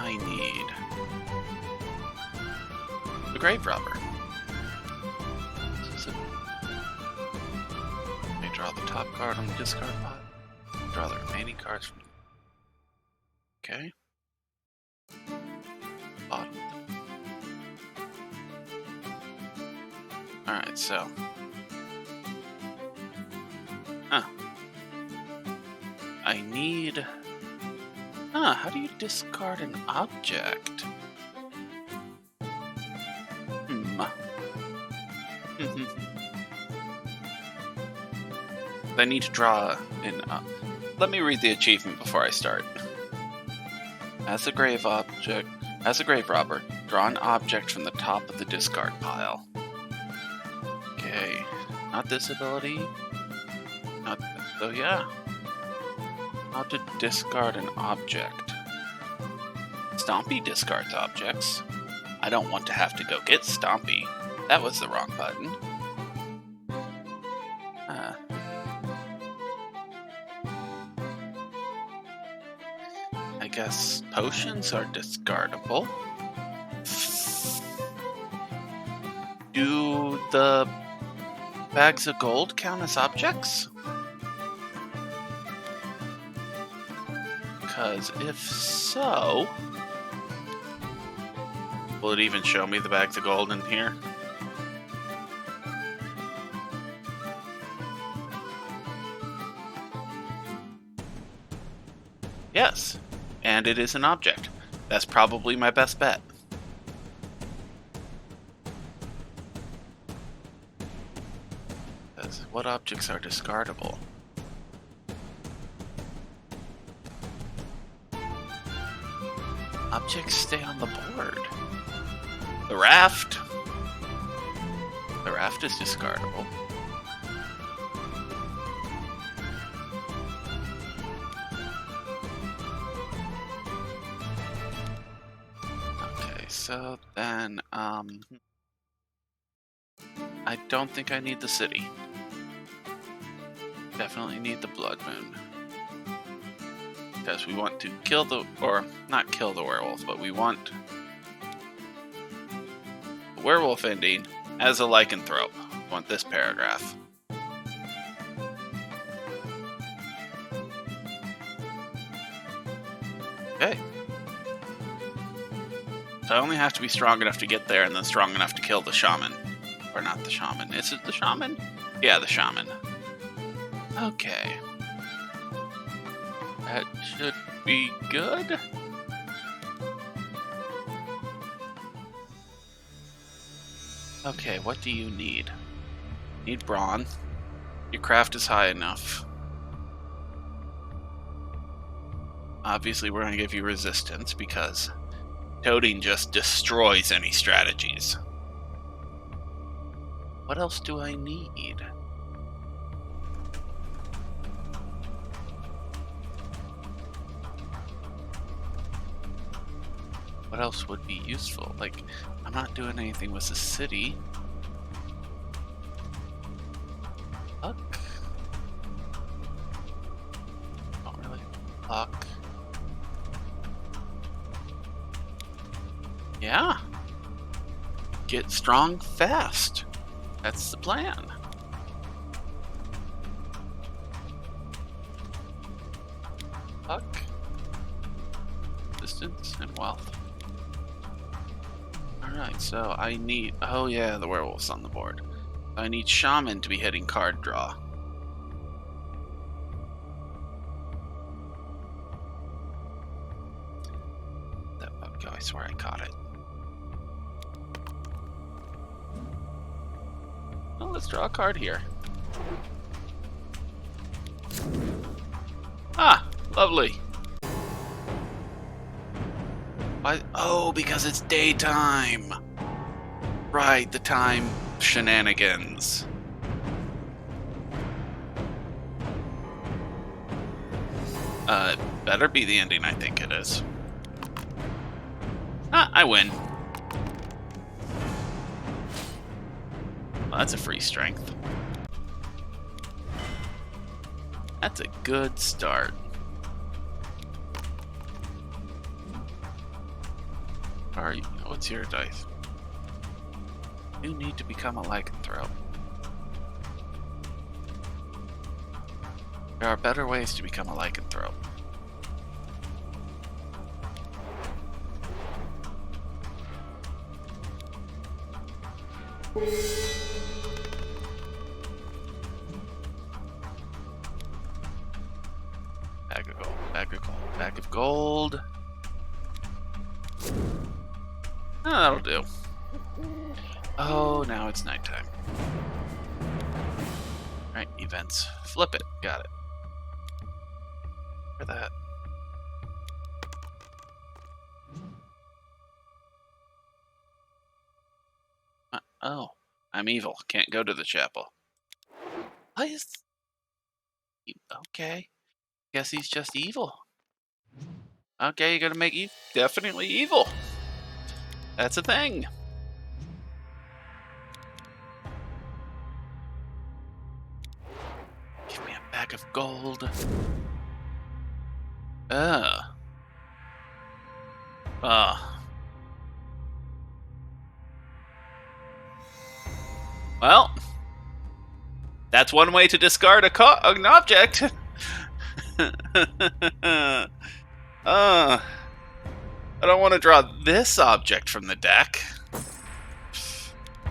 I need the grave robber. Let me draw the top card on the discard pile. Draw the remaining cards from. Okay. Bottom. Alright, so. I need. How do you discard an object? I need to draw an. Let me read the achievement before I start. As a grave robber, draw an object from the top of the discard pile. Okay, not this ability. Not. Oh yeah. How to discard an object. Stompy discards objects. I don't want to have to go get Stompy. That was the wrong button. I guess potions are discardable. Do the bags of gold count as objects? Because if so, will it even show me the bags of gold in here? Yes, and it is an object. That's probably my best bet. Because what objects are discardable? Objects stay on the board. The raft. The raft is discardable. Okay, so then, I don't think I need the city. Definitely need the blood moon. Because we want to kill the, or not kill the werewolf, but we want the werewolf ending as a lycanthrope. We want this paragraph. Okay. So I only have to be strong enough to get there and then strong enough to kill the shaman. Or not the shaman. Is it the shaman? Yeah, the shaman. Okay. That should be good. Okay, what do you need? Need brawn. Your craft is high enough. Obviously, we're going to give you resistance because toading just destroys any strategies. What else do I need? What else would be useful? Like, I'm not doing anything with the city. Luck. Not really. Luck. Yeah. Get strong fast. That's the plan. Luck. Distance and wealth. Alright, so I need... Oh yeah, the werewolf's on the board. I need shaman to be hitting card draw. That bug go, I swear I caught it. Well, let's draw a card here. Ah, lovely. Why? Oh, because it's daytime. Right, the time shenanigans. Better be the ending, I think it is. Ah, I win. Well, that's a free strength. That's a good start. Or what's your dice? You need to become a lycanthrope. There are better ways to become a lycanthrope. Bag of gold, bag of gold, bag of gold. Oh, that'll do. Oh, now it's nighttime. Right, events. Flip it. Got it. For that. Oh, I'm evil. Can't go to the chapel. Why is... Okay. Guess he's just evil. Okay, you're gonna make definitely evil. That's a thing. Give me a bag of gold. Well, that's one way to discard an object. I don't want to draw this object from the deck.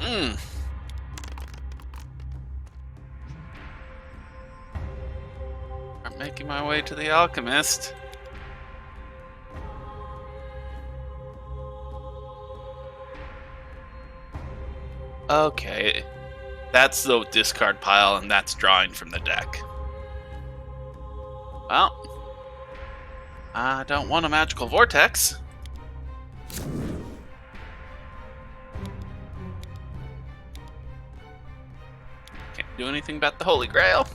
I'm making my way to the alchemist. Okay, that's the discard pile, and that's drawing from the deck. Well, I don't want a magical vortex. Can't do anything about the Holy Grail.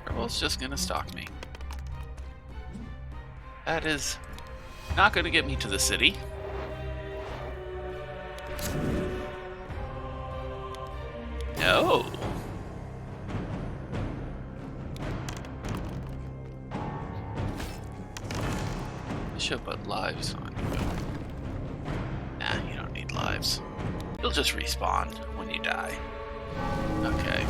Rebel's just gonna stalk me. That is not gonna get me to the city. No. I should put lives on you. Nah, you don't need lives. You'll just respawn when you die. Okay.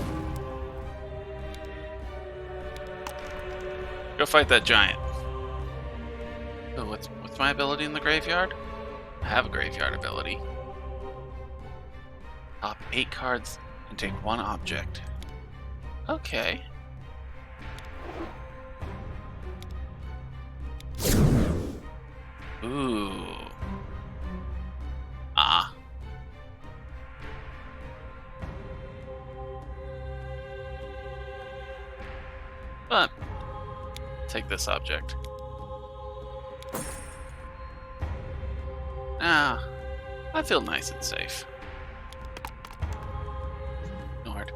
Go fight that giant. Oh, what's my ability in the graveyard? I have a graveyard ability. Top 8 cards and take 1 object. Okay. Ooh. But take this object. I feel nice and safe. Ignored.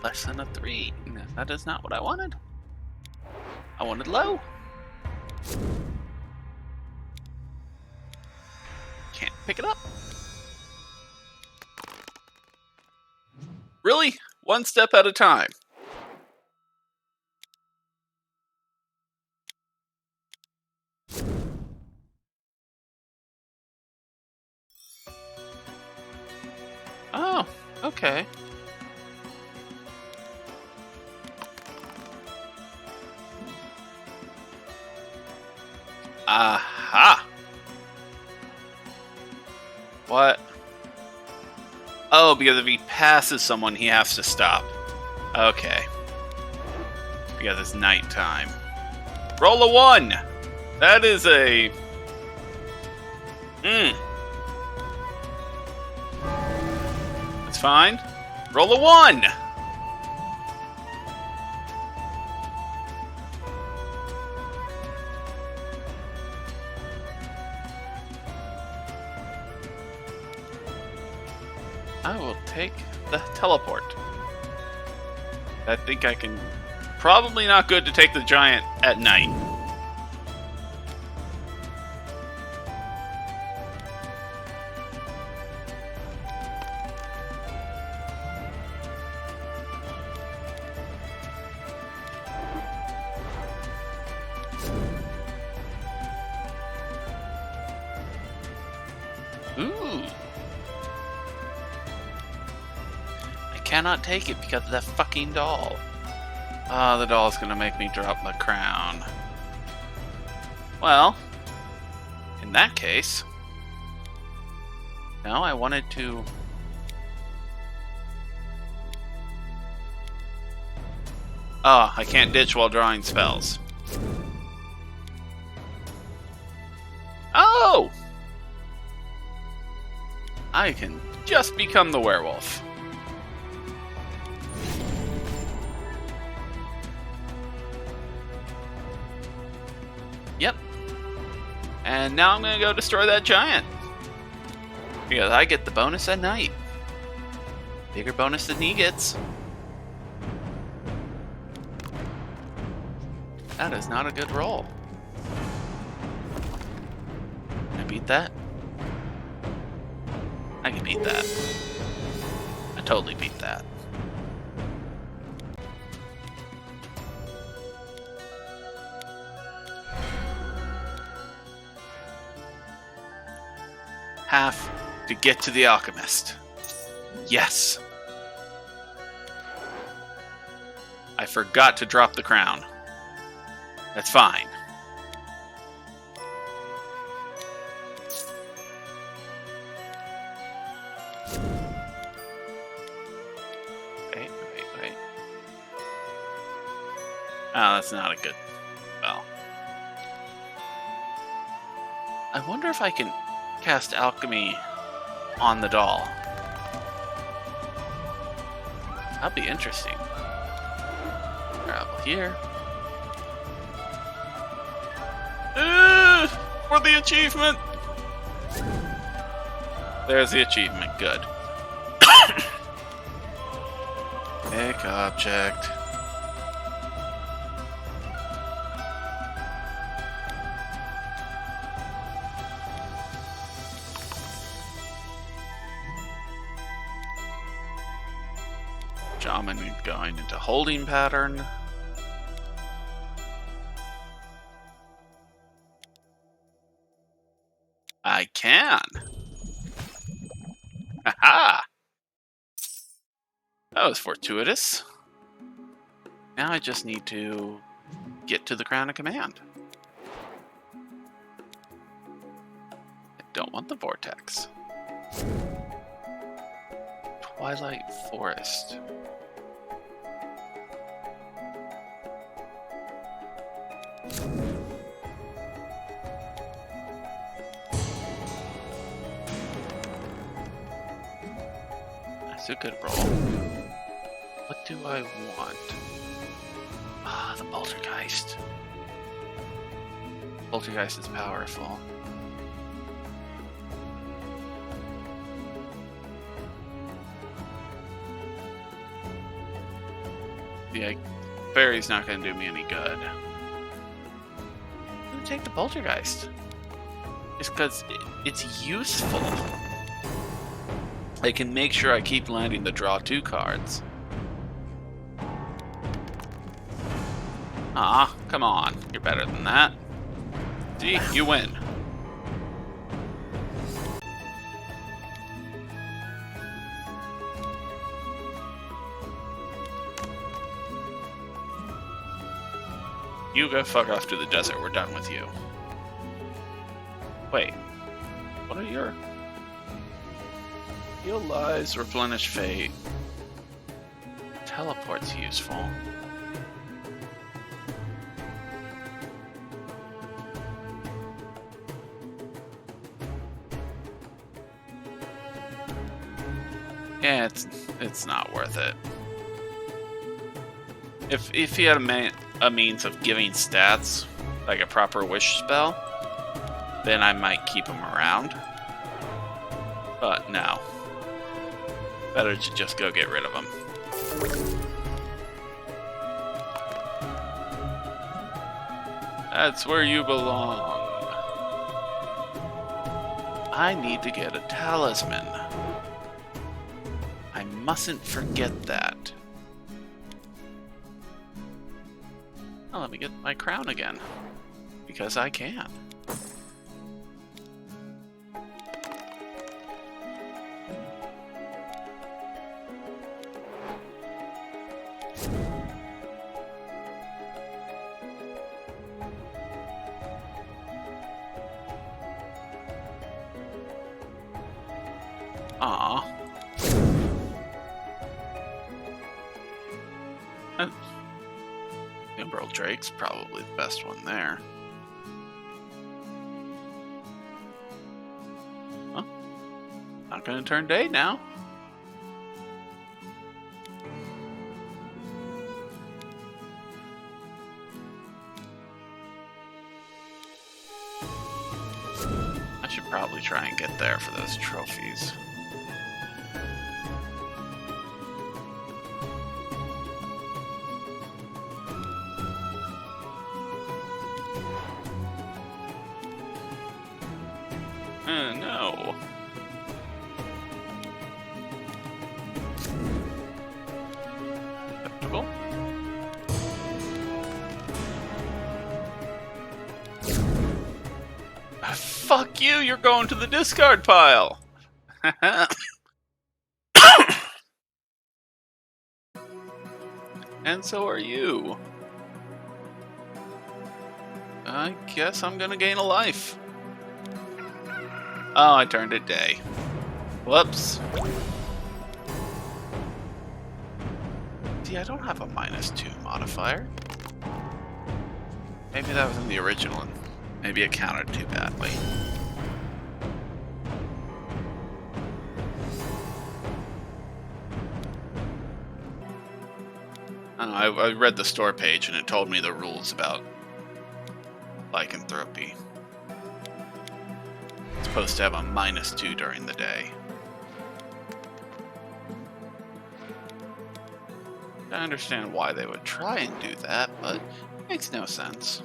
Less than a 3. That is not what I wanted. I wanted low. Can't pick it up. Really? One step at a time. Oh, okay. Aha! What? Oh, because if he passes someone, he has to stop. Okay. Because it's nighttime. Roll a 1! That is a... That's fine. Roll a 1! I will take the teleport. I think I can... Probably not good to take the giant at night. Ooh. I cannot take it because of that fucking doll. Ah, the doll's gonna make me drop my crown. Well, in that case... No, I wanted to... Oh, I can't ditch while drawing spells. Oh! I can just become the werewolf. Yep. And now I'm gonna go destroy that giant. Because I get the bonus at night. Bigger bonus than he gets. That is not a good roll. Can I beat that? I can beat that. I totally beat that. Half to get to the alchemist. Yes. I forgot to drop the crown. That's fine. Wait. Oh, that's not a good... Well. I wonder if I can cast alchemy on the doll. That'd be interesting. Travel here. For the achievement! There's the achievement, good. Pick object. Shaman going into holding pattern. I can. Haha! That was fortuitous. Now I just need to get to the Crown of Command. I don't want the vortex. Twilight Forest. That's a good roll. What do I want? Ah, the Poltergeist. Poltergeist is powerful. Yeah, Fairy's not going to do me any good. I'm going to take the Poltergeist. Just because it's useful. I can make sure I keep landing the draw 2 cards. Ah, come on. You're better than that. See, you win. You go fuck off to the desert. We're done with you. Wait. What are your... Heal lives, replenish fate. Teleport's useful. Yeah, it's not worth it. If he had a means of giving stats, like a proper wish spell, then I might keep him around. But no. Better to just go get rid of him. That's where you belong. I need to get a talisman. I mustn't forget that. Oh, let me get my crown again. Because I can. Aw. Emerald Drake's probably the best one there. Huh? Not gonna turn day now. I should probably try and get there for those trophies. No. Acceptable. Fuck you, you're going to the discard pile! And so are you. I guess I'm gonna gain a life. Oh, I turned it day. Whoops. See, I don't have a -2 modifier. Maybe that was in the original and maybe it counted too badly. I don't know, I read the store page and it told me the rules about lycanthropy. It's supposed to have a -2 during the day. I understand why they would try and do that, but it makes no sense.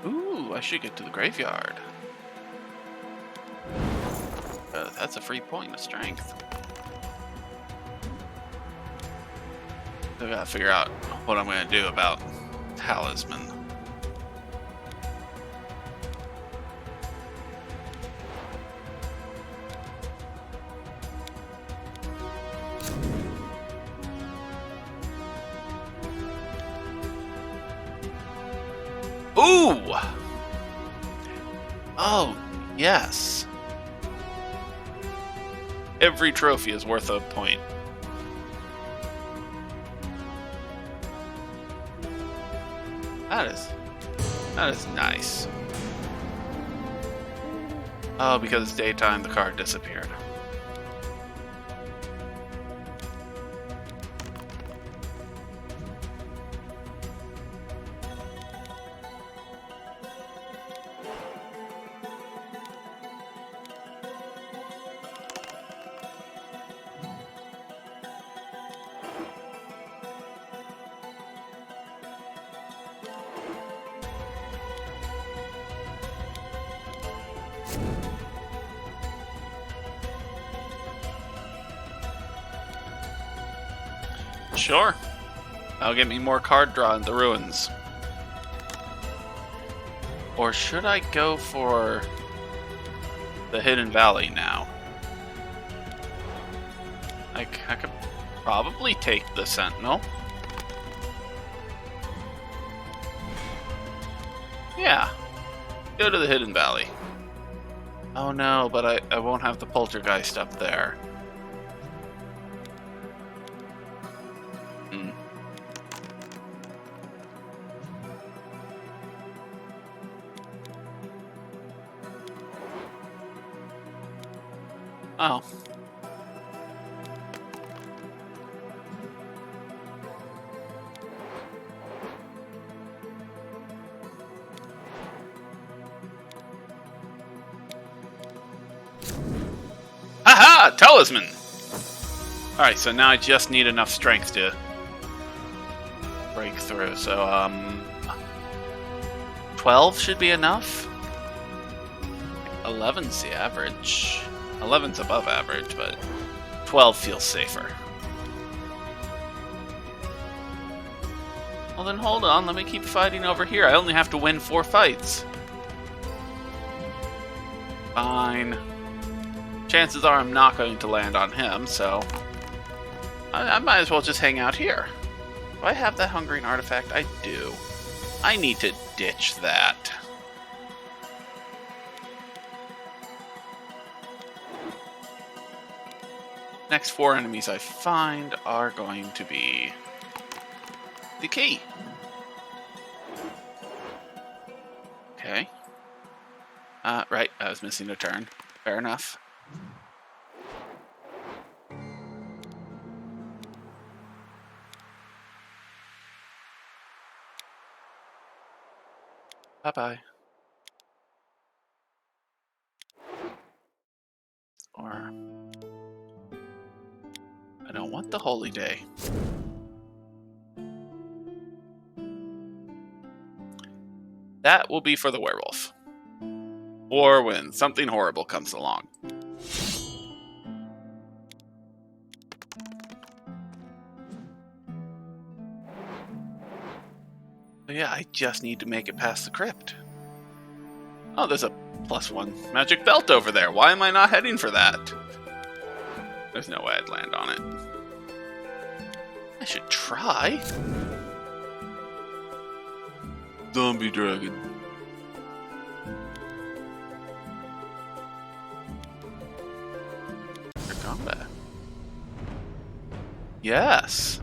Ooh, I should get to the graveyard. That's a free point of strength. I gotta figure out what I'm gonna do about Talisman. Ooh! Oh, yes. Every trophy is worth a point. That is nice. Oh, because it's daytime, the card disappeared. Sure. That'll get me more card draw in the ruins. Or should I go for the Hidden Valley now? I could probably take the Sentinel. Yeah. Go to the Hidden Valley. Oh no, but I won't have the Poltergeist up there. Oh. Haha! Talisman! Alright, so now I just need enough strength to break through. So, 12 should be enough. 11's the average. 11's above average, but 12 feels safer. Well then hold on, let me keep fighting over here. I only have to win 4 fights. Fine. Chances are I'm not going to land on him, so I might as well just hang out here. Do I have that hungering artifact? I do. I need to ditch that. Next 4 enemies I find are going to be the key. Okay. Right, I was missing a turn. Fair enough. Bye-bye. Or... I don't want the holy day. That will be for the werewolf. Or when something horrible comes along. But yeah, I just need to make it past the crypt. Oh, there's a +1 magic belt over there. Why am I not heading for that? There's no way I'd land on it. I should try. Zombie dragon. For combat. Yes.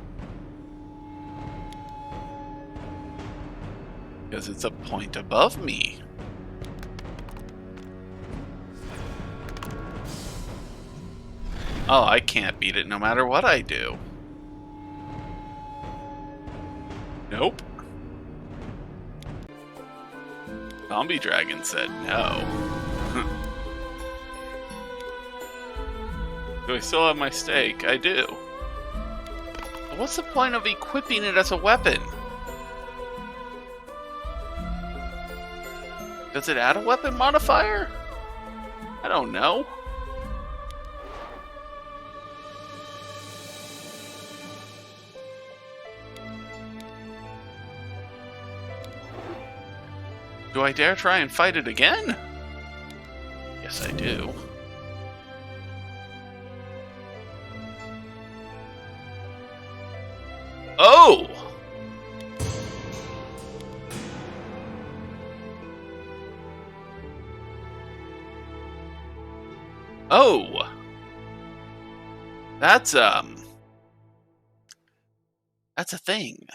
Because it's a point above me. Oh, I can't beat it no matter what I do. Nope. Zombie Dragon said no. Do I still have my stake? I do. But what's the point of equipping it as a weapon? Does it add a weapon modifier? I don't know. Do I dare try and fight it again? Yes, I do. Oh! Oh! That's a thing.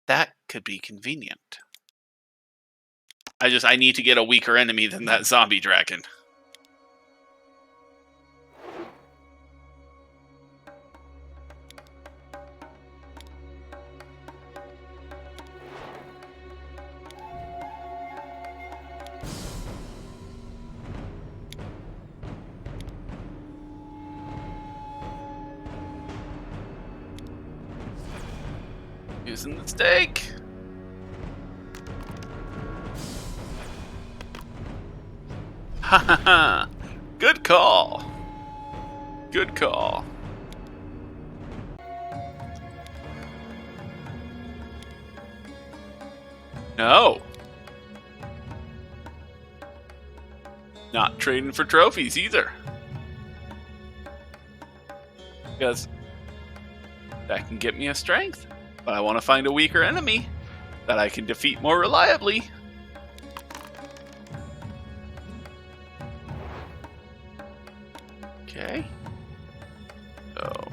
That could be convenient. I need to get a weaker enemy than that zombie dragon. Using the stake. Ha ha ha! Good call. Good call. No. Not trading for trophies either. Because that can get me a strength. But I want to find a weaker enemy that I can defeat more reliably. Okay. So.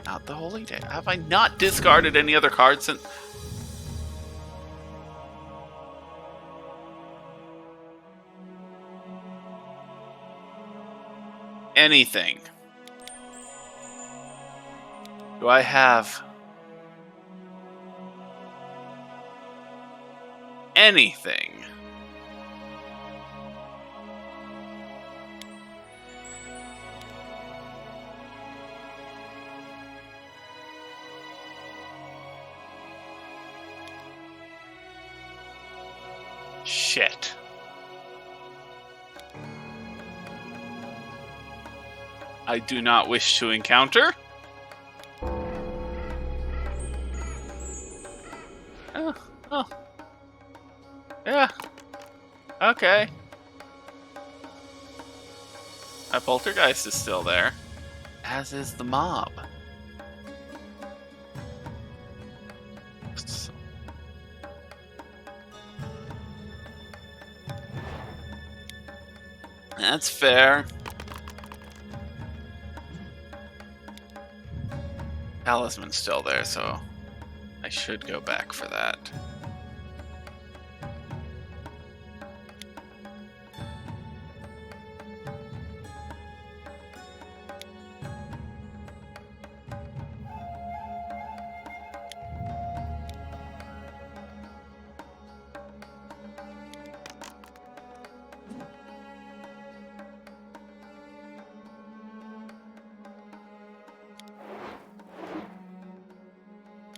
Not the holy day. Have I not discarded any other cards since... Anything. Do I have anything? Shit. I do not wish to encounter. Oh. Yeah. Okay. My poltergeist is still there, as is the mob. So- That's fair. Talisman's still there, so I should go back for that.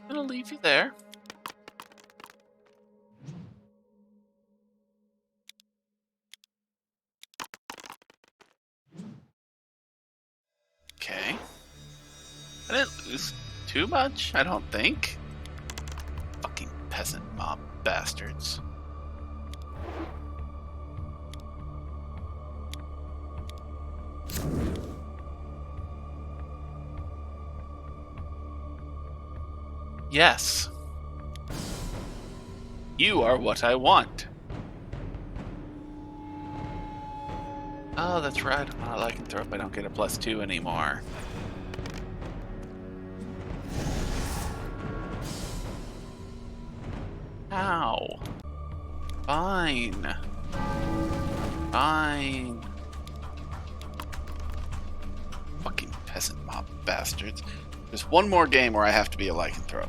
I'm gonna leave you there. Okay. I didn't lose too much, I don't think. Fucking peasant mob bastards. Yes. You are what I want. Oh, that's right. I'm not a lycanthrope. I don't get a +2 anymore. Ow. Fine. Fine. Fucking peasant mob bastards. There's one more game where I have to be a lycanthrope.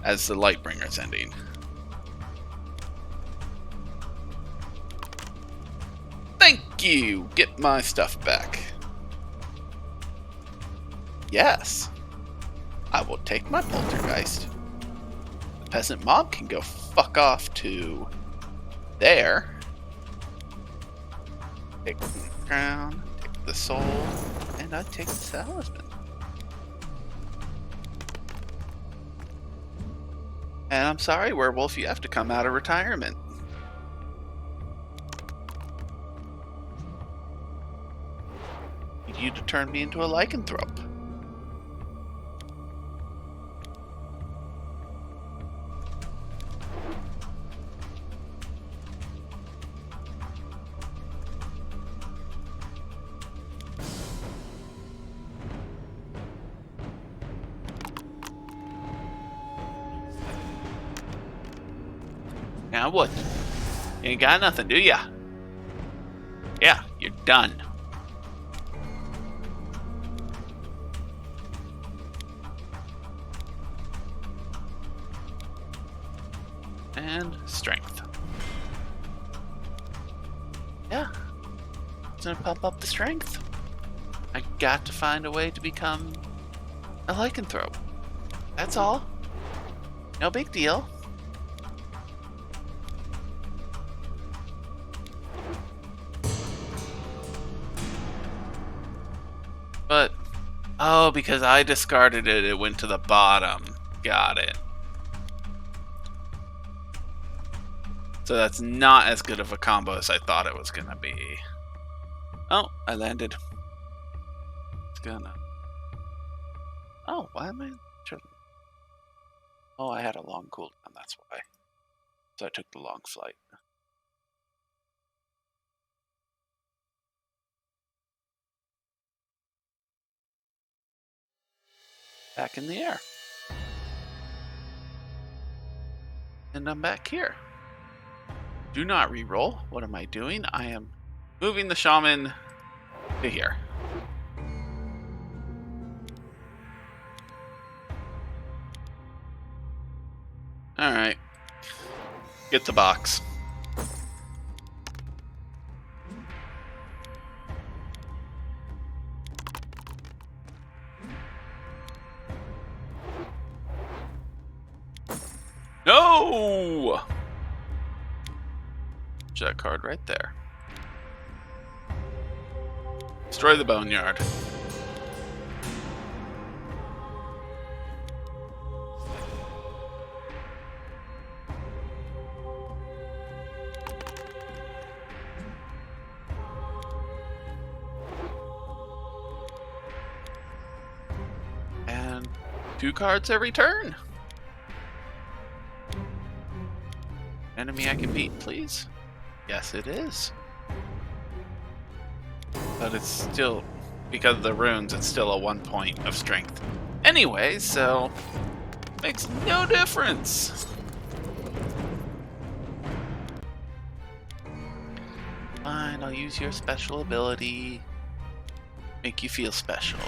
As the Lightbringer's ending. Thank you! Get my stuff back. Yes. I will take my poltergeist. The peasant mob can go fuck off to there. Take the crown, take the soul, and I take the talisman. And I'm sorry, werewolf, you have to come out of retirement. Need you to turn me into a lycanthrope. Now what? You ain't got nothing, do ya? Yeah, you're done. And strength. Yeah. It's gonna pump up the strength. I got to find a way to become a lycanthrope. That's all. No big deal. But, oh, because I discarded it, it went to the bottom. Got it. So that's not as good of a combo as I thought it was gonna be. Oh, I landed. It's gonna... Oh, why am I... Oh, I had a long cooldown, that's why. So I took the long flight. Back in the air. And I'm back here. Do not reroll. What am I doing? I am moving the shaman to here. Alright. Get the box. No! That card right there. Destroy the boneyard. 2 cards every turn. Enemy I can beat, please. Yes, it is. But it's still, because of the runes, it's still a 1 point of strength. Anyway, so makes no difference. Fine, I'll use your special ability. Make you feel special.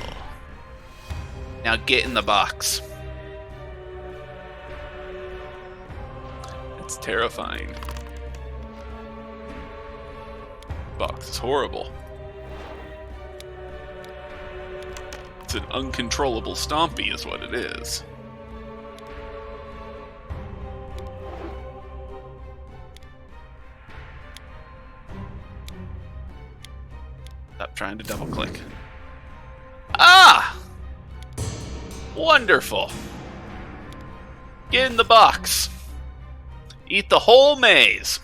Now get in the box. It's terrifying. Box is horrible. It's an uncontrollable stompy is what it is. Stop trying to double click. Ah! Wonderful. Get in the box. Eat the whole maze.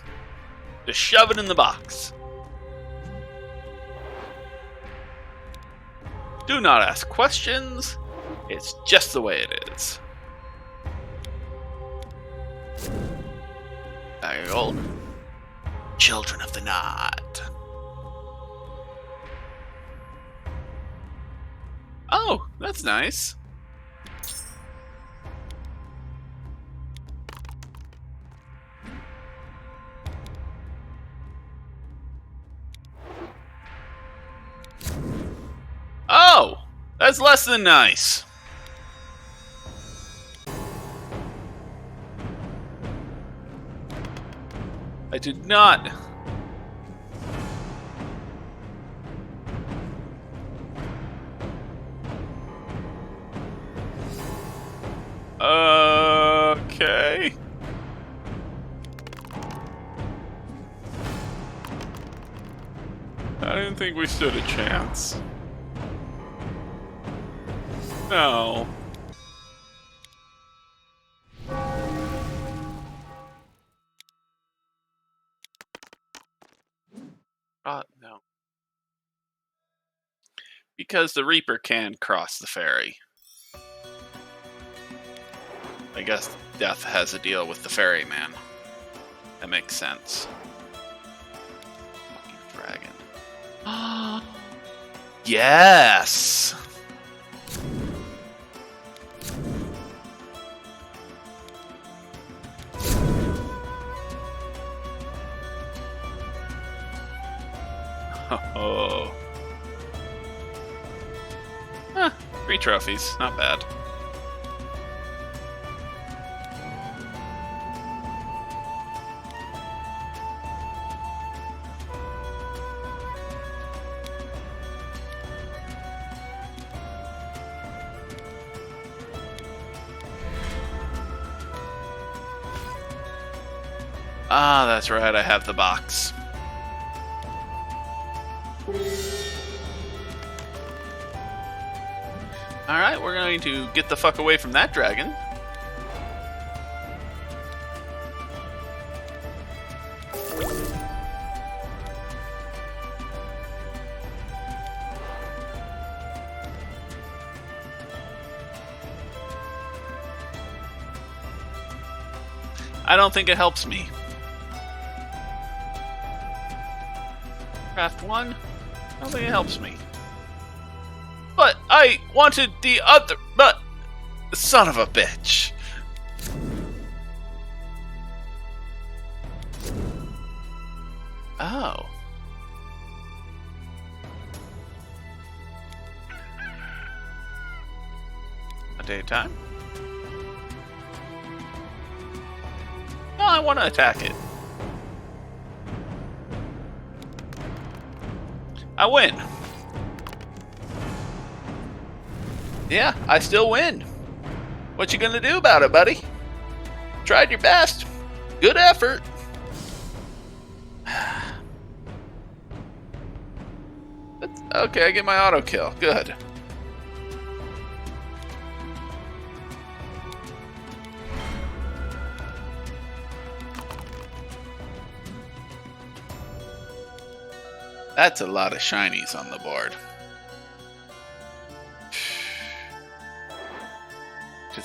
Just shove it in the box. Do not ask questions. It's just the way it is. Bag of gold. Children of the Knot. Oh, that's nice. Oh, that's less than nice. I did not. Okay. I didn't think we stood a chance. No. No. Because the Reaper can cross the ferry. I guess Death has a deal with the ferryman. That makes sense. Fucking dragon. Yes! Oh. 3 trophies, not bad. Ah, that's right, I have the box. Alright, we're going to get the fuck away from that dragon. I don't think it helps me. Craft 1? I don't think it helps me. But I wanted the other. But son of a bitch. Oh. A daytime? No, I want to attack it. I win. Yeah, I still win. What you gonna do about it, buddy? Tried your best. Good effort. Okay, I get my auto kill. Good. That's a lot of shinies on the board.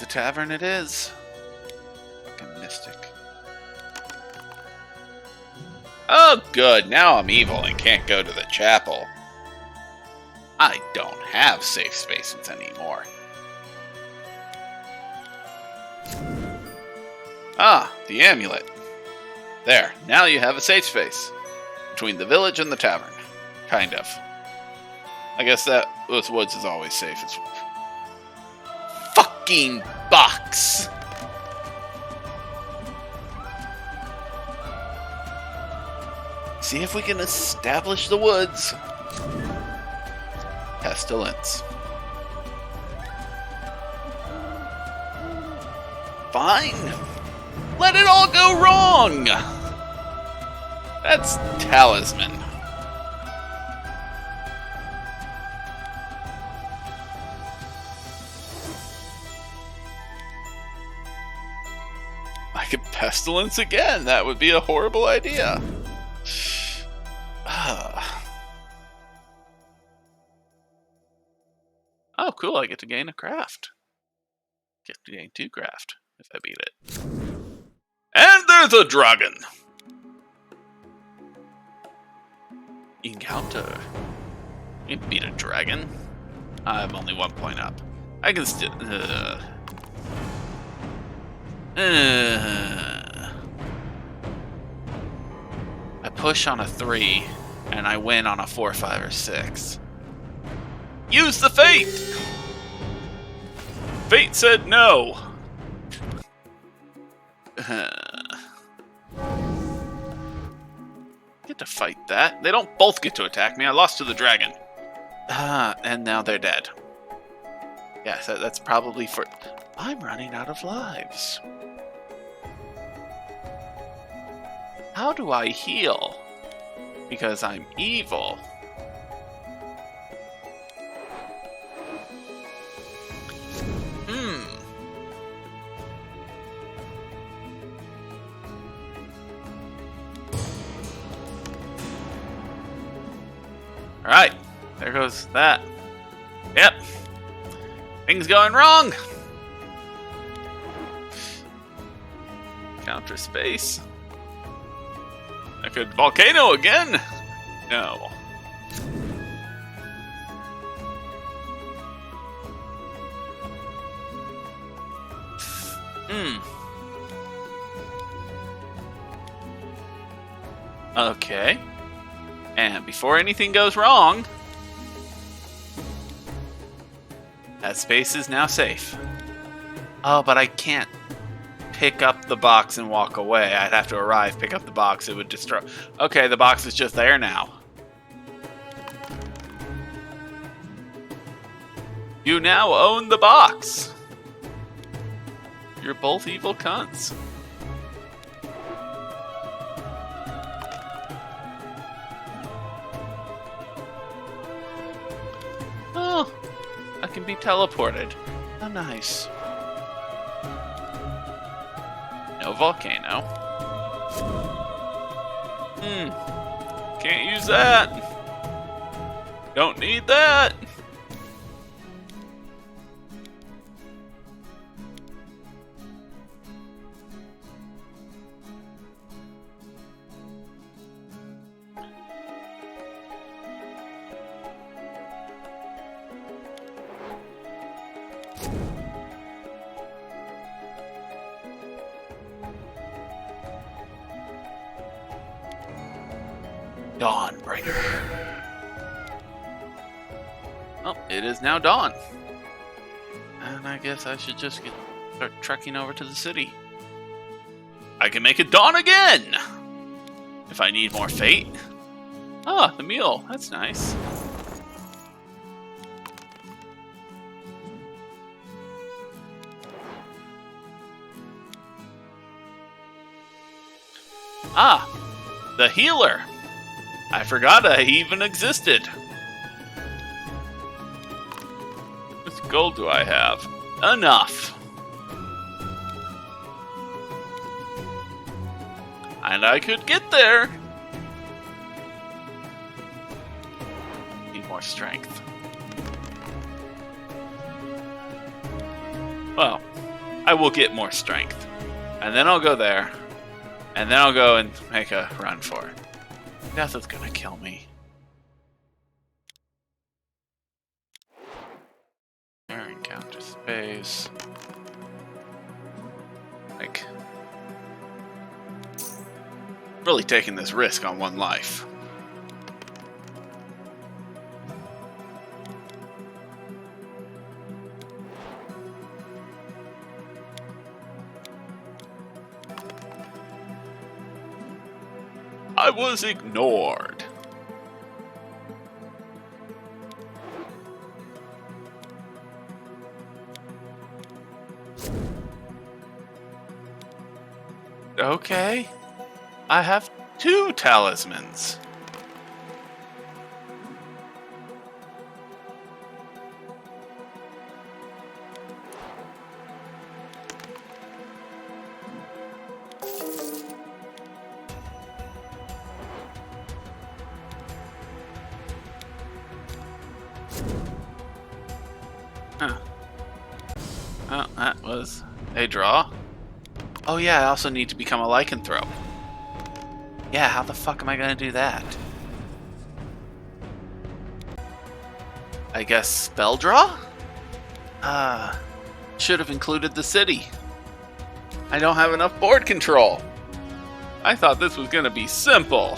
the tavern it is. Fucking mystic. Oh, good. Now I'm evil and can't go to the chapel. I don't have safe spaces anymore. Ah, the amulet. There, now you have a safe space. Between the village and the tavern. Kind of. I guess that those woods is always safe. It's fucking box! See if we can establish the woods. Pestilence. Fine. Let it all go wrong. That's talisman. I could pestilence again. That would be a horrible idea. Oh, cool. I get to gain a craft. Get to gain 2 craft if I beat it. And there's a dragon. Encounter. You can beat a dragon. I'm only 1 point up. I can still... I push on a 3, and I win on a 4, 5, or 6. Use the fate! Fate said no. Get to fight that. They don't both get to attack me. I lost to the dragon. And now they're dead. Yes, that's probably for... I'm running out of lives. How do I heal? Because I'm evil. Alright, there goes that. Yep. Things going wrong. Counter space. I could volcano again. No. Okay. And before anything goes wrong, that space is now safe. Oh, but I can't pick up the box and walk away. I'd have to arrive, pick up the box. It would destroy. Okay, the box is just there now. You now own the box. You're both evil cunts. Oh, I can be teleported. How nice. No volcano. Can't use that. Don't need that. Dawnbringer. Oh, it is now dawn. And I guess I should just start trekking over to the city. I can make it dawn again! If I need more fate. Ah, the mule. That's nice. Ah, the healer. I forgot I even existed. How much gold do I have? Enough. And I could get there. Need more strength. Well, I will get more strength. And then I'll go there. And then I'll go and make a run for it. Death is gonna kill me. There, encounter space. Like, really taking this risk on one life. I was ignored. Okay. I have 2 talismans. Huh. Oh, that was a draw. Oh yeah, I also need to become a lycanthrope. Yeah, how the fuck am I gonna do that? I guess spell draw? Should have included the city. I don't have enough board control. I thought this was gonna be simple.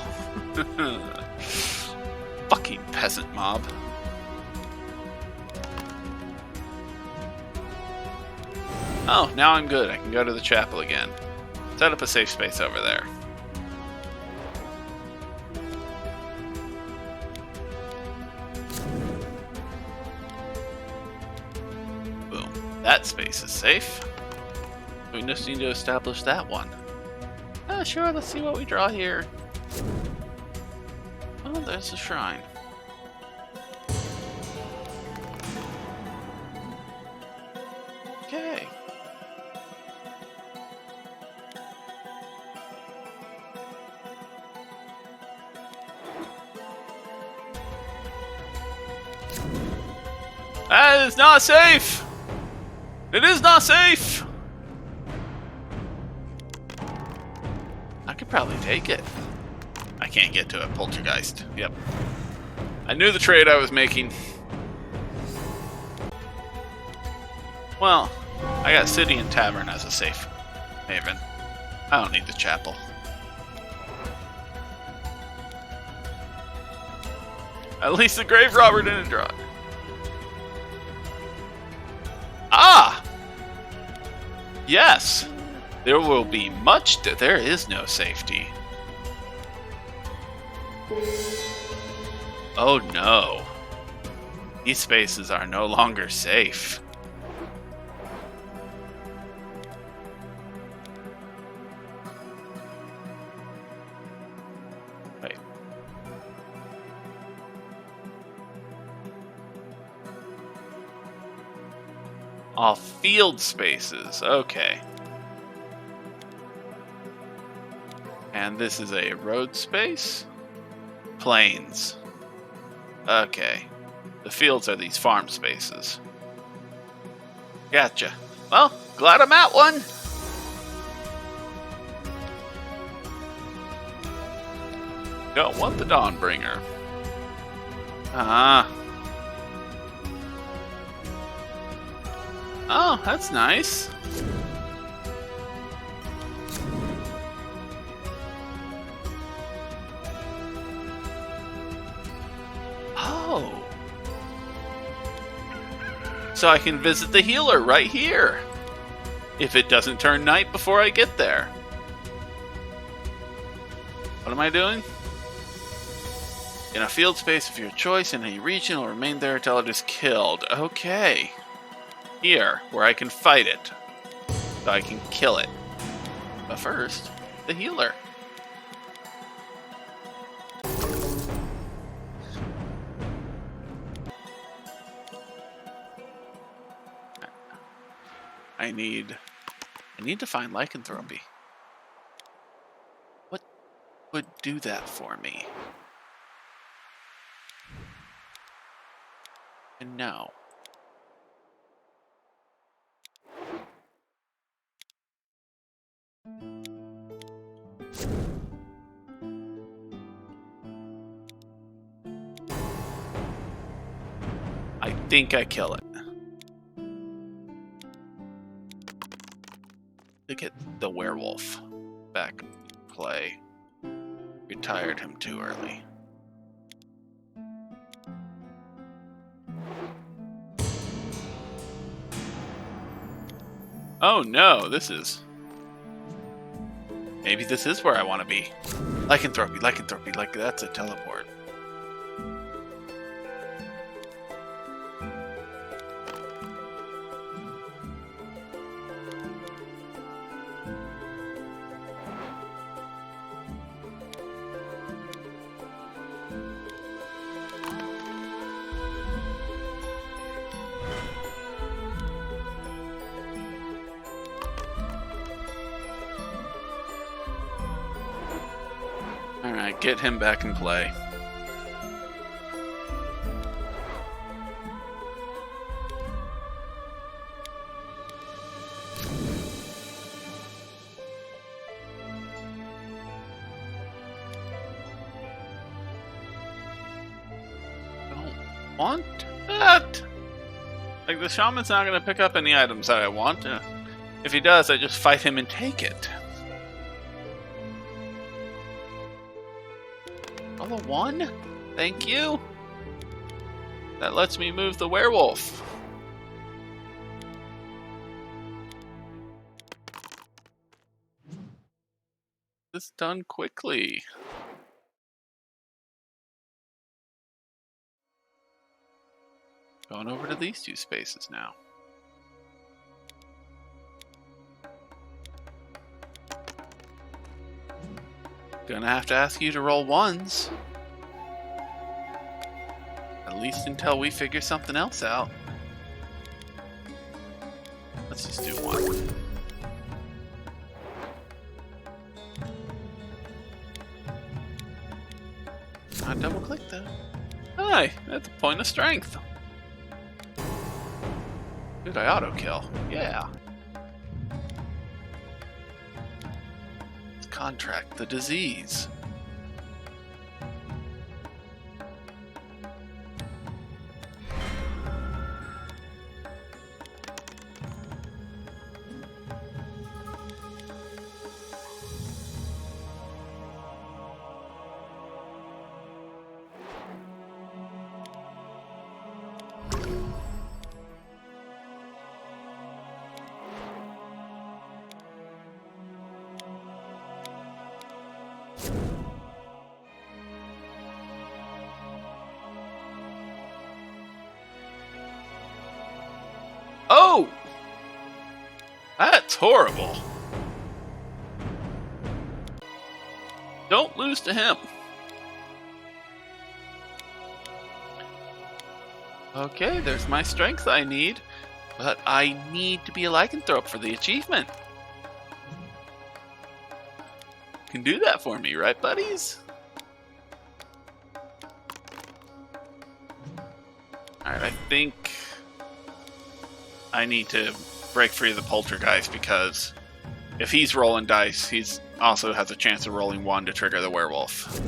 Fucking peasant mob. Oh, now I'm good. I can go to the chapel again. Set up a safe space over there. Boom. That space is safe. We just need to establish that one. Sure, let's see what we draw here. Oh, there's the shrine. Okay. That is not safe! It is not safe! I could probably take it. I can't get to it. Poltergeist. Yep. I knew the trade I was making. Well, I got City and Tavern as a safe haven. I don't need the chapel. At least the grave robber didn't draw it. Ah! Yes! There will be much. There is no safety. Oh no. These spaces are no longer safe. Wait. All field spaces. Okay. And this is a road space? Plains. Okay. The fields are these farm spaces. Gotcha. Well, glad I'm at one. Don't want the Dawnbringer. Oh, that's nice. Oh. So I can visit the healer right here. If it doesn't turn night before I get there. What am I doing? In a field space of your choice in a region, will remain there until it is killed. Okay. Here, where I can fight it. So I can kill it. But first, the healer. I need to find lycanthropy. What would do that for me? And no. think I kill it. To get the werewolf back in play. Retired him too early. Oh no, this is... Maybe this is where I want to be. Lycanthropy, lycanthropy, like that's a teleport. Alright, get him back in play. Don't want that! Like, the shaman's not going to pick up any items that I want. If he does, I just fight him and take it. Level 1? Thank you. That lets me move the werewolf. This done quickly. Going over to these two spaces now. Gonna have to ask you to roll ones. At least until we figure something else out. Let's just do one. I double click that. Hi, that's a point of strength. Dude, I auto kill. Yeah. Contract the disease. Oh! That's horrible. Don't lose to him. Okay, there's my strength I need, but I need to be a lycanthrope for the achievement. Can do that for me, right, buddies? Alright, I think I need to break free of the poltergeist, because if he's rolling dice, he's also has a chance of rolling one to trigger the werewolf.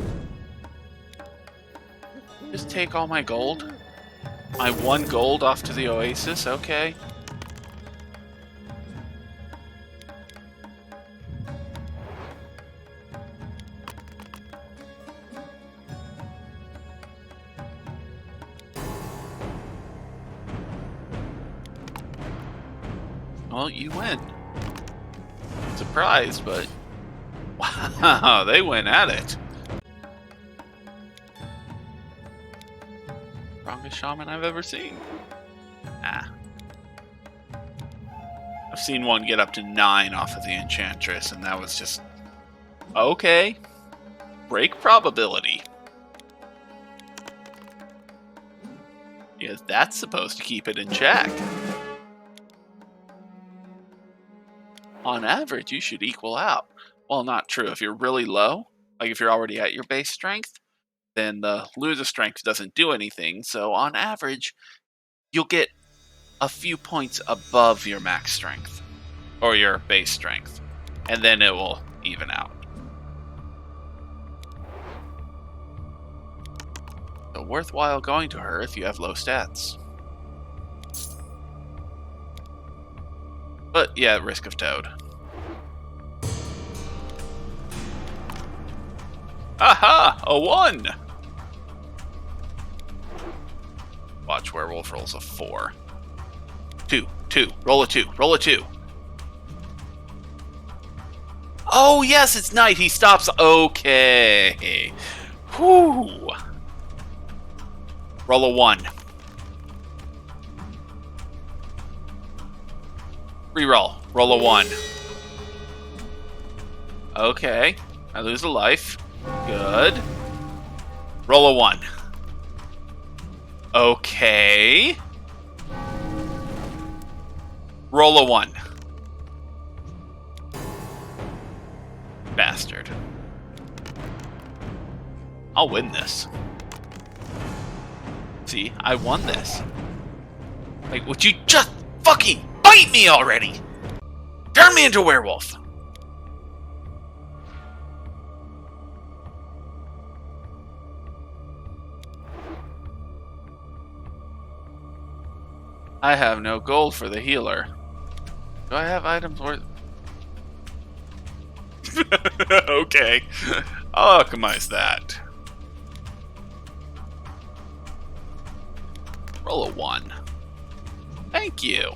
Just take all my gold. My 1 gold off to the oasis, okay. Well, you win. Surprised, but wow, they went at it. Strongest shaman I've ever seen. Ah. I've seen one get up to 9 off of the enchantress, and that was just okay. Break probability. Because that's supposed to keep it in check. On average, you should equal out. Well, not true. If you're really low, like if you're already at your base strength, then the loser strength doesn't do anything. So on average, you'll get a few points above your max strength or your base strength, and then it will even out. So worthwhile going to her if you have low stats. But yeah, risk of Toad. Aha! A 1! Watch, Werewolf rolls a 4. 2. Roll a 2. Roll a 2. Oh, yes, it's night. He stops. Okay. Whew. Roll a 1. Reroll. Roll a 1. Okay. I lose a life. Good. Roll a 1. Okay. Roll a 1. Bastard. I'll win this. See, I won this. Like, would you just fucking bite me already? Turn me into a werewolf. I have no gold for the healer. Do I have items worth... Okay. I'll alchemize that. Roll a 1. Thank you.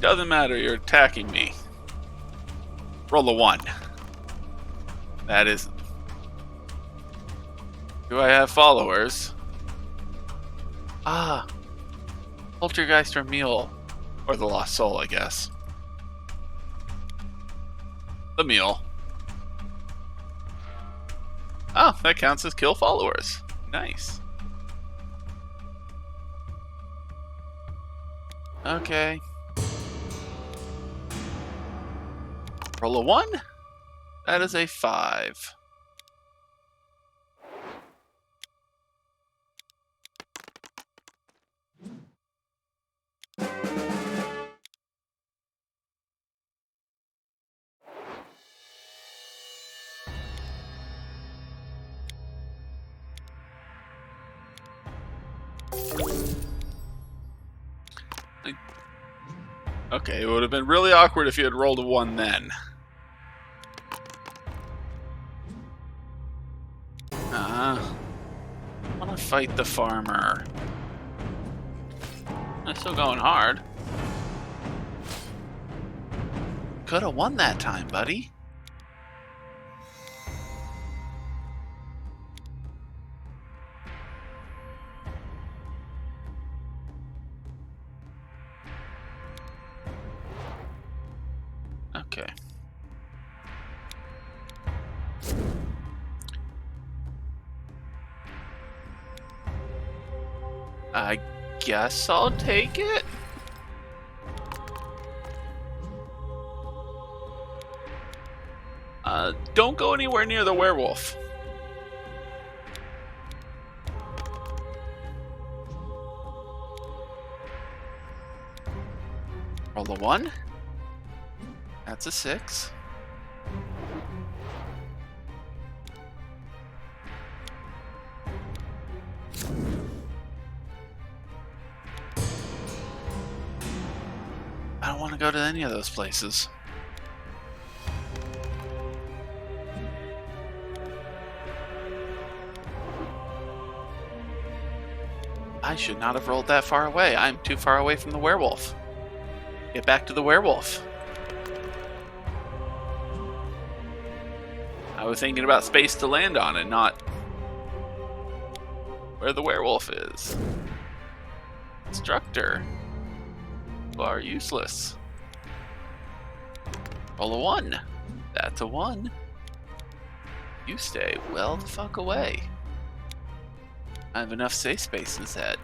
Doesn't matter, you're attacking me. Roll a 1. That is... Do I have followers? Ah. Poltergeist or Mule. Or the Lost Soul, I guess. The Mule. Oh, that counts as kill followers. Nice. Okay. Roll a 1. That is a 5. Okay, it would have been really awkward if you had rolled a 1 then. I want to fight the farmer. I'm still going hard. Could have won that time, buddy. Okay. I guess I'll take it. Don't go anywhere near the werewolf. Roll a 1. That's a 6. I don't want to go to any of those places. I should not have rolled that far away. I'm too far away from the werewolf. Get back to the werewolf. I was thinking about space to land on and not where the werewolf is. Instructor. You are useless. Roll a 1. That's a 1. You stay well the fuck away. I have enough safe spaces that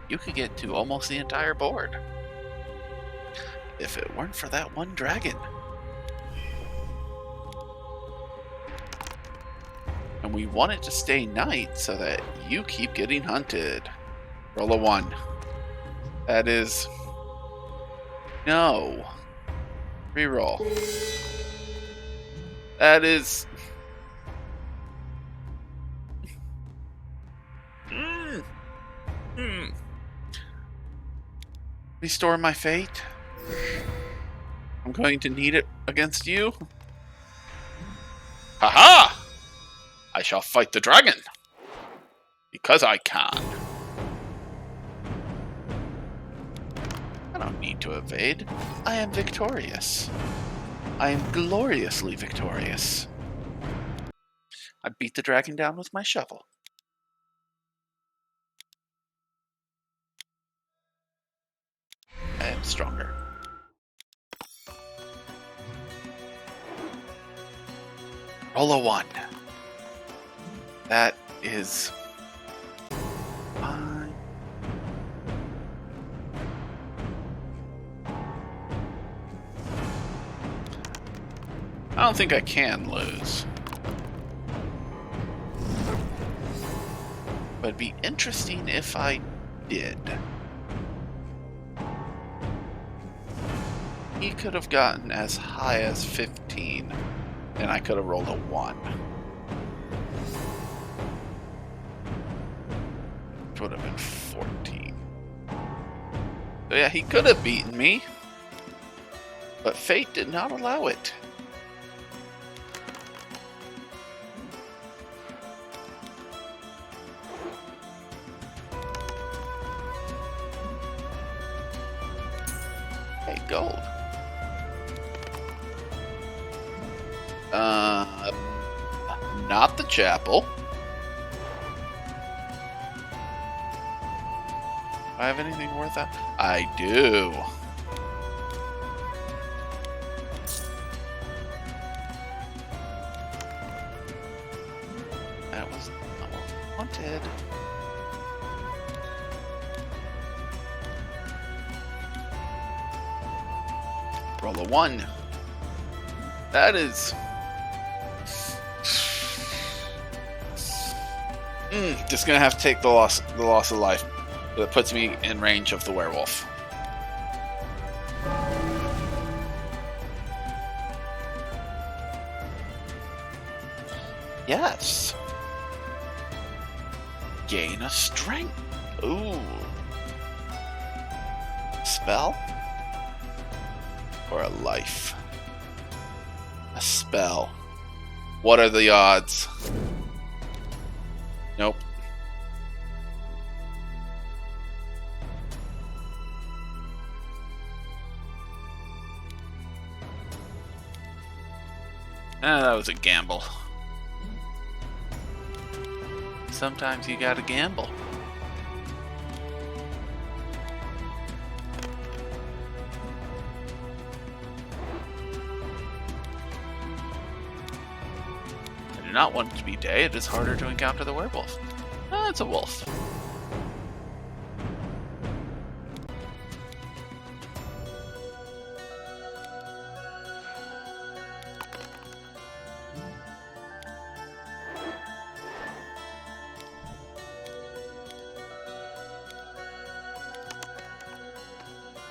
you could get to almost the entire board. If it weren't for that one dragon. And we want it to stay night so that you keep getting hunted. Roll a 1. That is... No. Reroll. That is... restore my fate. I'm going to need it against you. Haha! I shall fight the dragon. Because I can. I don't need to evade. I am victorious. I am gloriously victorious. I beat the dragon down with my shovel. I am stronger. Roll a 1. That is fine. I don't think I can lose. But it'd be interesting if I did. He could have gotten as high as 15, and I could have rolled a 1. Which would have been 14. So yeah, he could have beaten me, but fate did not allow it. Hey, gold. Not the chapel. Do I have anything worth that? I do. That was not what I wanted. Roll a 1. That is... just gonna have to take the loss of life. But it puts me in range of the werewolf. Yes. Gain a strength. Ooh. Spell? Or a life? A spell. What are the odds? Nope. That was a gamble. Sometimes you gotta gamble. I do not want it to be day. It is harder to encounter the werewolf. It's a wolf.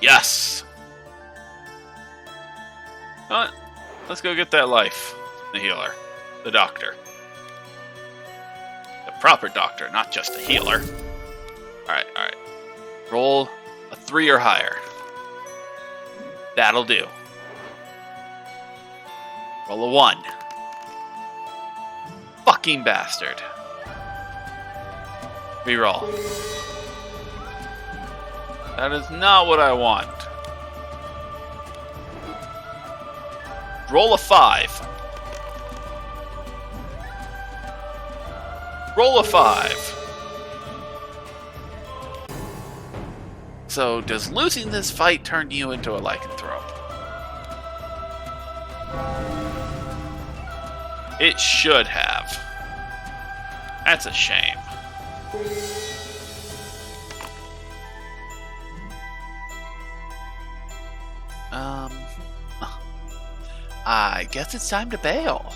Yes! Let's go get that life. The healer. The doctor. The proper doctor, not just a healer. Alright, alright. Roll a 3 or higher. That'll do. Roll a 1. Fucking bastard. Reroll. That is not what I want. Roll a 5. Roll a 5. So, does losing this fight turn you into a lycanthrope? It should have. That's a shame. I guess it's time to bail.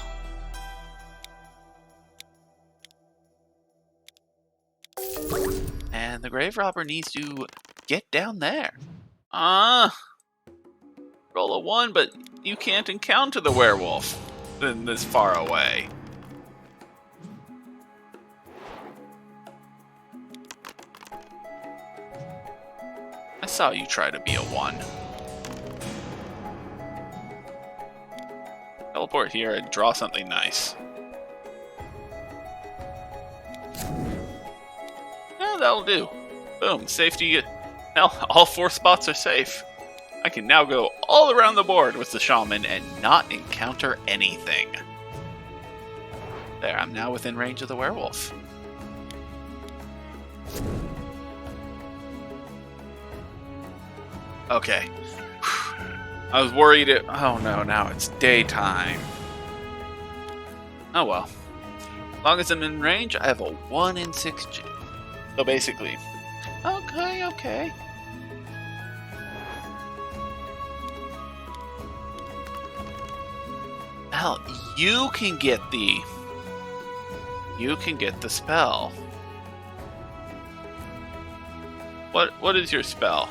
And the grave robber needs to get down there. Roll a 1, but you can't encounter the werewolf this far away. I saw you try to be a 1. Teleport here and draw something nice. Yeah, that'll do. Boom, safety. Now all 4 spots are safe. I can now go all around the board with the shaman and not encounter anything. There, I'm now within range of the werewolf. Okay. I was worried oh no, now it's daytime. Oh well. As long as I'm in range, I have a 1 in 6 G. So basically, okay. Hell, you can get the spell. What is your spell?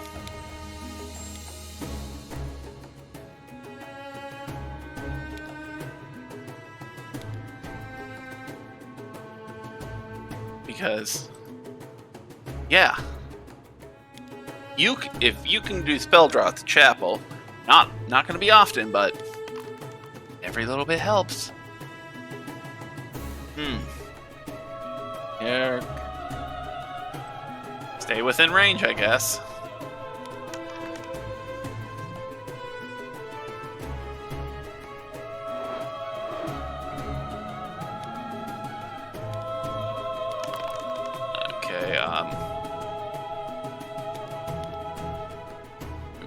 Because yeah, if you can do spell draw at the chapel, not going to be often, but every little bit helps. Here, stay within range, I guess. Okay,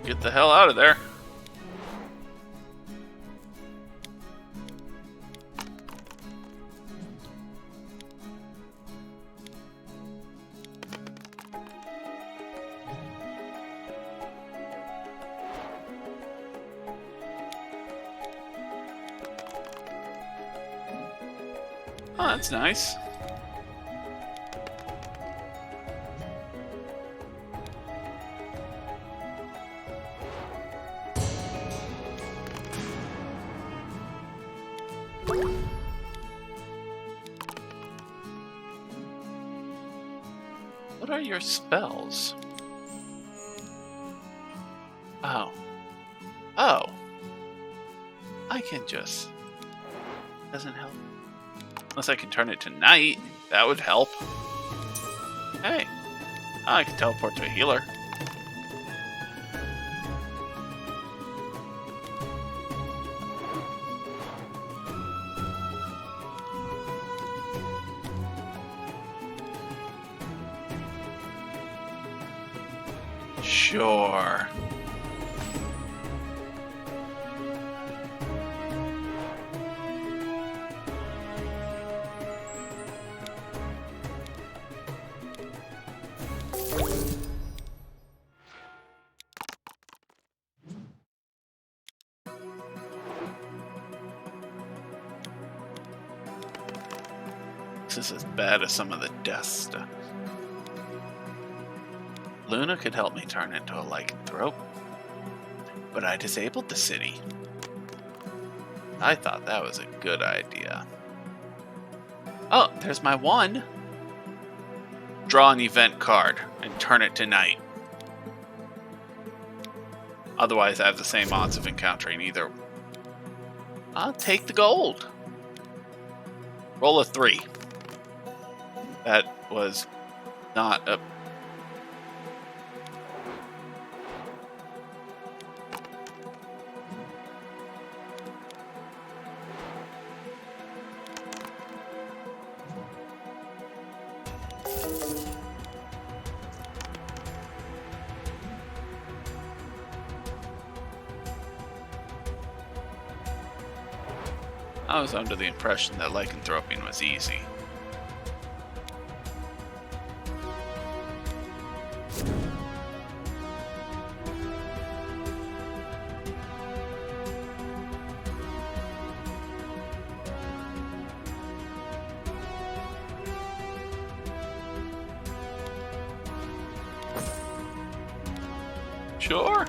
get the hell out of there. Oh, that's nice. What are your spells? Oh. I can just... Doesn't help. Unless I can turn it to night. That would help. Hey. I can teleport to a healer. Sure. This is as bad as some of the death stuff. Luna could help me turn into a lycanthrope, but I disabled the city. I thought that was a good idea. Oh, there's my 1. Draw an event card and turn it to night. Otherwise, I have the same odds of encountering either. I'll take the gold. Roll a 3. That was not a... I was under the impression that lycanthroping was easy. Sure.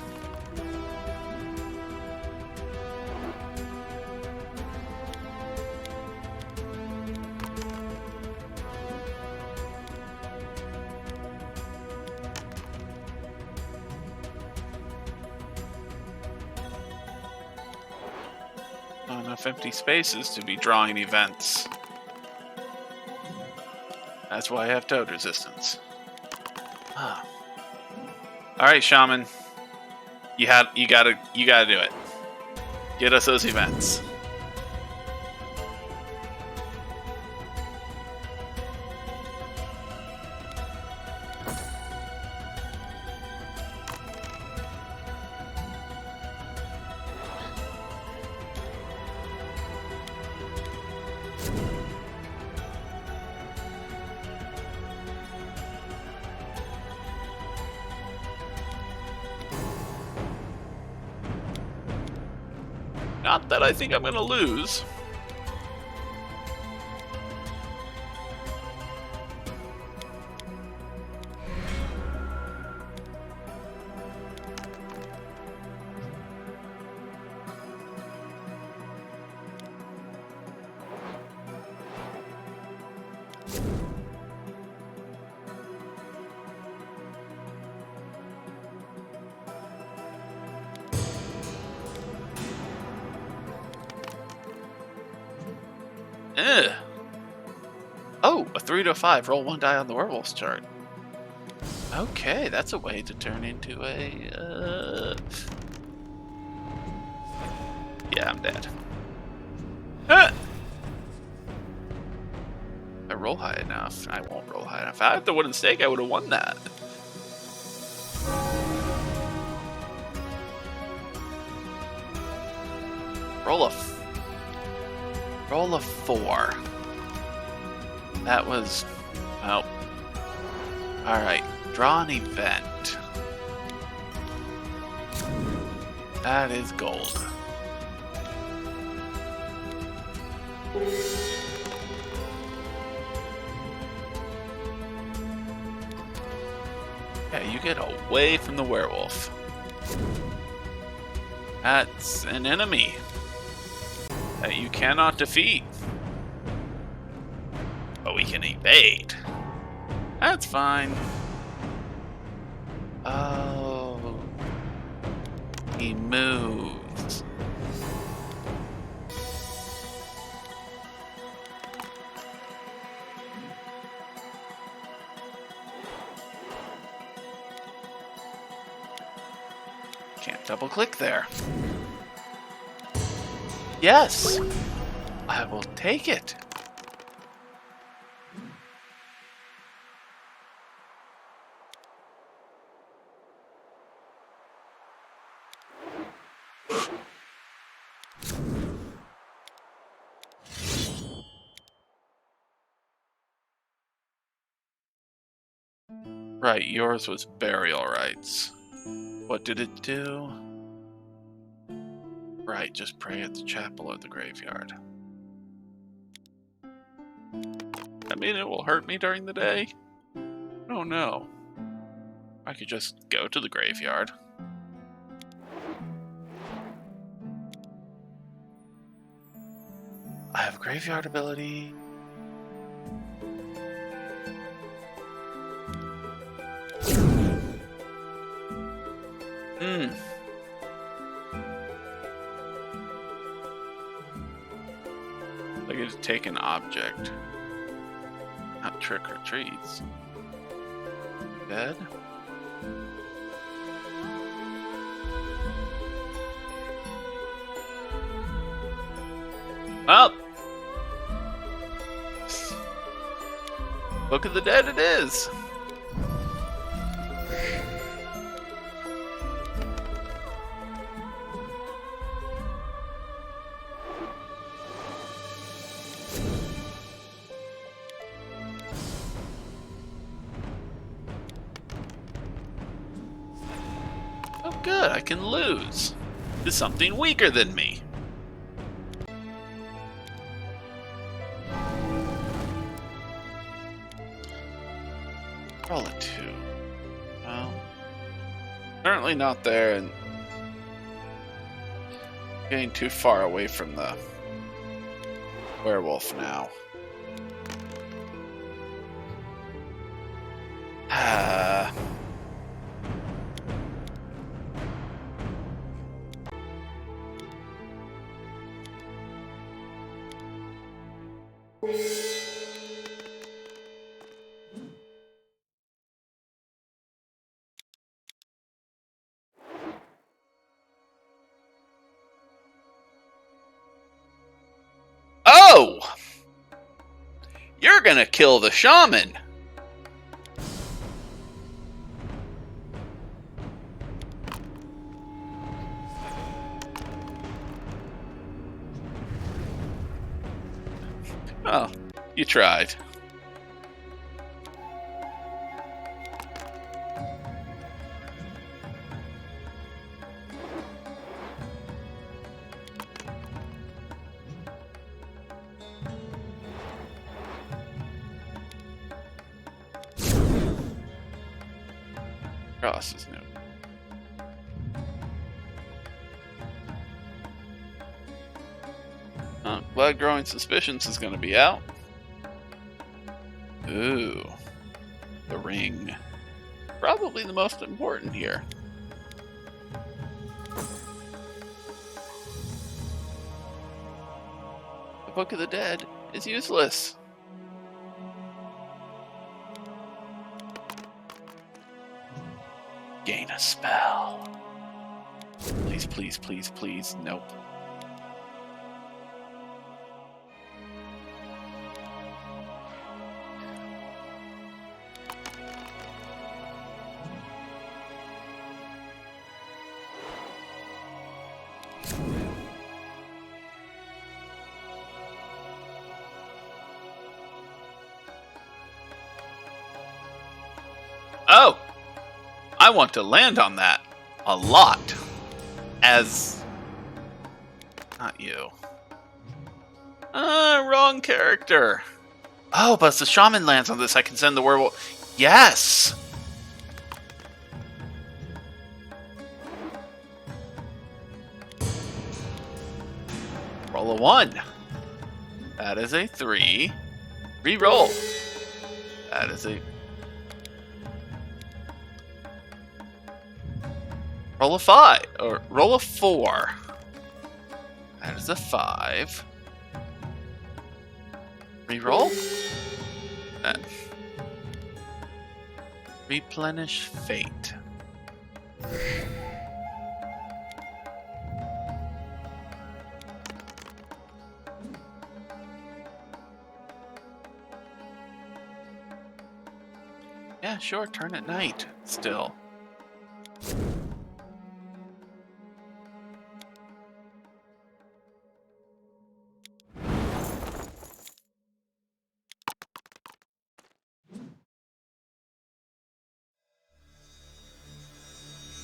Not enough empty spaces to be drawing events. That's why I have toad resistance. Ah. All right, Shaman. You gotta do it. Get us those events. Not that I think I'm gonna lose. Ugh. Oh, a 3 to 5. Roll 1 die on the werewolf's chart. Okay, that's a way to turn into a. Yeah, I'm dead. Ah! If I roll high enough. I won't roll high enough. If I had the wooden stake, I would have won that. Roll a 4. That was... Oh. Alright. Draw an event. That is gold. Yeah, you get away from the werewolf. That's an enemy that you cannot defeat. But we can evade. That's fine. Oh. He moves. Can't double click there. Yes! I will take it. Right, yours was burial rites. What did it do? Right, just pray at the chapel or the graveyard. I mean, it will hurt me during the day? Oh no. I could just go to the graveyard. I have graveyard ability. I get to take an object. Not trick or treats. Dead? Well, Book of the Dead it is. Oh good, I can lose to something weaker than me. Roll a 2. Well, currently not there, and getting too far away from the werewolf now. Oh! You're gonna kill the shaman! Oh, you tried. Cross is new. Glad Growing Suspicions is going to be out. Ooh. The ring. Probably the most important here. The Book of the Dead is useless. Gain a spell. Please, please, please, please. Nope. Oh! I want to land on that a lot. As... Not you. Wrong character. Oh, but if the shaman lands on this, I can send the werewolf... Yes! Roll a 1. That is a 3. Re-roll. That is a... Roll a 5, or roll a 4. That is a 5. Reroll. Then replenish fate. Yeah, sure, turn at night, still.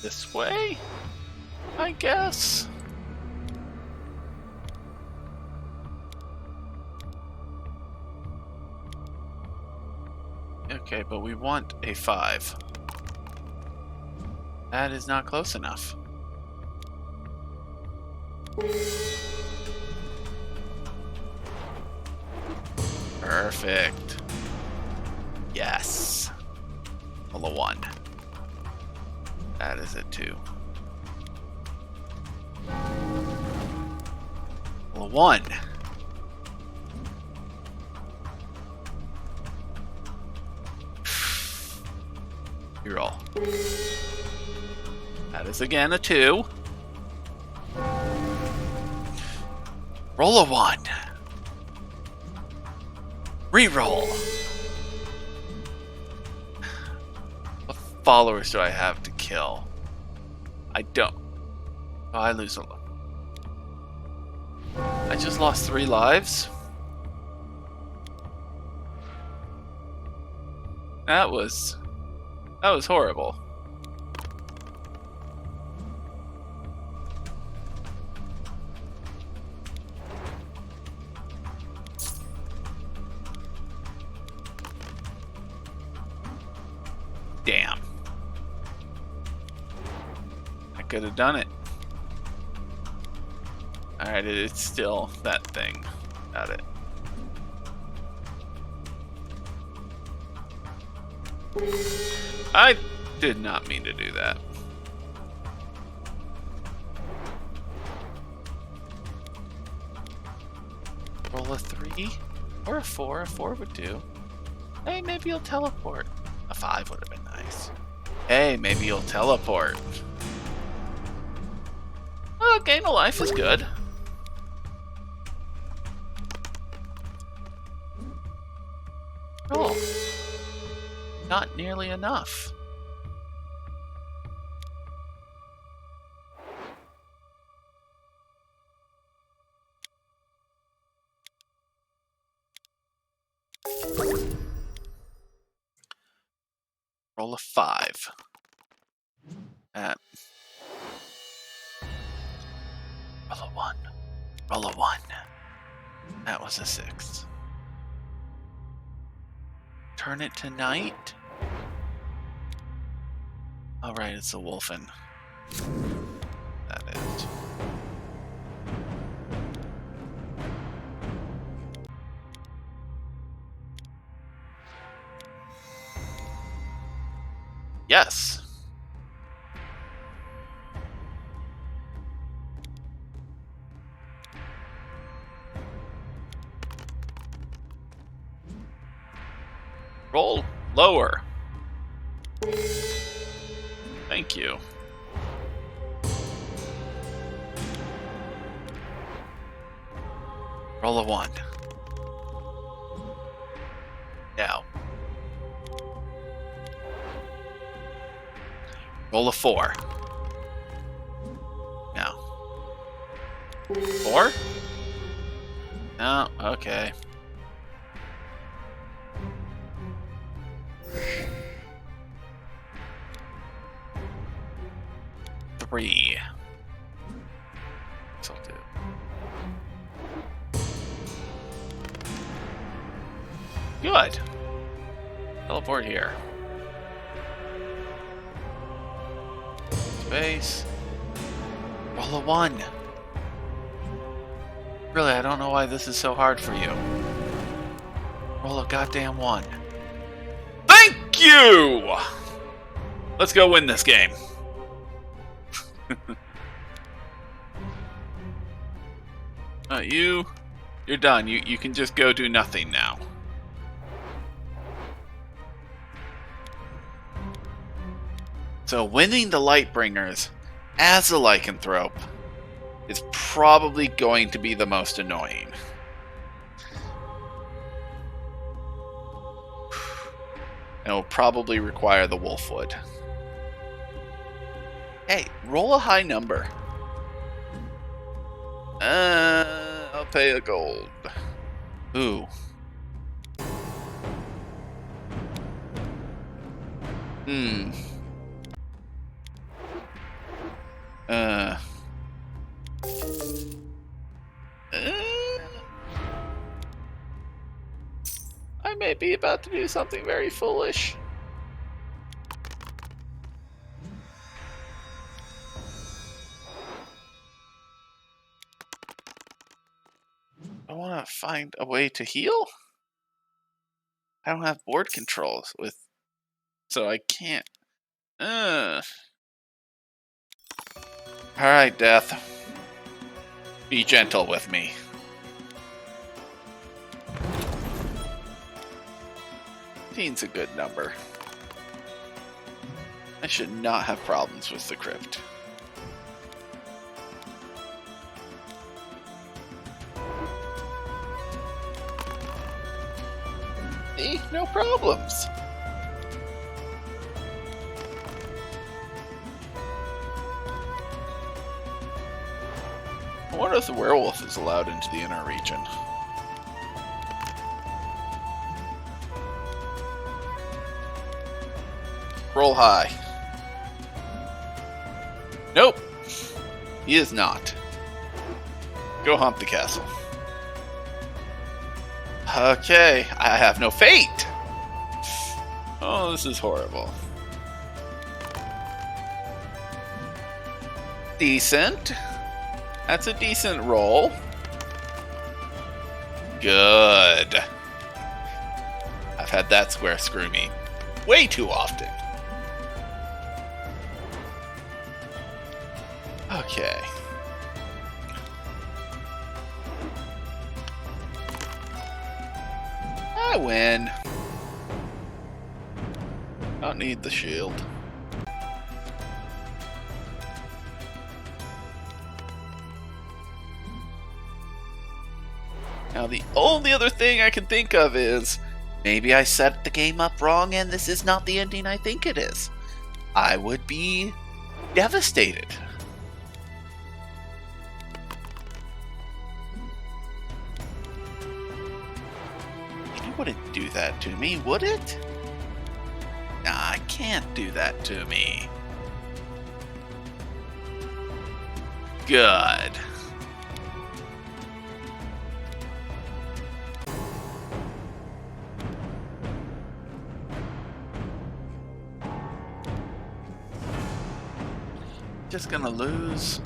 This way, I guess. Okay, but we want a 5. That is not close enough. Perfect. Yes. Roll a 1. That is it, 2. Roll a 1. You roll. That is again a 2. Roll a 1. Reroll. What followers do I have to kill? I don't. Oh, I lose a lot. I just lost 3 lives? That was horrible. Damn. I could have done it. Alright, it's still that thing. Got it. I did not mean to do that. Roll a 3? Or a 4. A 4 would do. Hey, maybe you'll teleport. A 5 would have been nice. Hey, maybe you'll teleport. Oh, gain of life is good. Oh. Not nearly enough. Roll a 5. Roll a 1. Roll a 1. That was a 6. Turn it to night. Alright, it's a wolfen. That is. Yes. Roll lower. Thank you. Roll a 1. Now. Roll a 4. Now. 4? No, okay. 3. This'll do. Good. Teleport here. Space. Roll a 1. Really, I don't know why this is so hard for you. Roll a goddamn 1. Thank you! Let's go win this game. You're done. You can just go do nothing now. So winning the Lightbringers as a lycanthrope is probably going to be the most annoying. And it will probably require the Wolfwood. Hey, roll a high number. I'll pay a gold. Ooh. I may be about to do something very foolish. I want to find a way to heal? I don't have board controls with, so I can't. Alright, Death. Be gentle with me. Teen's a good number. I should not have problems with the crypt. See? No problems. I wonder if the werewolf is allowed into the inner region. Roll high. Nope. He is not. Go haunt the castle. Okay, I have no fate. Oh, this is horrible. Decent. That's a decent roll. Good. I've had that square screw me way too often. Okay. win. Don't need the shield. Now the only other thing I can think of is maybe I set the game up wrong and this is not the ending I think it is. I would be devastated. It wouldn't do that to me, would it? Nah, it can't do that to me. Good. Just gonna lose.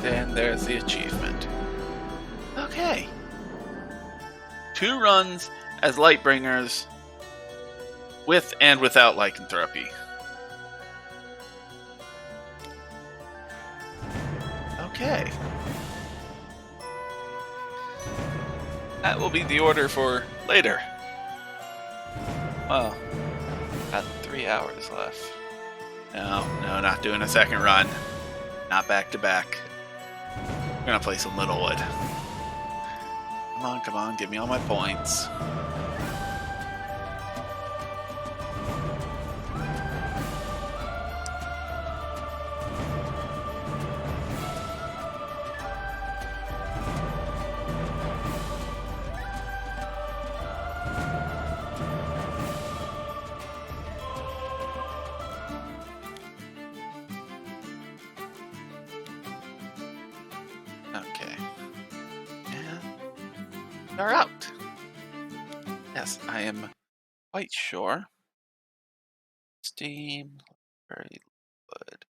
And there's the achievement. Okay. 2 runs as Lightbringers with and without lycanthropy. Okay. That will be the order for later. Well, got 3 hours left. No, not doing a second run. Not back to back. I'm gonna play some Littlewood. Come on, give me all my points. Okay. And they're out. Yes, I am quite sure. Steam, very good.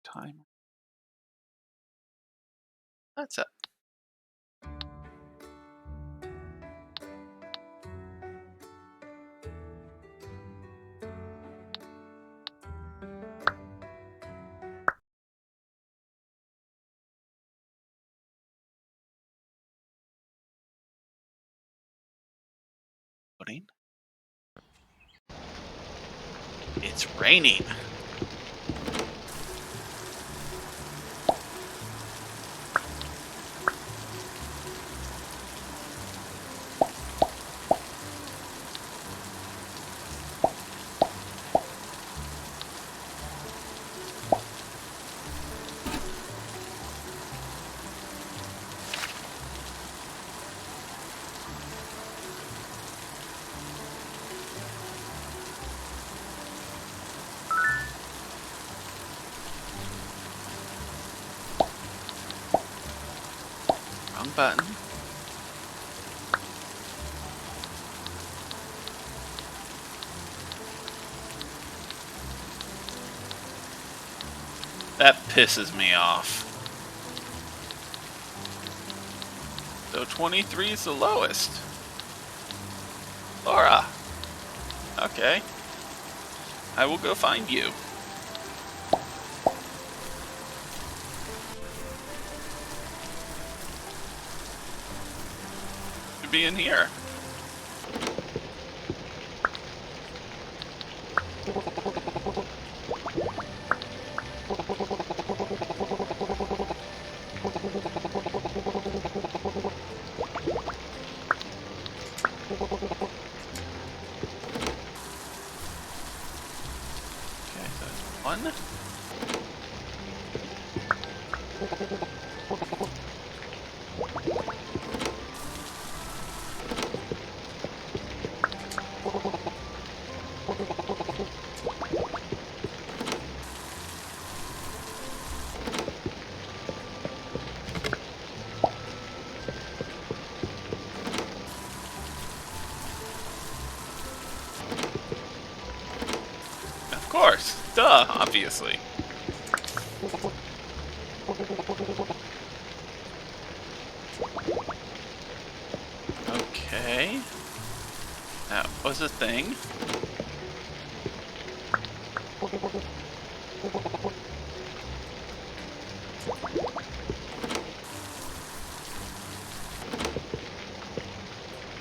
Time. That's it. Loading. It's raining. Wrong button. That pisses me off. So 23 is the lowest. Laura. Okay. I will go find you. Should be in here. One. Of course. Duh, obviously. Okay. That was a thing.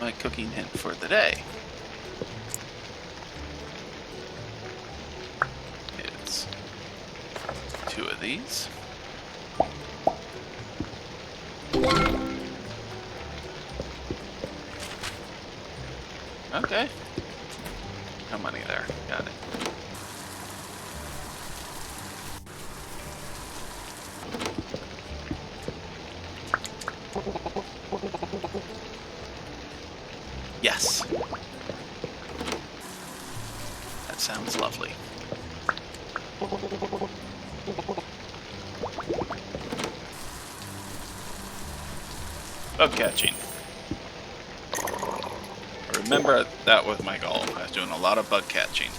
My cooking hint for the day. It's 2 of these. Okay. No money there. Got it. Yes. That sounds lovely. Bug catching. Remember, that was my goal. I was doing a lot of bug catching.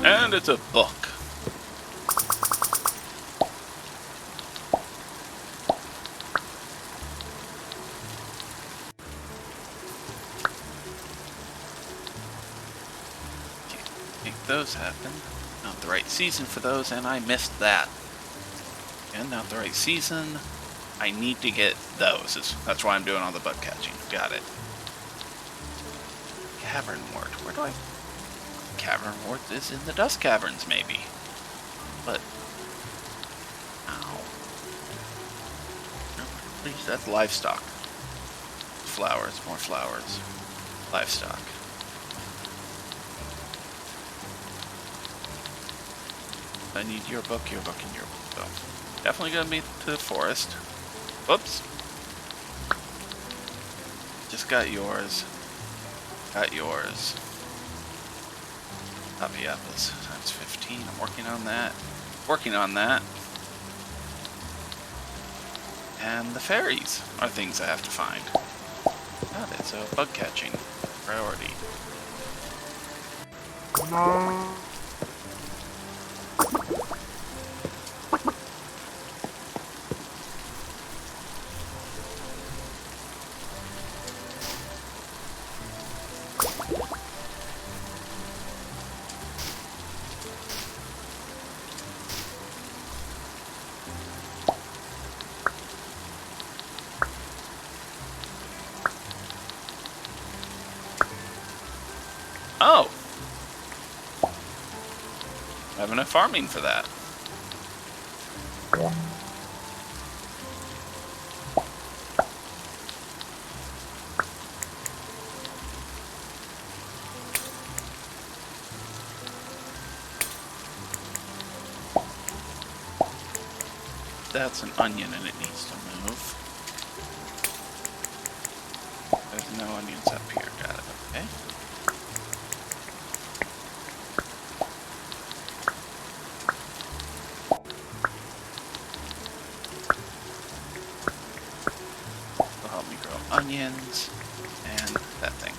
And it's a book. Can't make those happen. Not the right season for those, and I missed that. And not the right season. I need to get those. That's why I'm doing all the bug catching. Got it. Cavern wort. Where do I... Cavern wort is in the dust caverns, maybe. But... Ow. No, please, that's livestock. Flowers, more flowers. Livestock. I need your book, and your book. Definitely gonna be to the forest. Whoops. Just got yours. Got yours. Papiapas times 15. I'm working on that. Working on that. And the fairies are things I have to find. Got it. So bug catching priority. Oh! I have enough farming for that. That's an onion and it needs to move. There's no onions up here. Got it. Okay. Will help me grow onions and that thing.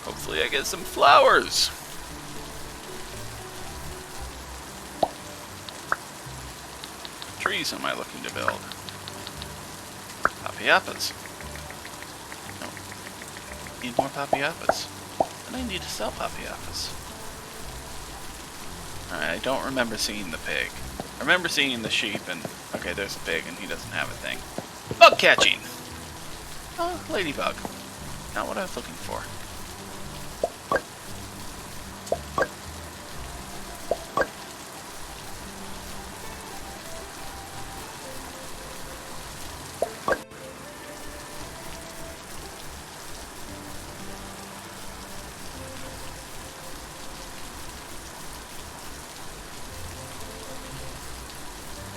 Hopefully I get some flowers. What trees am I looking to build? Papiapas. No. Need more papiapas. Then I need to sell Puppy Office. Alright, I don't remember seeing the pig. I remember seeing the sheep and... Okay, there's a pig and he doesn't have a thing. Bug catching! Oh, ladybug. Not what I was looking for.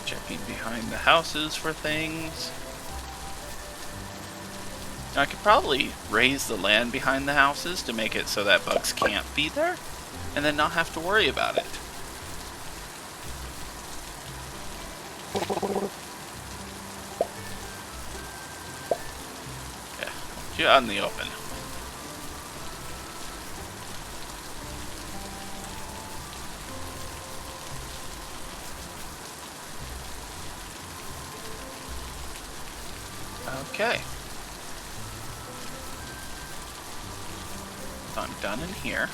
Checking behind the houses for things. Now, I could probably raise the land behind the houses to make it so that bugs can't be there, and then not have to worry about it. Yeah, you're out in the open. Okay. So I'm done in here.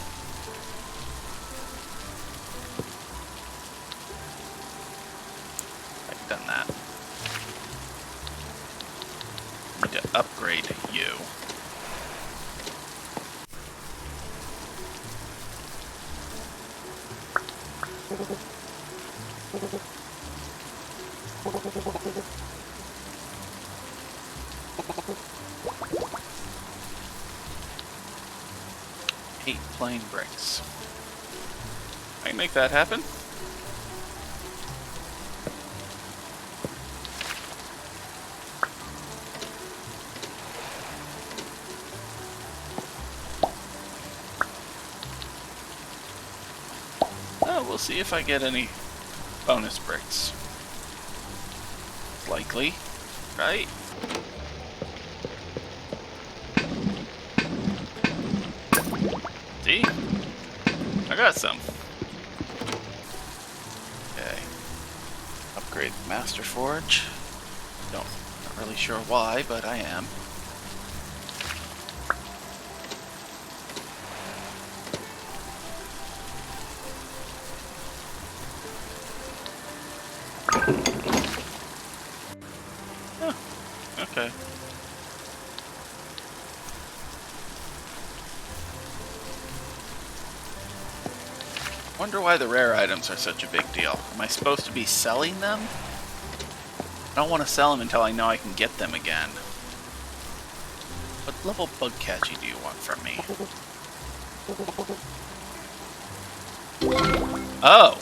I've done that. Need to upgrade you. Eight plain bricks. I can make that happen. Oh, we'll see if I get any bonus bricks. Likely, right? See? I got some. Okay. Upgrade the Master Forge. Not really sure why, but I am. Oh, okay. Wonder why the rare items are such a big deal. Am I supposed to be selling them? I don't want to sell them until I know I can get them again. What level bug catchy do you want from me? Oh!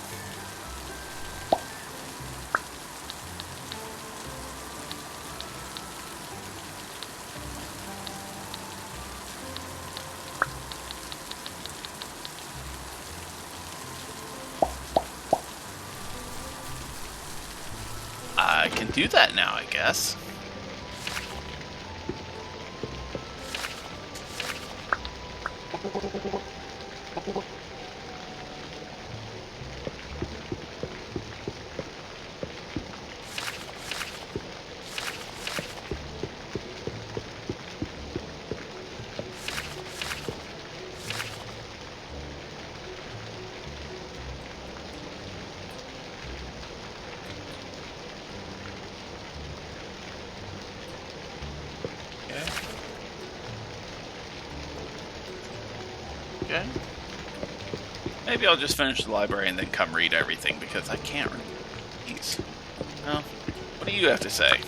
I can do that now, I guess. Okay. Maybe I'll just finish the library and then come read everything, because I can't read these. Well, what do you have to say?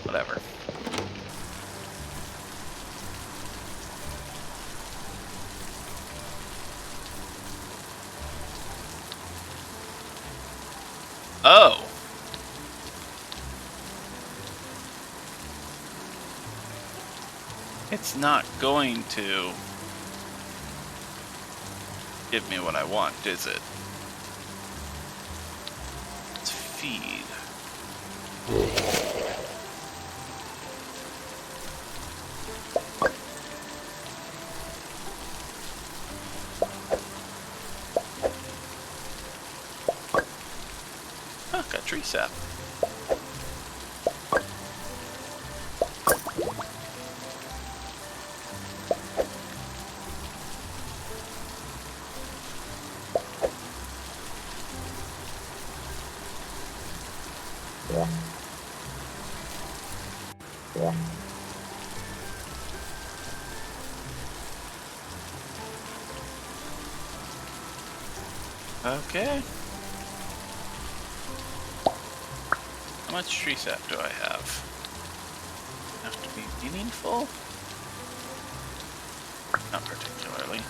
Whatever. Oh! It's not going to give me what I want, is it? Let's feed. Huh, got tree sap. Okay. How much tree sap do I have? Have to be meaningful? Not particularly.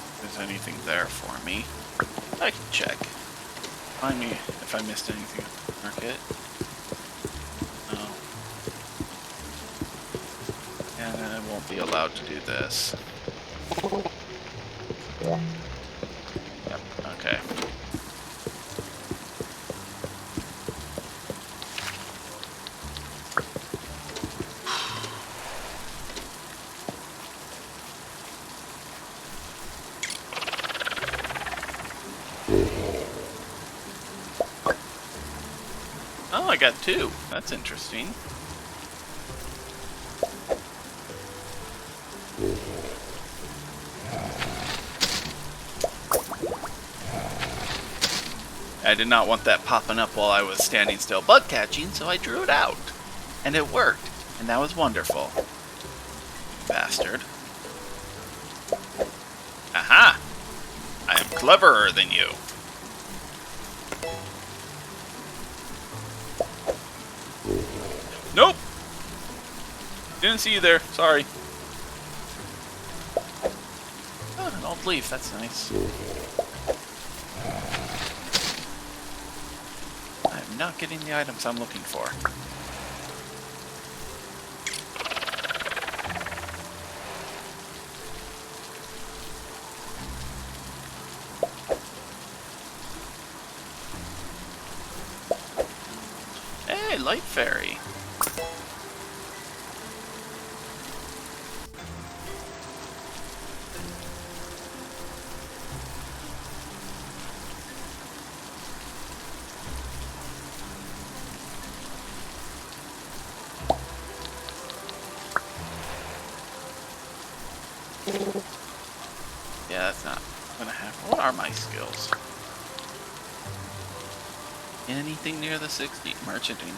If there's anything there for me, I can check. Find me if I missed anything at the market. No. And I won't be allowed to do this. Yep, okay. Oh, I got 2. That's interesting. I did not want that popping up while I was standing still bug catching, so I drew it out. And it worked, and that was wonderful. Bastard. Aha! I am cleverer than you. Nope! Didn't see you there, sorry. Oh, an old leaf, that's nice. I'm not getting the items I'm looking for. Hey, Light Fairy. Yeah, that's not gonna happen. What are my skills? Anything near the 60? Merchanting.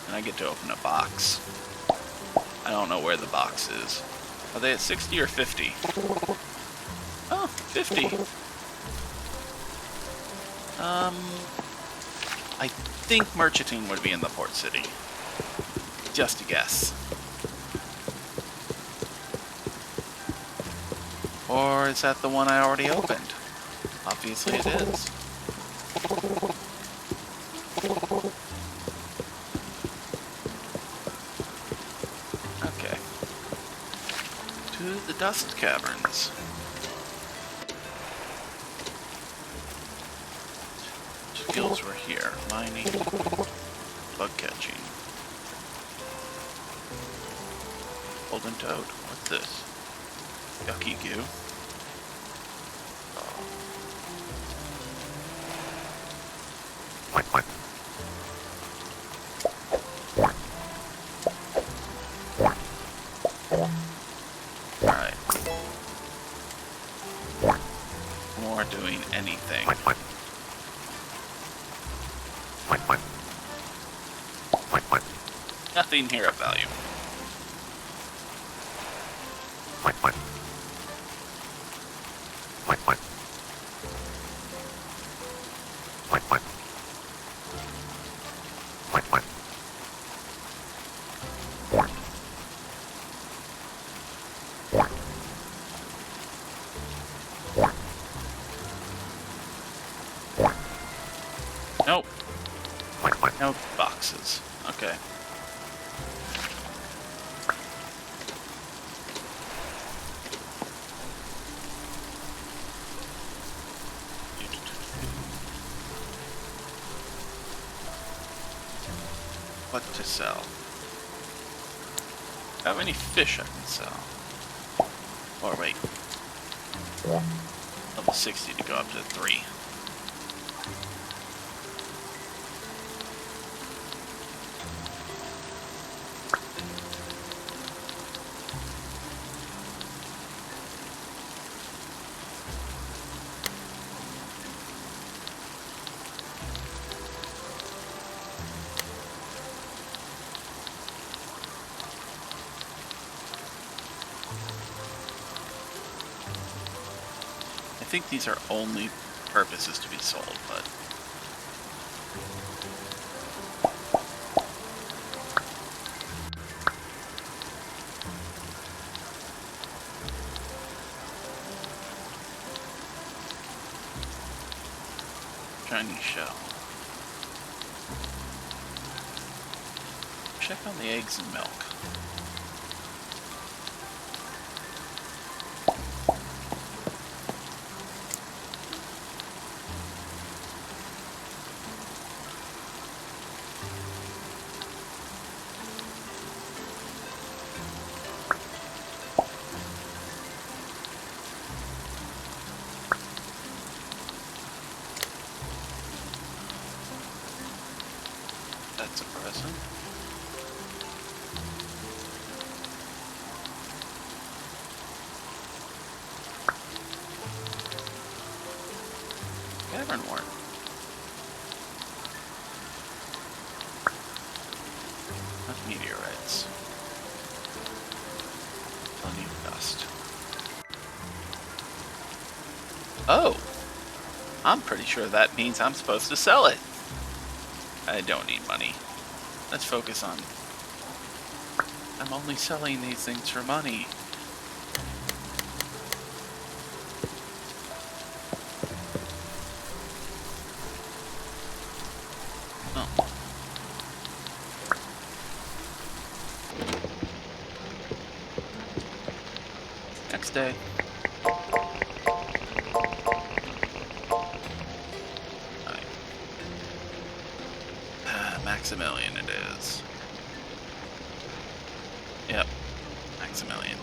And I get to open a box. I don't know where the box is. Are they at 60 or 50? Oh, 50. I think merchanting would be in the port city. Just a guess. Or is that the one I already opened? Obviously it is. Okay. To the Dust Caverns. Skills were here. Mining. Bug catching. Golden Toad. What's this? Yucky goo. Alright. More doing anything. Nothing here of value. Nope. No boxes. Okay. What to sell? How many fish I can sell? Or wait. Level 60 to go up to 3. think these are only purposes to be sold, but... Chinese shell. Check on the eggs and milk. That's a present. Cavern worm. Not meteorites. Plenty of dust. Oh! I'm pretty sure that means I'm supposed to sell it. I don't need money. Let's focus on... I'm only selling these things for money. Oh. Next day. Maximilian it is. Yep, Maximilian.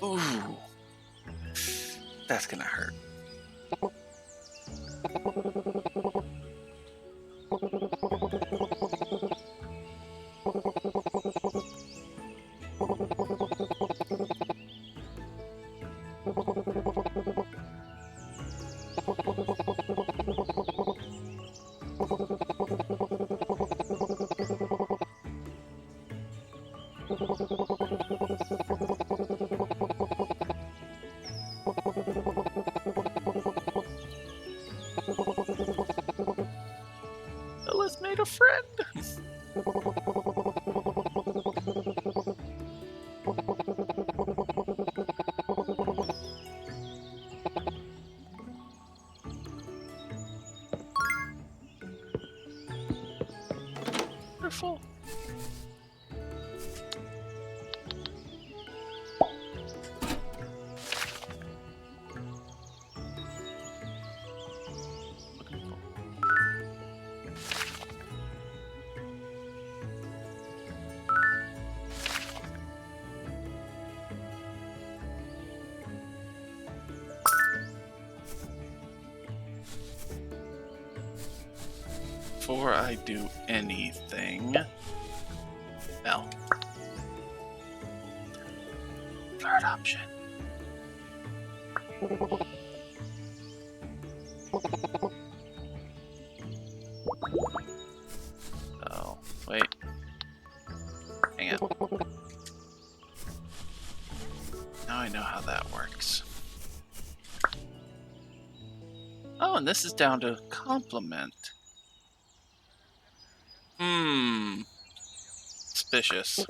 Ooh, that's gonna hurt. Ella's made a friend. Wonderful. Before I do anything, no. Third option. Oh, wait. Hang on. Now I know how that works. Oh, and this is down to compliment. Suspicious.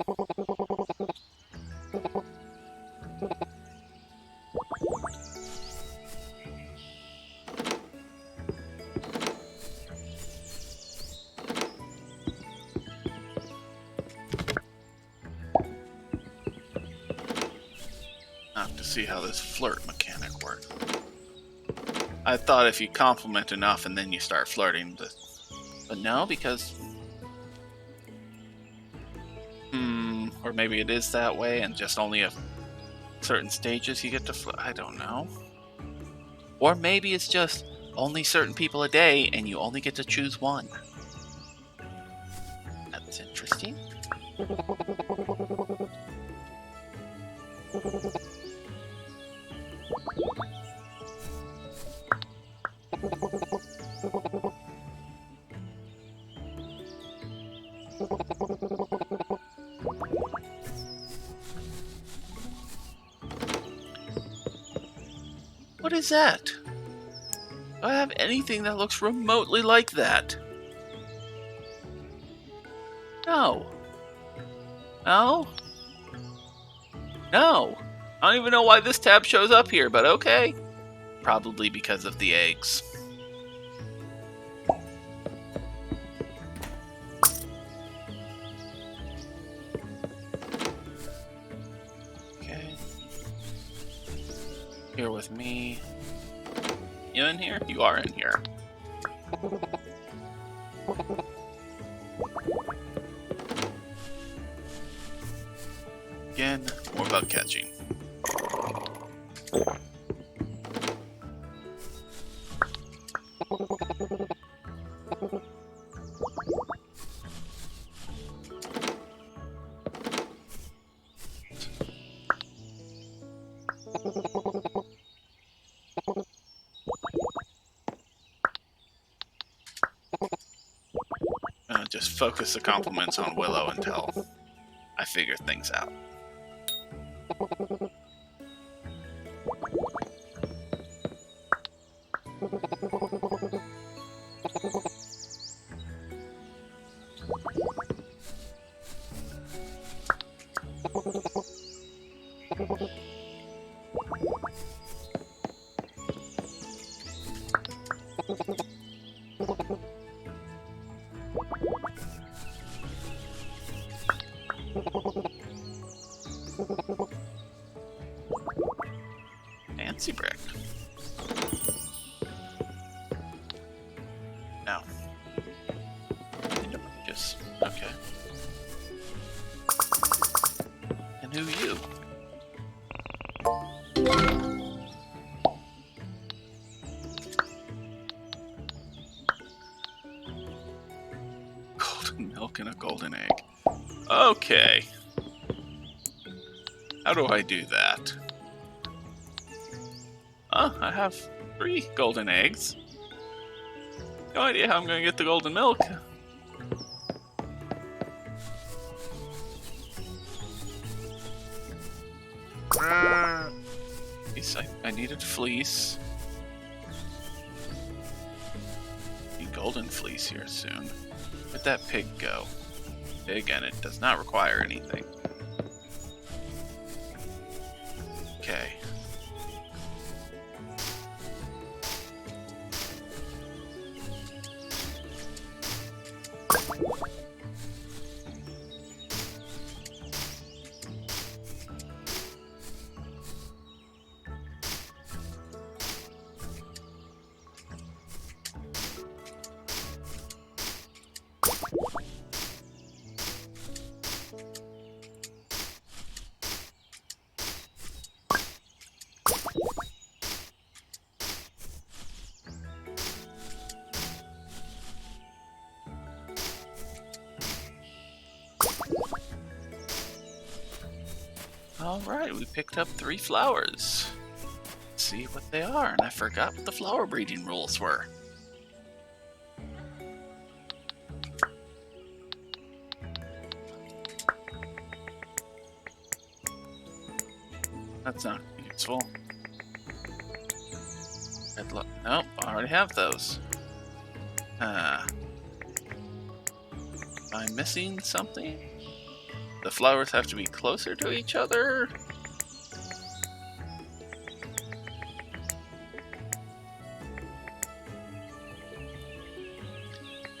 I have to see how this flirt mechanic works. I thought if you compliment enough and then you start flirting, but no, because... Or maybe it is that way and just only at certain stages you get to flirt. I don't know. Or maybe it's just only certain people a day and you only get to choose one. That's interesting. What is that? Do I have anything that looks remotely like that? No. No? No. I don't even know why this tab shows up here, but okay. Probably because of the eggs. Okay. Here with me. You in here? You are in here. Again, more bug catching. Just focus the compliments on Willow until I figure things out. Fancy brick. No. Just okay. And who you? Golden milk and a golden egg. Okay. How do I do that? Oh, I have 3 golden eggs. No idea how I'm going to get the golden milk. I needed fleece. Need golden fleece here soon. Where'd that pig go? Pig, and it does not require anything. Okay. Alright, we picked up 3 flowers. Let's see what they are, and I forgot what the flower breeding rules were. That's not useful. Nope, I already have those. Am I missing something? The flowers have to be closer to each other?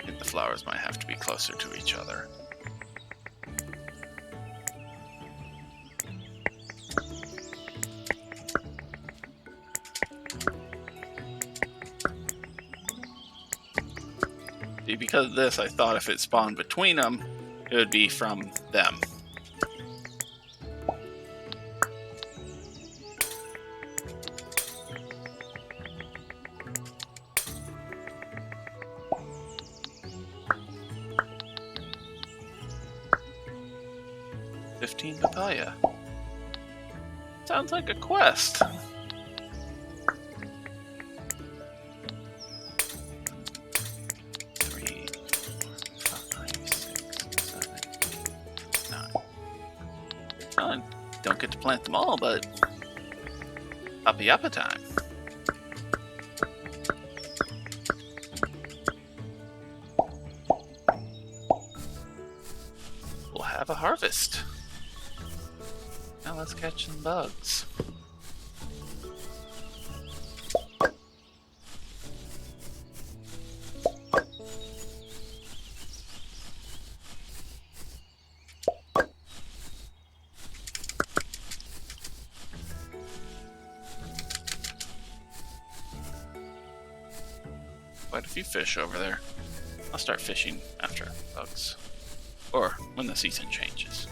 I think the flowers might have to be closer to each other. See, because of this, I thought if it spawned between them, it would be from them. 15 papaya. Sounds like a quest. Three, 5, 6, 7, 9. Oh, don't get to plant them all, but Papayapa time. We'll have a harvest. Now let's catch some bugs. Quite a few fish over there. I'll start fishing after bugs. Or when the season changes.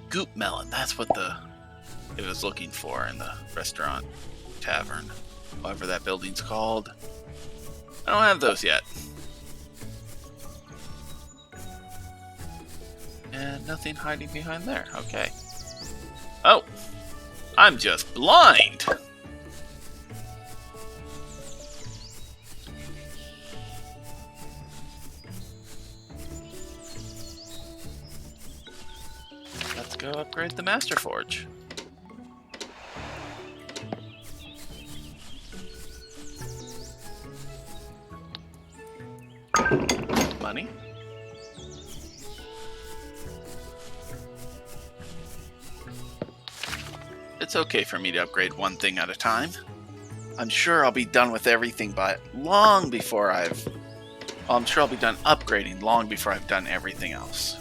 Goop melon, that's what it was looking for in the restaurant, tavern, whatever that building's called. I don't have those yet. And nothing hiding behind there, okay. Oh, I'm just blind! Let's go upgrade the Master Forge. Money. It's okay for me to upgrade one thing at a time. I'm sure I'll be done with everything by long before I'm sure I'll be done upgrading long before I've done everything else.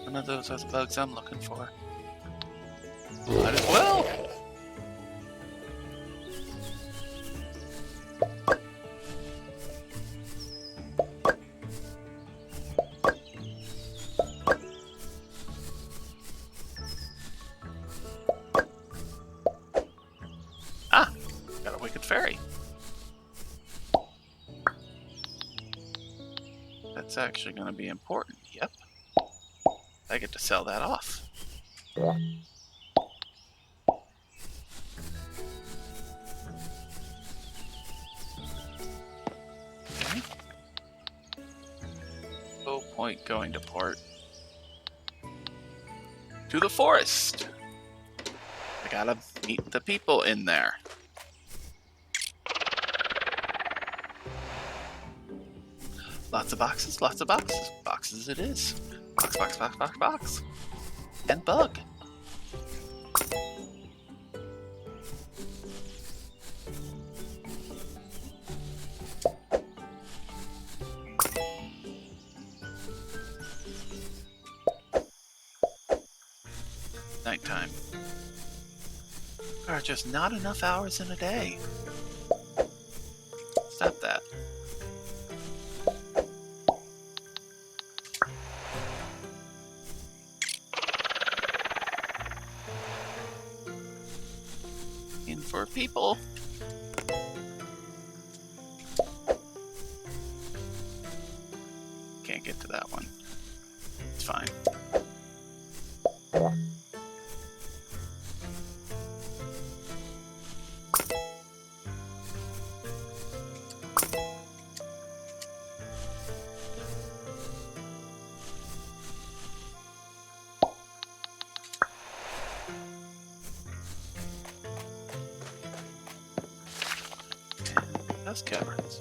None of those are the bugs I'm looking for. Might as well. Ah, got a wicked fairy. That's actually going to be important. Yep. I get to sell that off. Okay. No point going to port. To the forest. I gotta meet the people in there. Lots of boxes, lots of boxes. Boxes it is. Box, box, box, box, box. And bug. Nighttime. There are just not enough hours in a day. Stop that. In for people. Can't get to that one. It's fine. That's caverns.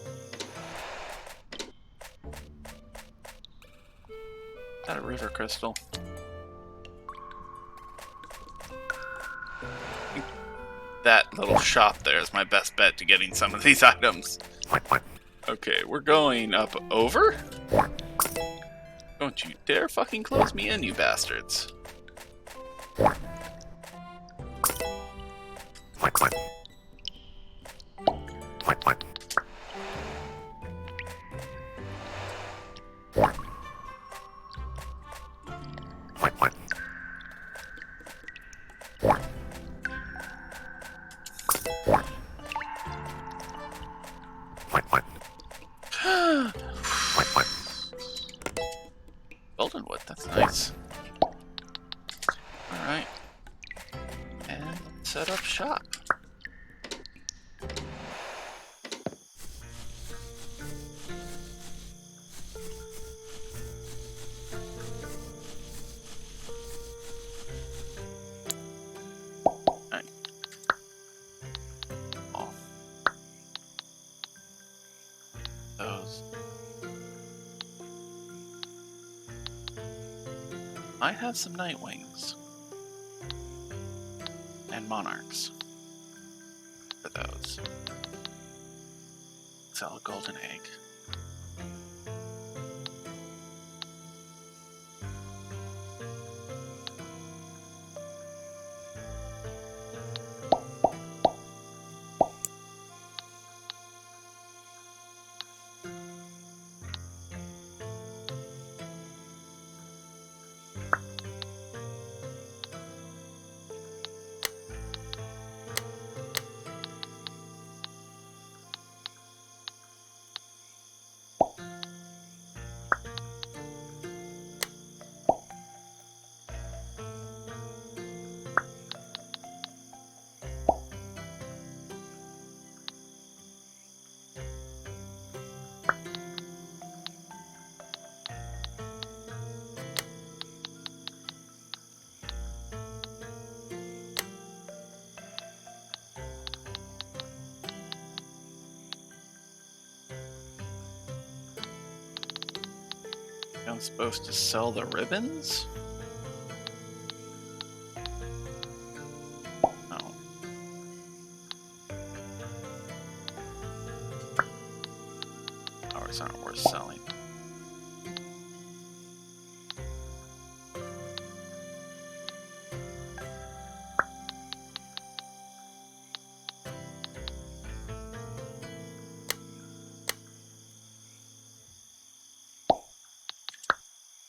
Is that a river crystal? That little shop there is my best bet to getting some of these items. Okay, we're going up over? Don't you dare fucking close me in, you bastards. Golden wood, that's nice. Alright. And set up shop. Alright. Oh. Those. I have some Nightwings. And Monarchs. For those. Sell a golden egg. I'm supposed to sell the ribbons? No. Ours aren't worth selling.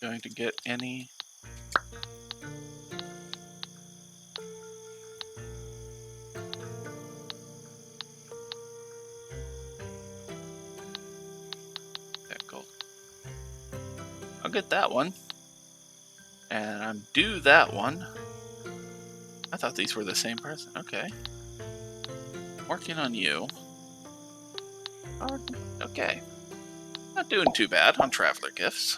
Going to get any. That gold. I'll get that one. And I'm due that one. I thought these were the same person. Okay. Working on you. Oh, okay. Not doing too bad on Traveler Gifts.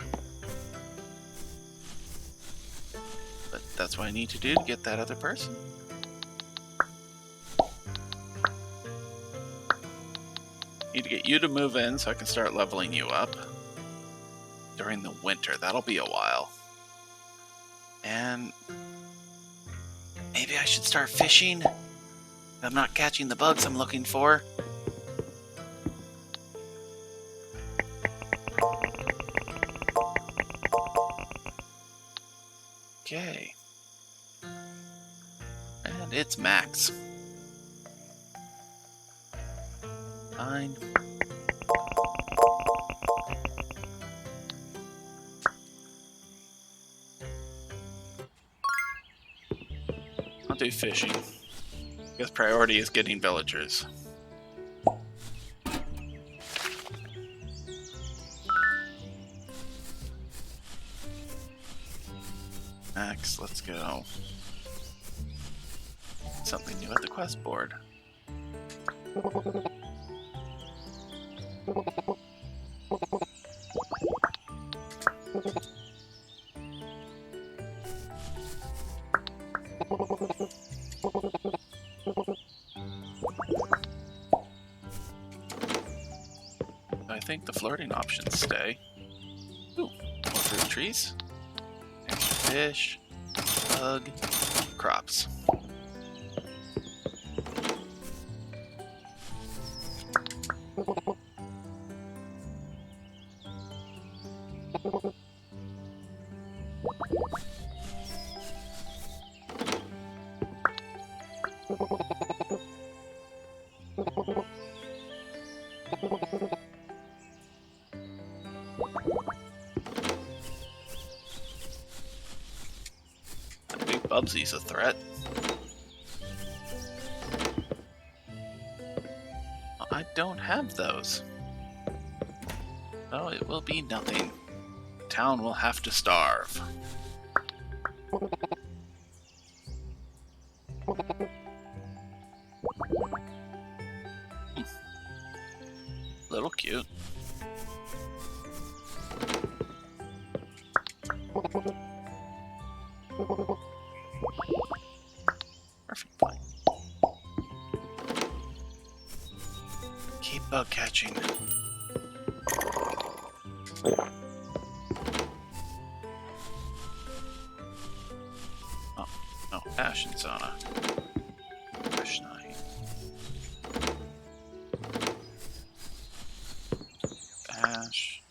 But that's what I need to do to get that other person. Need to get you to move in so I can start leveling you up. During the winter, that'll be a while. And maybe I should start fishing. I'm not catching the bugs I'm looking for. Okay. And it's max. Fine. I'll do fishing. Because priority is getting villagers. Max, let's go. Something new at the quest board. I think the flirting options stay. Ooh, more fruit trees. Extra fish. Bug. Crops. Bubsy's a threat. I don't have those. So it will be nothing. The town will have to starve. Little cute. Perfect play. Keep bug catching. Oh, no, Ash and Zona. Ash Knight. Ash.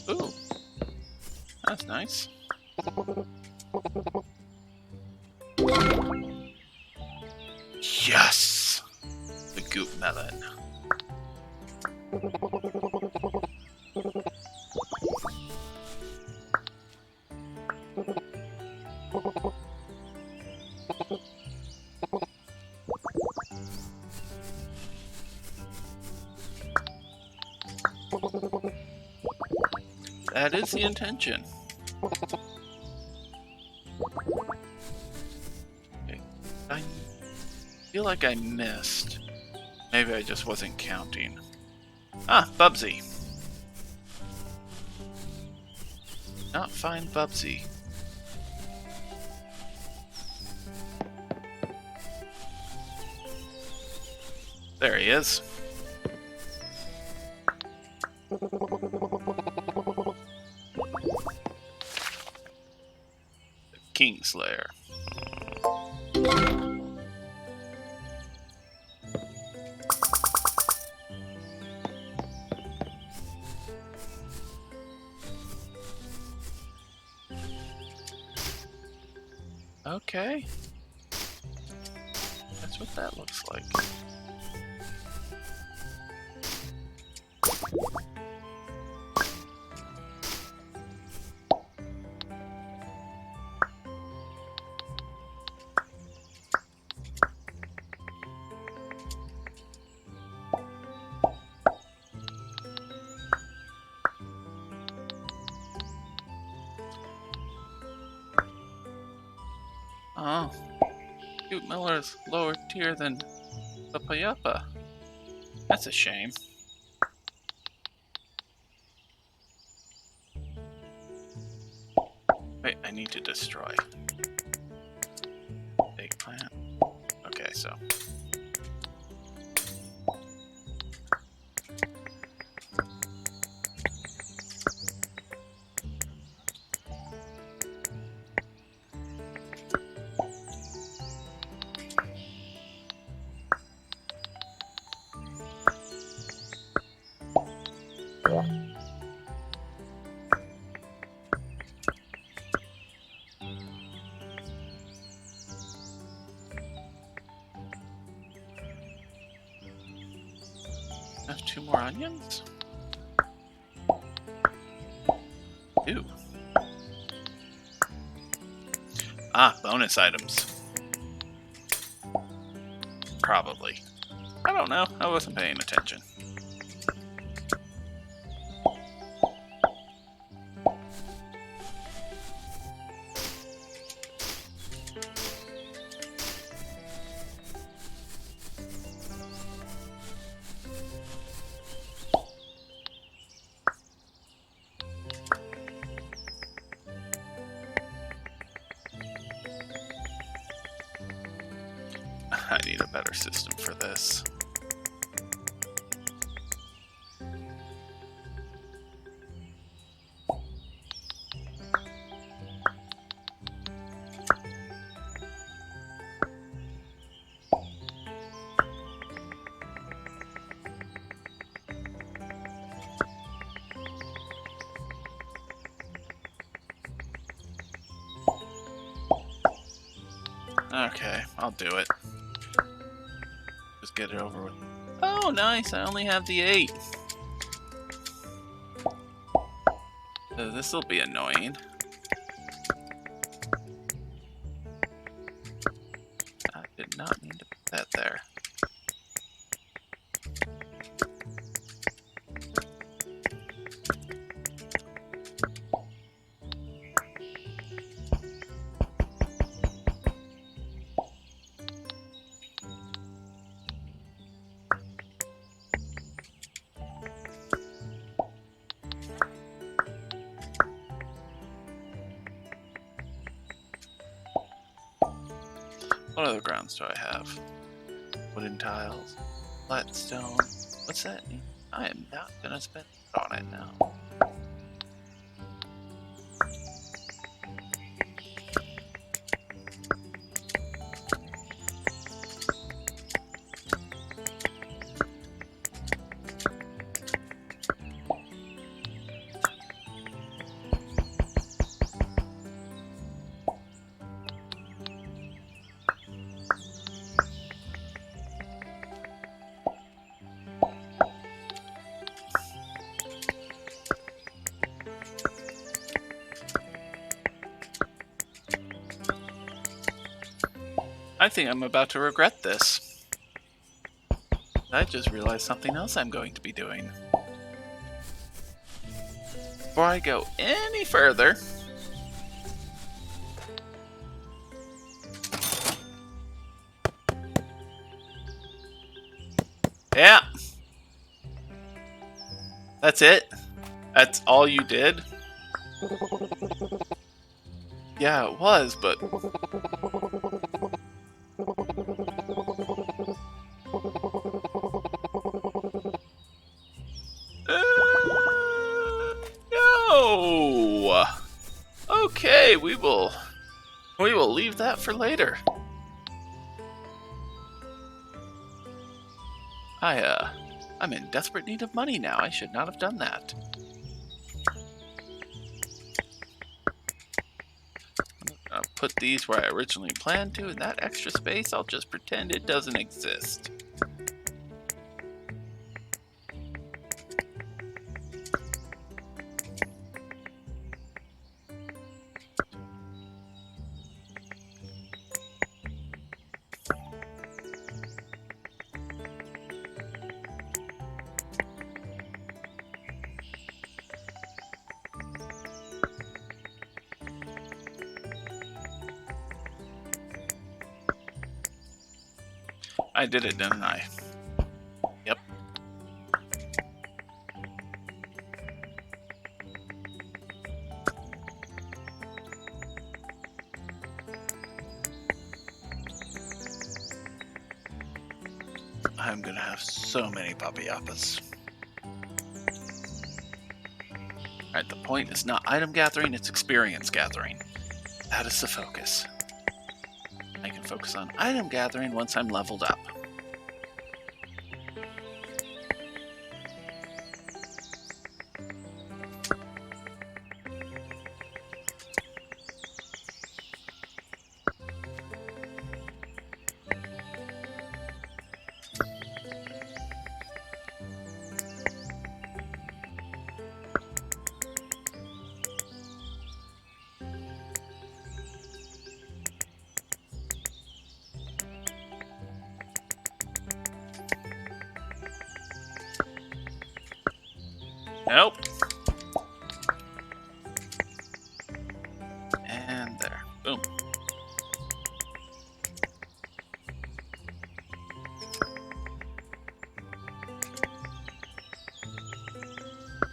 Ooh, that's nice. Yes! The goop melon. That is the intention. Okay. I feel like I missed. Maybe I just wasn't counting. Ah, Bubsy. Not find Bubsy. There he is. Kingslayer. Okay. That's what that looks like. Oh, Goop Miller's lower tier than the Payapa. That's a shame. Wait, I need to destroy. Eggplant. Okay, so. Have 2 more onions? Ew. Ah, bonus items. Probably. I don't know. I wasn't paying attention. I need a better system for this. Okay, I'll do it. Just get it over with. Oh, nice. I only have the 8. This will be annoying. I did not mean to put that there. What other grounds do I have? Wooden tiles, flat stone. What's that? I am not gonna spend on it now. I think I'm about to regret this. I just realized something else I'm going to be doing. Before I go any further, yeah, that's it. That's all you did? Yeah, it was, but no. Okay, we will leave that for later. I'm in desperate need of money now. I should not have done that. I'll put these where I originally planned to, and that extra space, I'll just pretend it doesn't exist. I did it, didn't I? Yep. I'm gonna have so many Papayapas. Alright, the point is not item gathering, it's experience gathering. That is the focus. I can focus on item gathering once I'm leveled up. Nope. And there. Boom.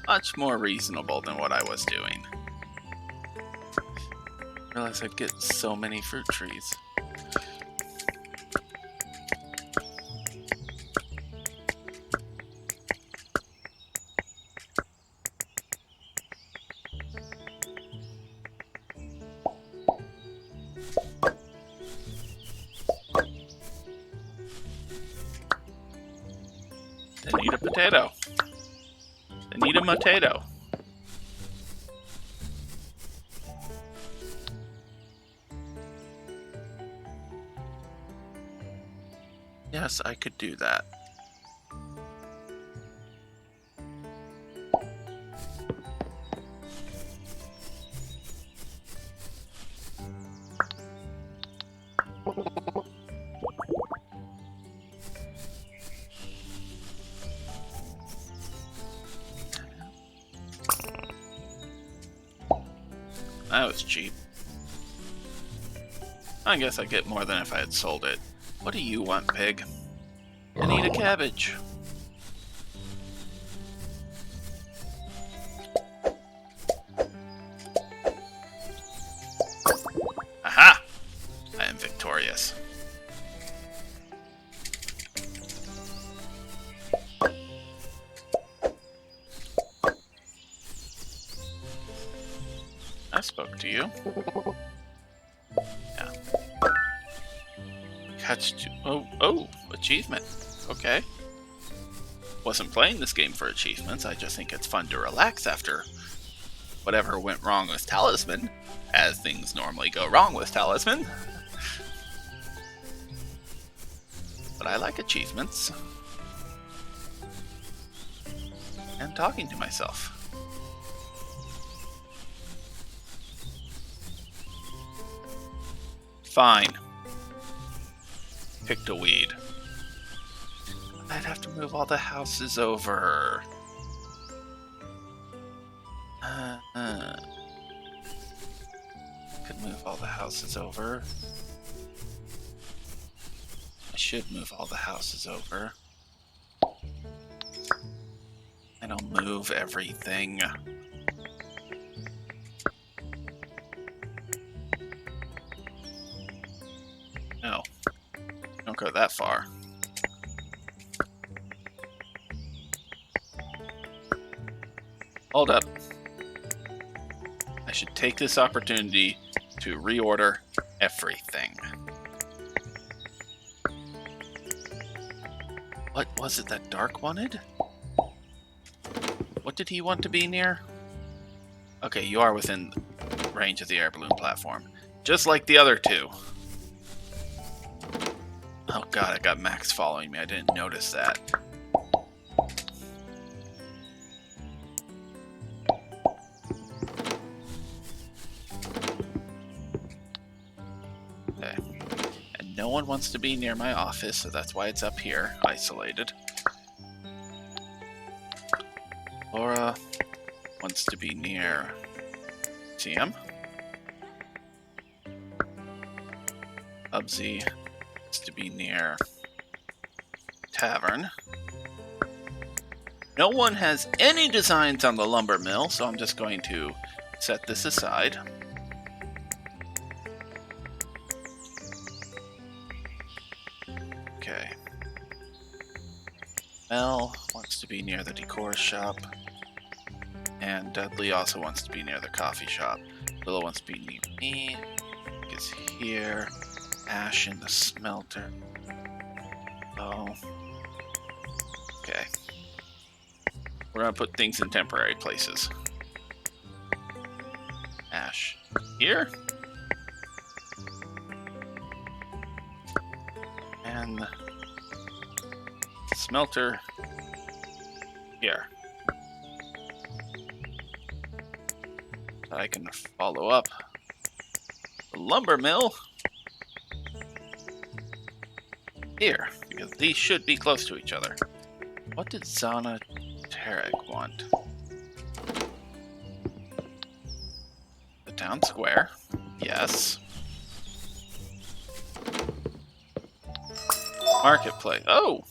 Much more reasonable than what I was doing. I realized I'd get so many fruit trees. They need a potato. They need a potato. Yes, I could do that. that was cheap. I guess I get more than if I had sold it. What do you want, pig? I need a cabbage. Aha! I am victorious. I spoke to you. Yeah. Catch. Oh, achievement. Okay. Wasn't playing this game for achievements. I just think it's fun to relax after whatever went wrong with Talisman, as things normally go wrong with Talisman. But I like achievements. And talking to myself. Fine. Picked a weed. I'd have to move all the houses over. Could move all the houses over. I should move all the houses over. I don't move everything. No. Don't go that far. Hold up. I should take this opportunity to reorder everything. What was it that Dark wanted? What did he want to be near? Okay, you are within range of the air balloon platform. Just like the other two. Oh god, I got Max following me. I didn't notice that. Okay. And no one wants to be near my office, so that's why it's up here, isolated. Laura wants to be near TM. Ubsy wants to be near Tavern. No one has any designs on the lumber mill, so I'm just going to set this aside. Okay. Mel wants to be near the decor shop. And Dudley also wants to be near the coffee shop. Willow wants to be near me. Is here. Ash in the smelter. Oh. Okay. We're gonna put things in temporary places. Ash here. And smelter here. I can follow up the lumber mill here, because these should be close to each other. What did Zana Tarek want? The town square. Yes. Marketplace. Oh!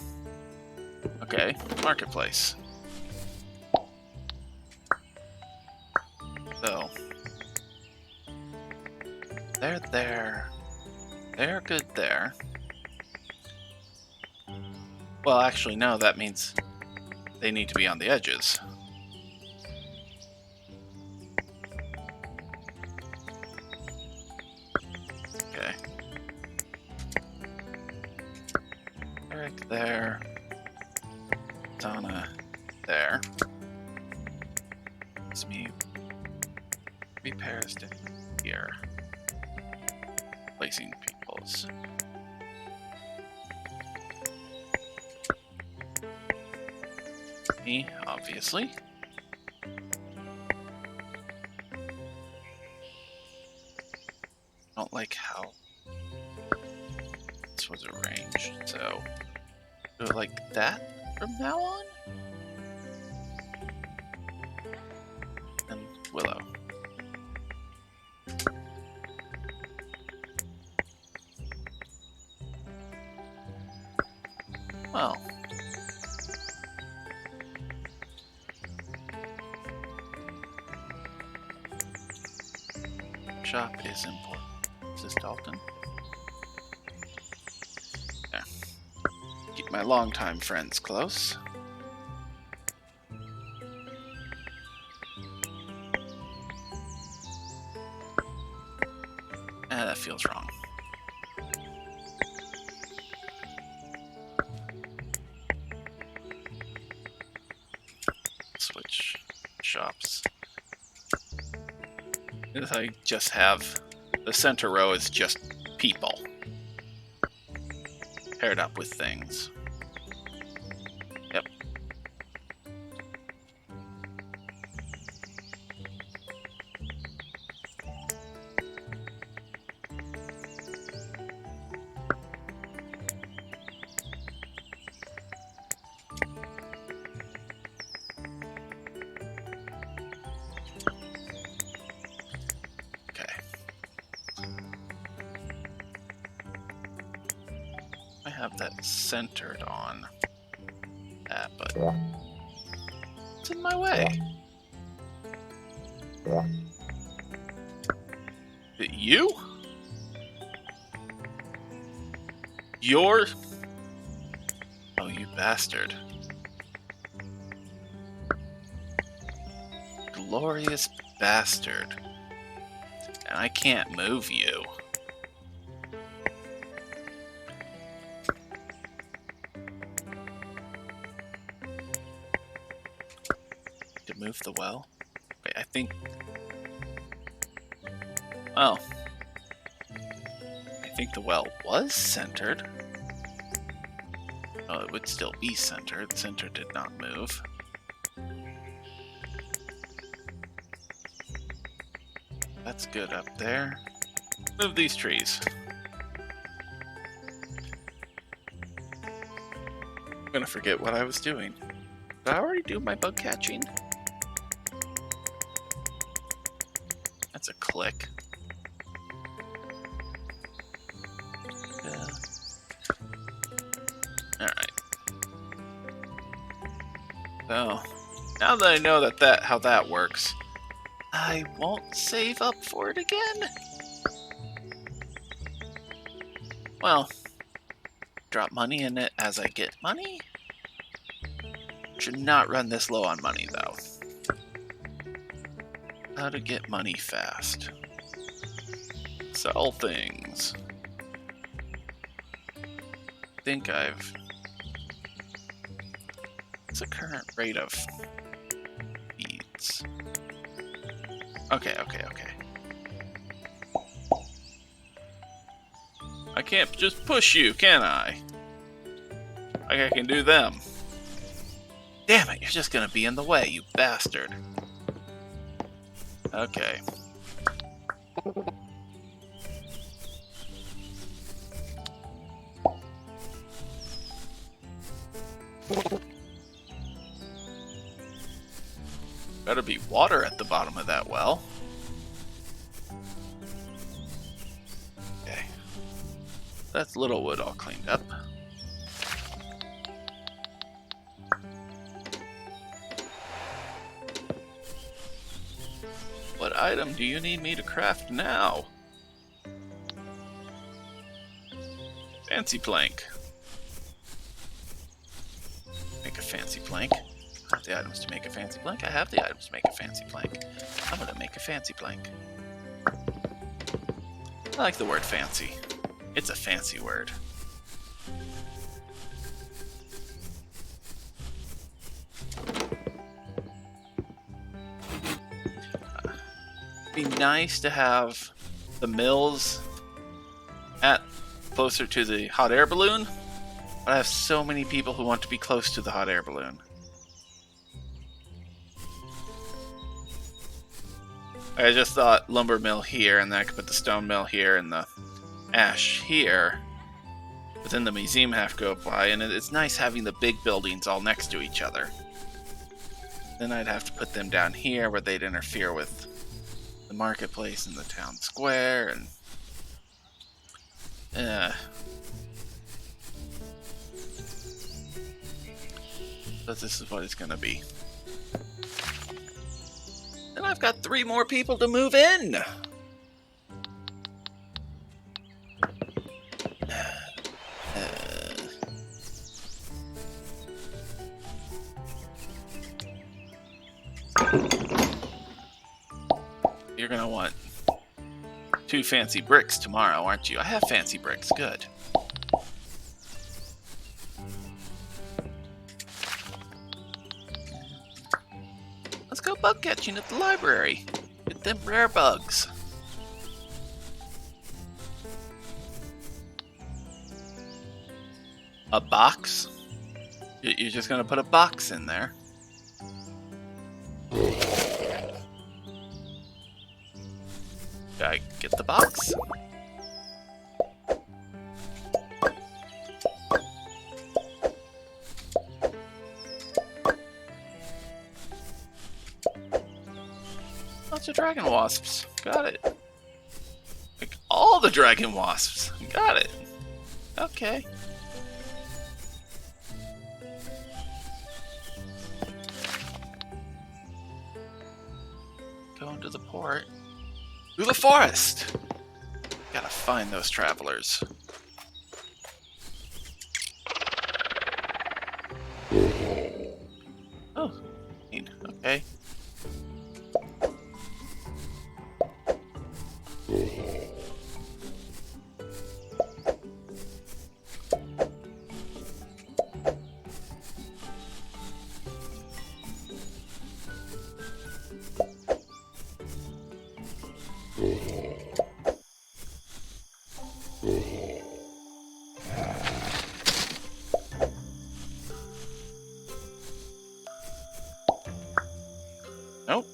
Okay, marketplace. So, they're there. They're good there. Well, actually, no, that means they need to be on the edges. Okay. Eric there. Donna there. It's me. Repairs to here. Placing peoples. Me, obviously. I don't like how this was arranged, so do it like that from now on. And Willow. Well. Shop is important. Is this Dalton? Yeah. Keep my longtime friends close. That feels wrong. Switch shops. I just have the center row is just people paired up with things. Yep. I have that centered on that, but it's in my way. You? You're... Oh, you bastard. Glorious bastard. And I can't move you. To move the well? Wait, I think... Well... I think the well was centered. Oh, it would still be centered. The center did not move. That's good up there. Move these trees. I'm gonna forget what I was doing. Did I already do my bug catching? That's a click. Alright. So, now that I know how that works, I won't save up for it again. Well, drop money in it as I get money. Should not run this low on money, though. How to get money fast. Sell things. I think I've... What's the current rate of beads? Okay. I can't just push you, can I? Like I can do them. Damn it, you're just gonna be in the way, you bastard. Okay. Better be water at the bottom of that well. Okay. That's Littlewood all cleaned up. What item do you need me to craft now? Fancy plank. Make a fancy plank. I have the items to make a fancy plank. I have the items to make a fancy plank. I'm gonna make a fancy plank. I like the word fancy. It's a fancy word. It'd be nice to have the mills at closer to the hot air balloon, but I have so many people who want to be close to the hot air balloon. I just thought lumber mill here, and then I could put the stone mill here and the ash here. But then the museum have to go by, and it's nice having the big buildings all next to each other. Then I'd have to put them down here where they'd interfere with the marketplace and the town square, and But this is what it's gonna be. And I've got 3 more people to move in! You're gonna want 2 fancy bricks tomorrow, aren't you? I have fancy bricks, good. Let's go bug catching at the library. Get them rare bugs. A box? You're just gonna put a box in there? I get the box. Lots of dragon wasps. Got it. Like all the dragon wasps. Got it. Okay. Going to the port. Through the forest! Gotta find those travelers. Oh, okay. Nope.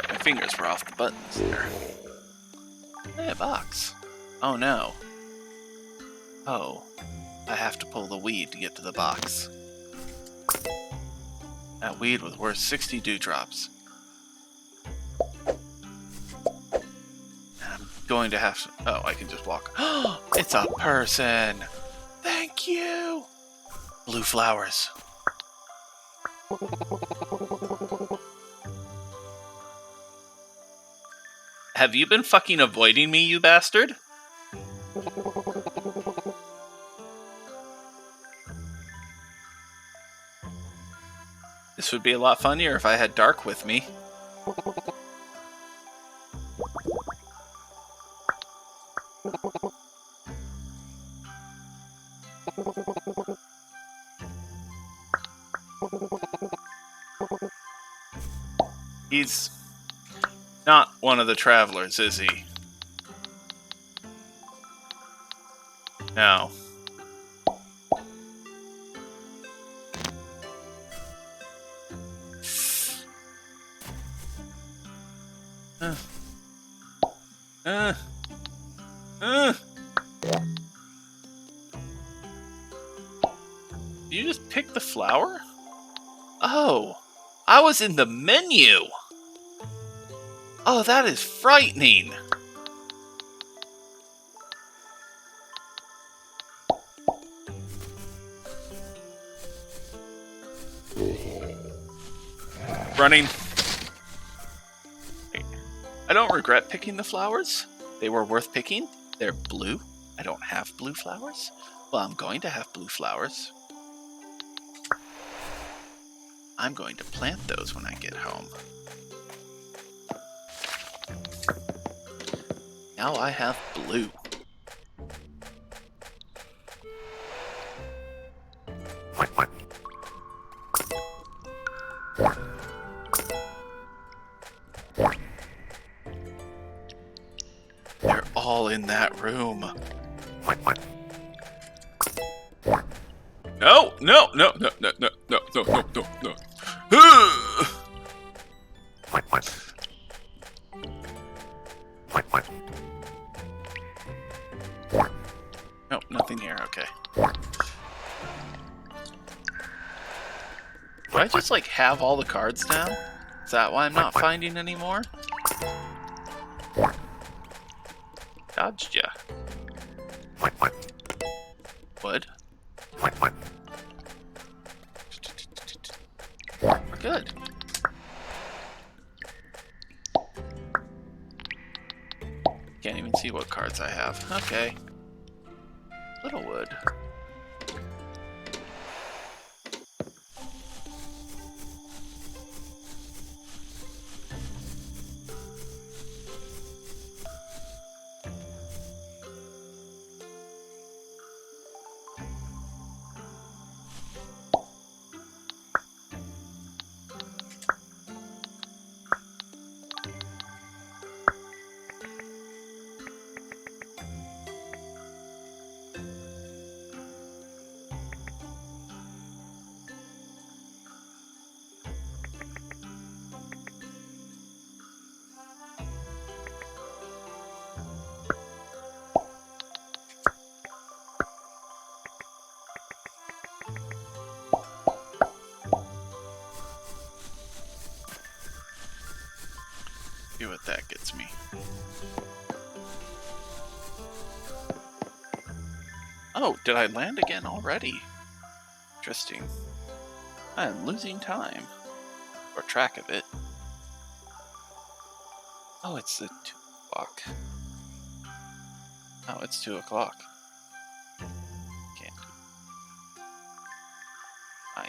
My fingers were off the buttons there. Hey, a box. Oh no. Oh. I have to pull the weed to get to the box. That weed was worth 60 dewdrops. I'm going to have to... Oh, I can just walk. It's a person! Thank you! Blue flowers. Have you been fucking avoiding me, you bastard? This would be a lot funnier if I had Dark with me. He's not one of the travelers, is he? No. Did you just pick the flower? Oh, I was in the menu. Oh, that is frightening. Running. I don't regret picking the flowers. They were worth picking. They're blue. I don't have blue flowers. Well, I'm going to have blue flowers. I'm going to plant those when I get home. Now I have blue. They're all in that room. No, no, no, no, no, no, no, no, no, no, no. Nope, nothing here, okay. Do I just, like, have all the cards down? Is that why I'm not finding any more? Dodged ya. Wood. We're good. Can't even see what cards I have. Okay. Little wood. See what that gets me. Oh, did I land again already? Interesting. I am losing time. Or track of it. Oh, it's the 2 o'clock. Oh, it's 2 o'clock. Can't do it. I...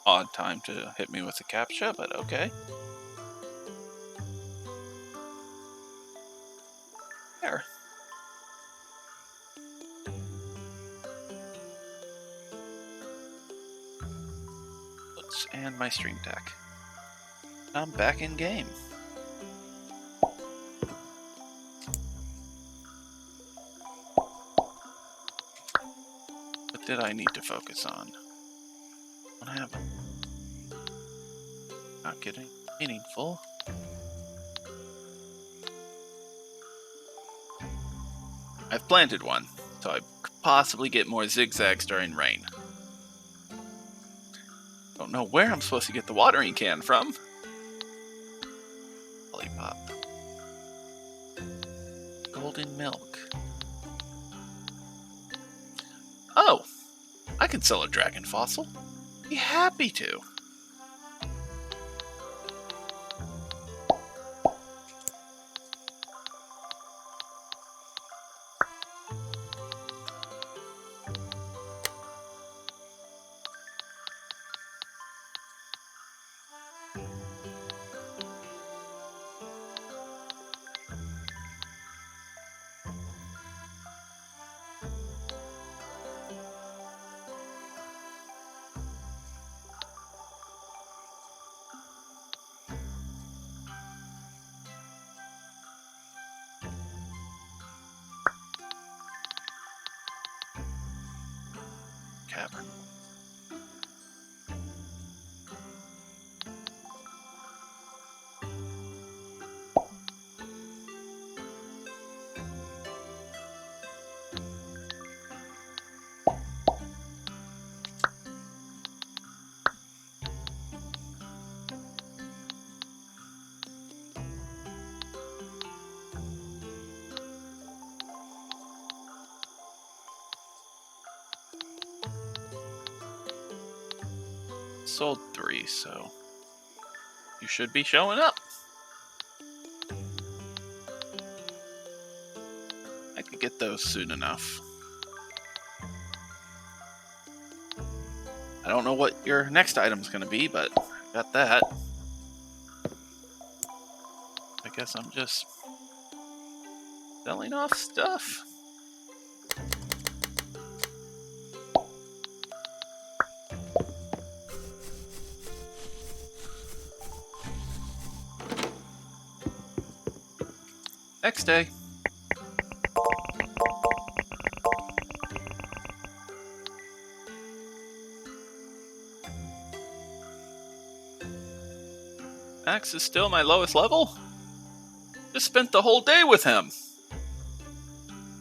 Odd time to hit me with a captcha, but okay. There. Oops, and my stream deck. I'm back in game. What did I need to focus on? What happened? Not getting meaningful. I've planted one, so I could possibly get more zigzags during rain. Don't know where I'm supposed to get the watering can from. Lollipop. Golden milk. Oh! I can sell a dragon fossil. Be happy to. Cavern. Sold 3, so you should be showing up. I could get those soon enough. I don't know what your next item's going to be, but I got that. I guess I'm just selling off stuff. Next day. Max is still my lowest level? Just spent the whole day with him.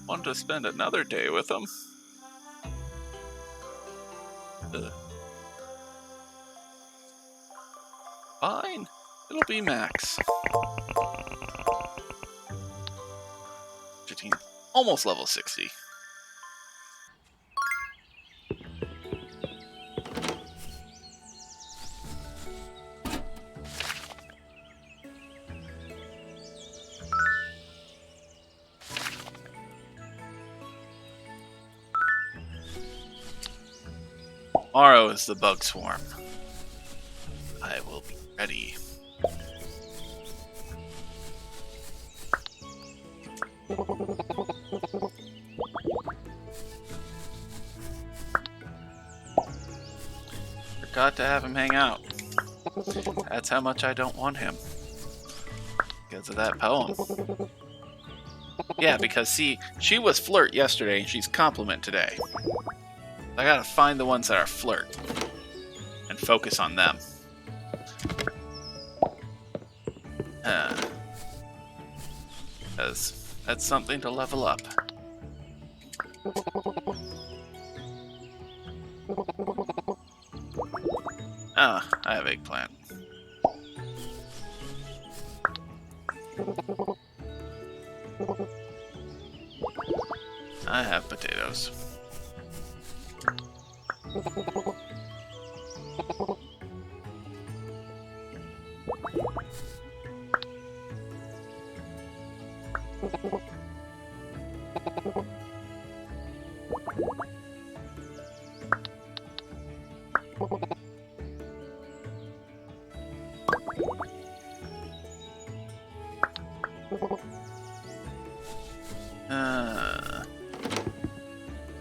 Want to spend another day with him? Fine. It'll be Max. 15. Almost level 60. Tomorrow is the bug swarm. I will be ready. Forgot to have him hang out. That's how much I don't want him. Because of that poem. Yeah, because see, she was flirt yesterday and she's compliment today. I gotta find the ones that are flirt and focus on them. Because that's something to level up. Ah, I have eggplant. I have potatoes.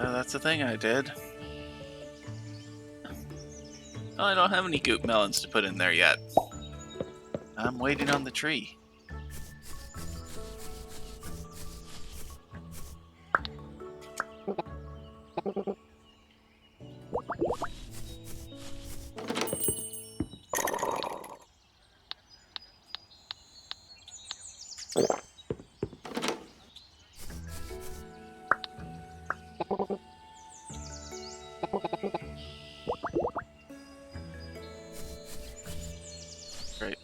That's the thing I did. Oh, I don't have any goop melons to put in there yet. I'm waiting on the tree. Great.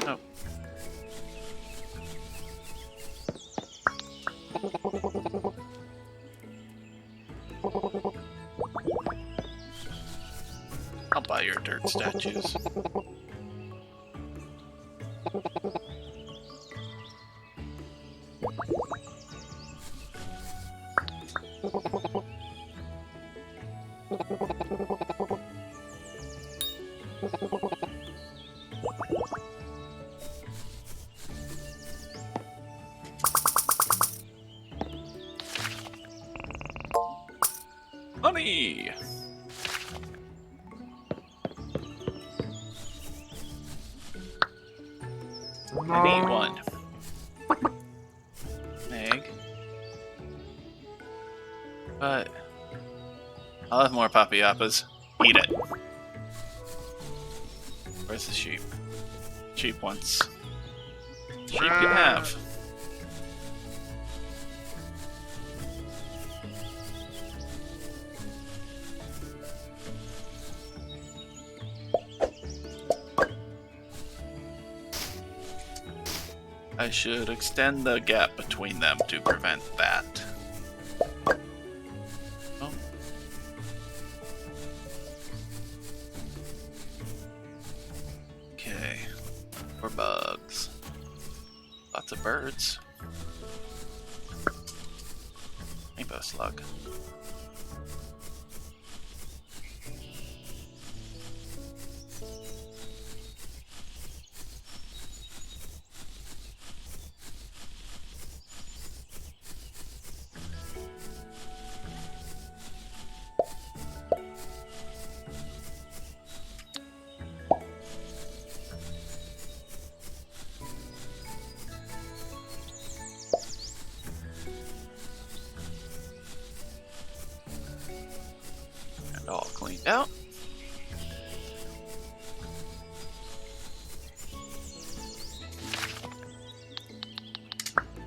Oh. I'll buy your dirt statues. Money! I need one. Egg. But I'll have more papayappas. Eat it. Where's the sheep? Sheep wants. Sheep can have. I should extend the gap between them to prevent that. Oh. Okay. More bugs. Lots of birds. Rainbow slug. cleaned out.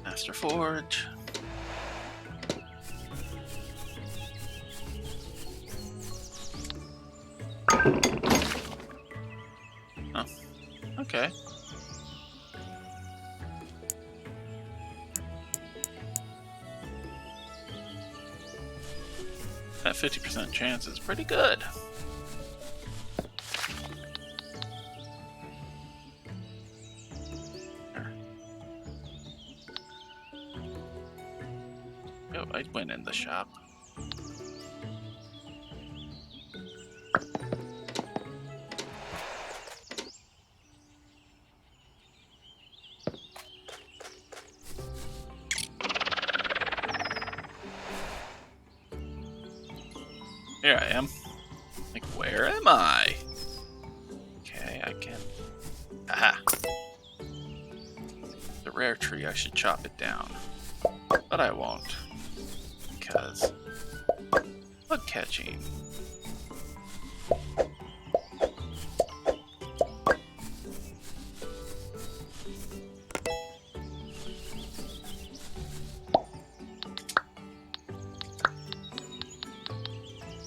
Master Forge. Oh, okay. That 50% chance is pretty good. Oh, I went in the shop. Here I am. Like, where am I? Okay, I can... Aha! The rare tree, I should chop it down. But I won't. Because... bug catching.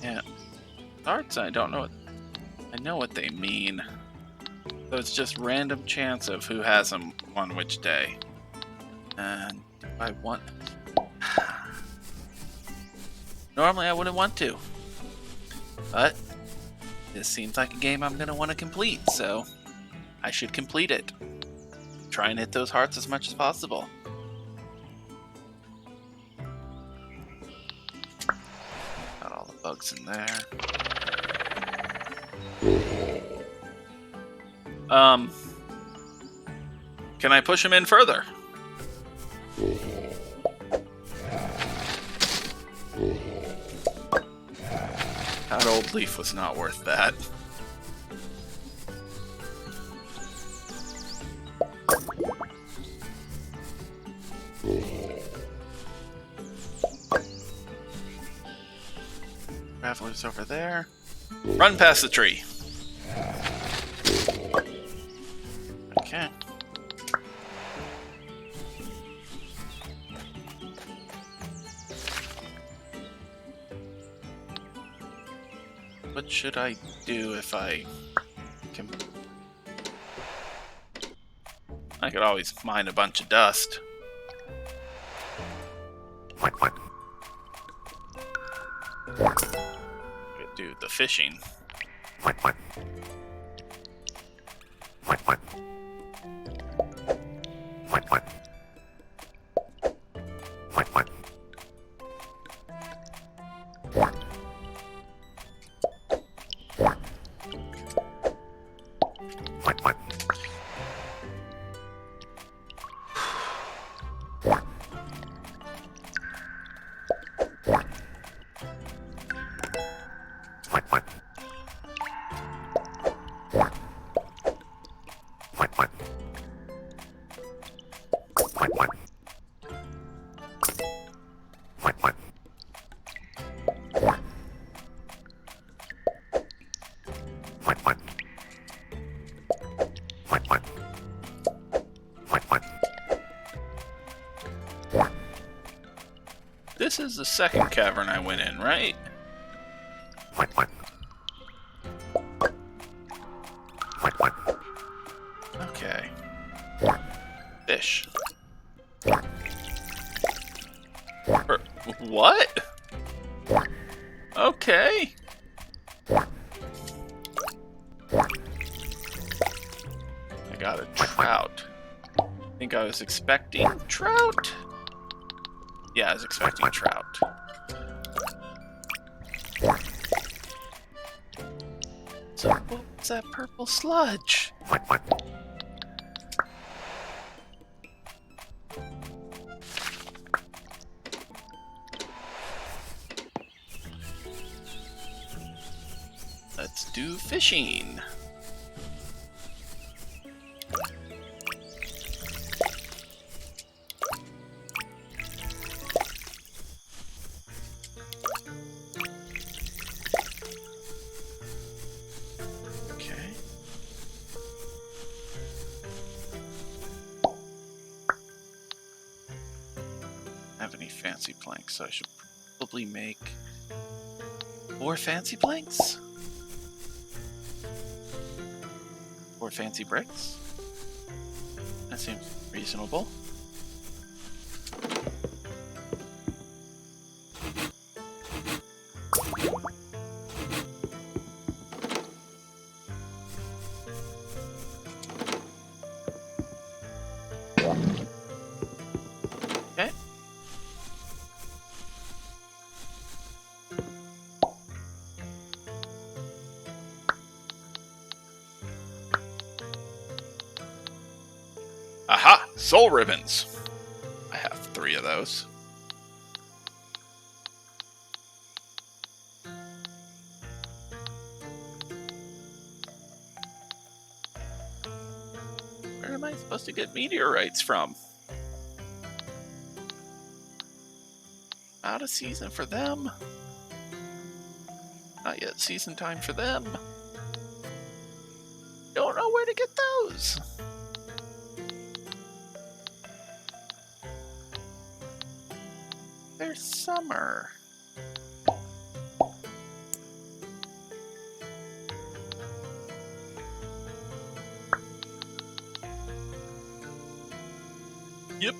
Yeah. Arts, I don't know what... I know what they mean. So it's just random chance of who has them on which day. And do I want... Normally I wouldn't want to. But this seems like a game I'm going to want to complete, so I should complete it. Try and hit those hearts as much as possible. Got all the bugs in there. Can I push him in further? That old leaf was not worth that. Traveler's over there. Run past the tree. Okay. What should I do if I can... I could always mine a bunch of dust. I could do the fishing. This is the second cavern I went in, right? Okay. Fish. What? Okay. I got a trout. I think I was expecting trout? Yeah, I was expecting trout. So, what's that purple sludge? Let's do fishing. fancy planks, so I should probably make 4 fancy planks? 4 fancy bricks? That seems reasonable. Okay. Aha! Soul ribbons! I have 3 of those. Where am I supposed to get meteorites from? Out of season for them. Not yet season time for them. Don't know where to get those. There's summer. Yep.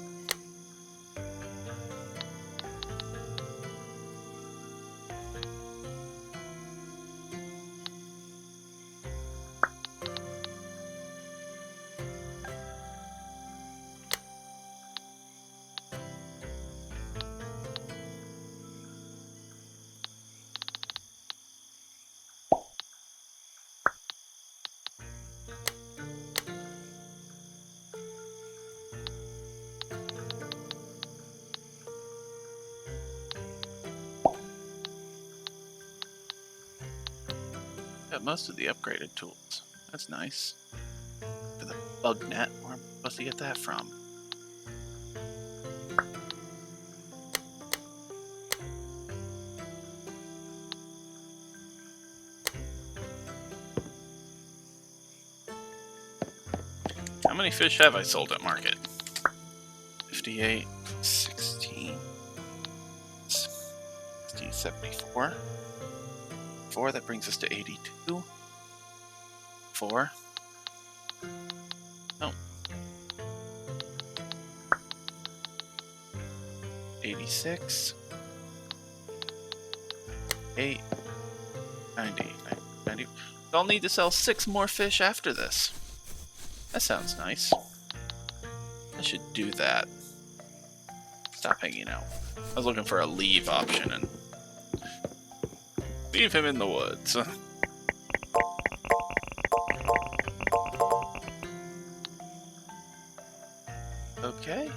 Got most of the upgraded tools. That's nice. For the bug net, where am I supposed to get that from? How many fish have I sold at market? 58, 16, 60, 74. 4, that brings us to 82. 4. Oh. 86. 8. 90. 90. I'll need to sell 6 more fish after this. That sounds nice. I should do that. Stop hanging out. I was looking for a leave option and leave him in the woods. Okay.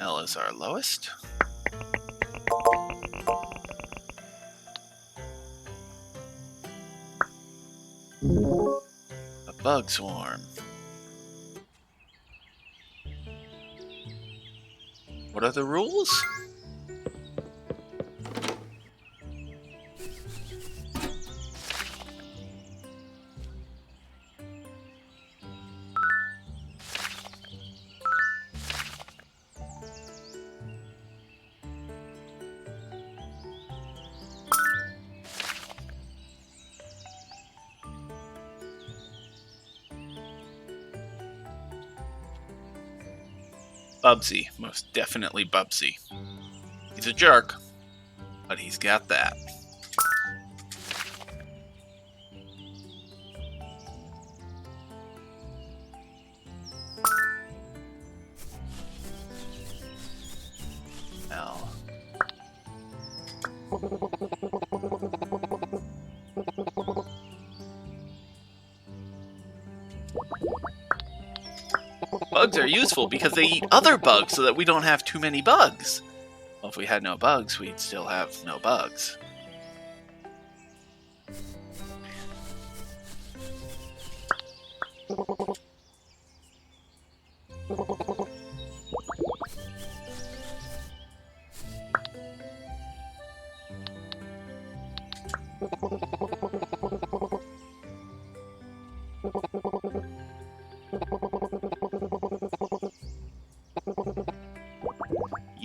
L is our lowest. A bug swarm. What are the rules? Bubsy, most definitely Bubsy. He's a jerk, but he's got that. L. Bugs are useful because they eat other bugs so that we don't have too many bugs. Well, if we had no bugs, we'd still have no bugs.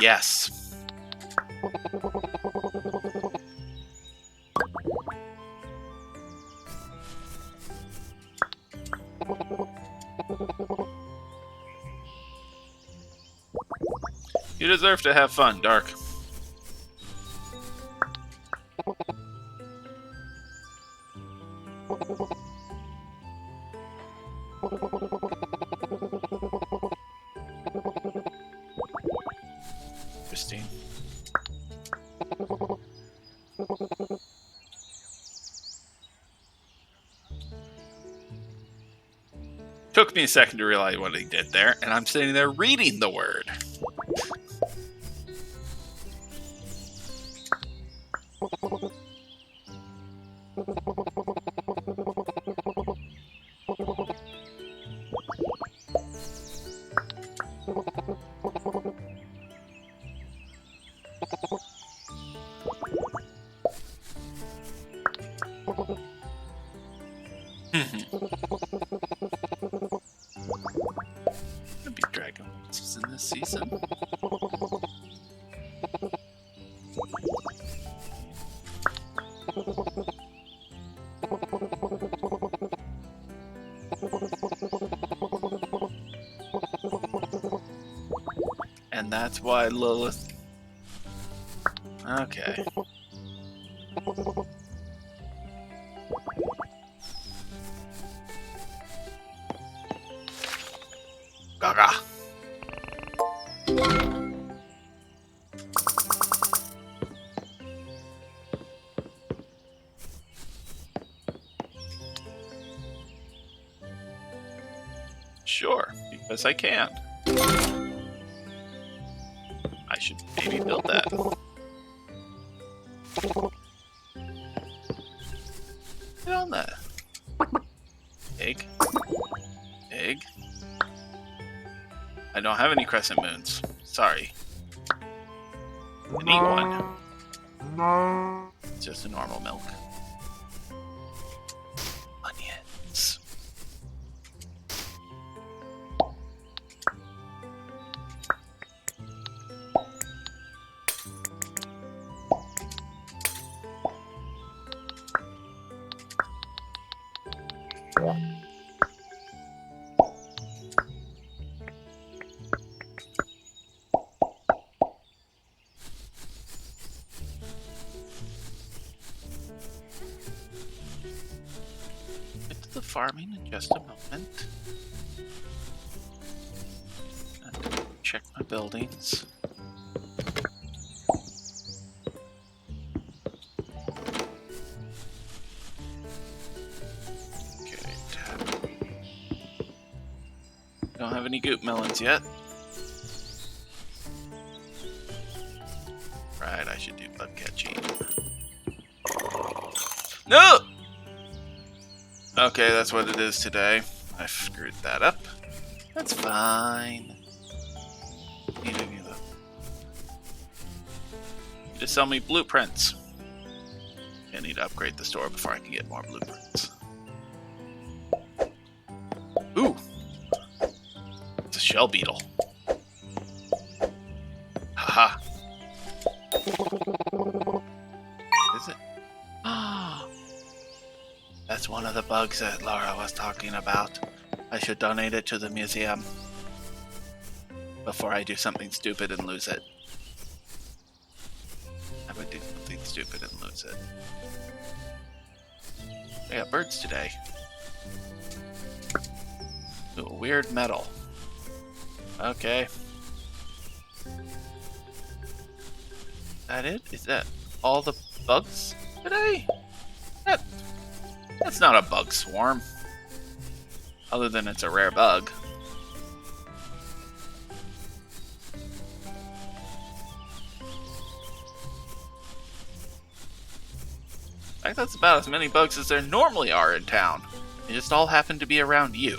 Yes. You deserve to have fun, Dark. Christine. Took me a second to realize what he did there, and I'm sitting there reading the word. Gonna be Dragon Princess in this season. And that's why Lilith. Okay. Gaga. Sure, because I can. I should maybe build that. Get on that. Egg. Egg. I don't have any crescent moons. Sorry. I need one. It's just a normal milk. Onions. Get to the farming in just a moment. And check my buildings. Okay, tap. Don't have any goop melons yet. Right, I should do bug catching. No! Okay, that's what it is today. I screwed that up. That's fine. Need any of them. Just sell me blueprints. I need to upgrade the store before I can get more blueprints. Ooh! It's a shell beetle. Haha. Is it? That's one of the bugs that Laura was talking about. I should donate it to the museum before I do something stupid and lose it. I would do something stupid and lose it. I got birds today. Ooh, weird metal. Okay. Is that it? Is that all the bugs today? That's not a bug swarm. Other than it's a rare bug. In fact, that's about as many bugs as there normally are in town. They just all happen to be around you.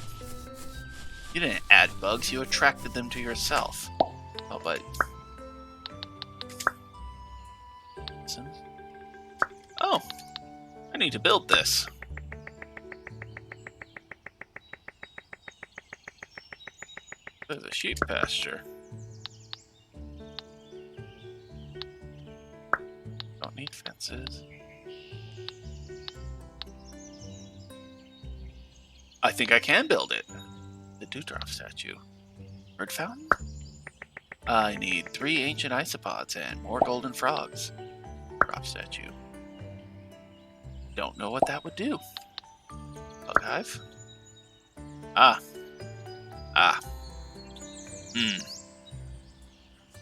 You didn't add bugs, you attracted them to yourself. Oh, but... Oh! I need to build this. There's a sheep pasture. Fences. I think I can build it. The Dewdrop statue. Bird fountain? I need 3 ancient isopods and more golden frogs. Drop statue. Don't know what that would do. Bug hive? Ah.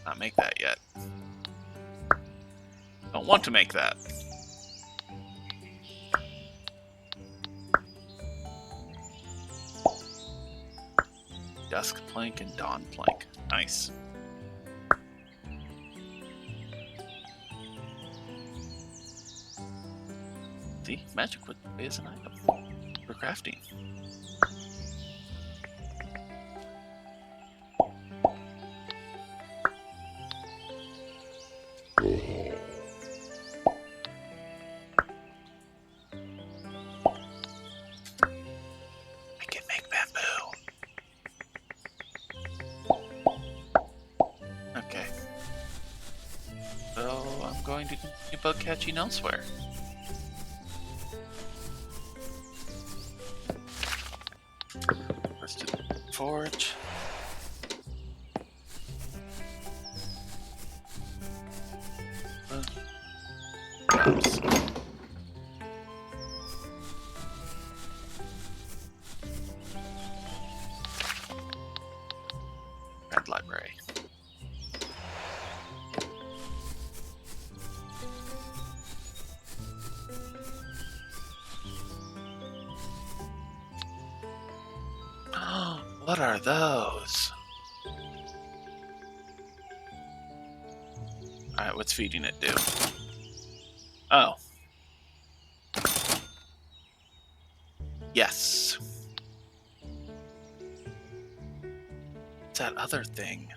Not make that yet. Don't want to make that. Dusk plank and dawn plank. Nice. See, magic wood is an item for crafting. I can make bamboo. Okay. So I'm going to continue bug catching elsewhere. Let's do the forge. Oops. Red library. What are those? Alright, what's feeding it do? Oh. Yes. It's that other thing.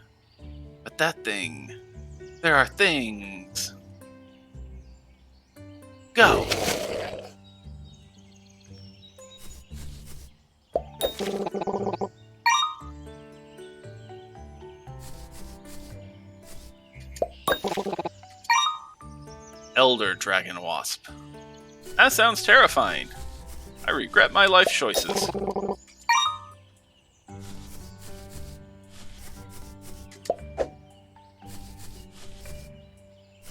But that thing. There are things. Go. Elder Dragon Wasp. That sounds terrifying. I regret my life choices.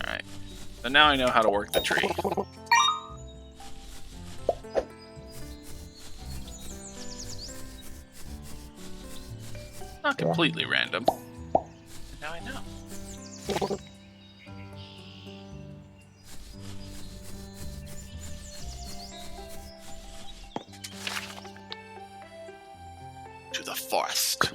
Alright. So now I know how to work the tree. Not completely random. Now I know. To the forest.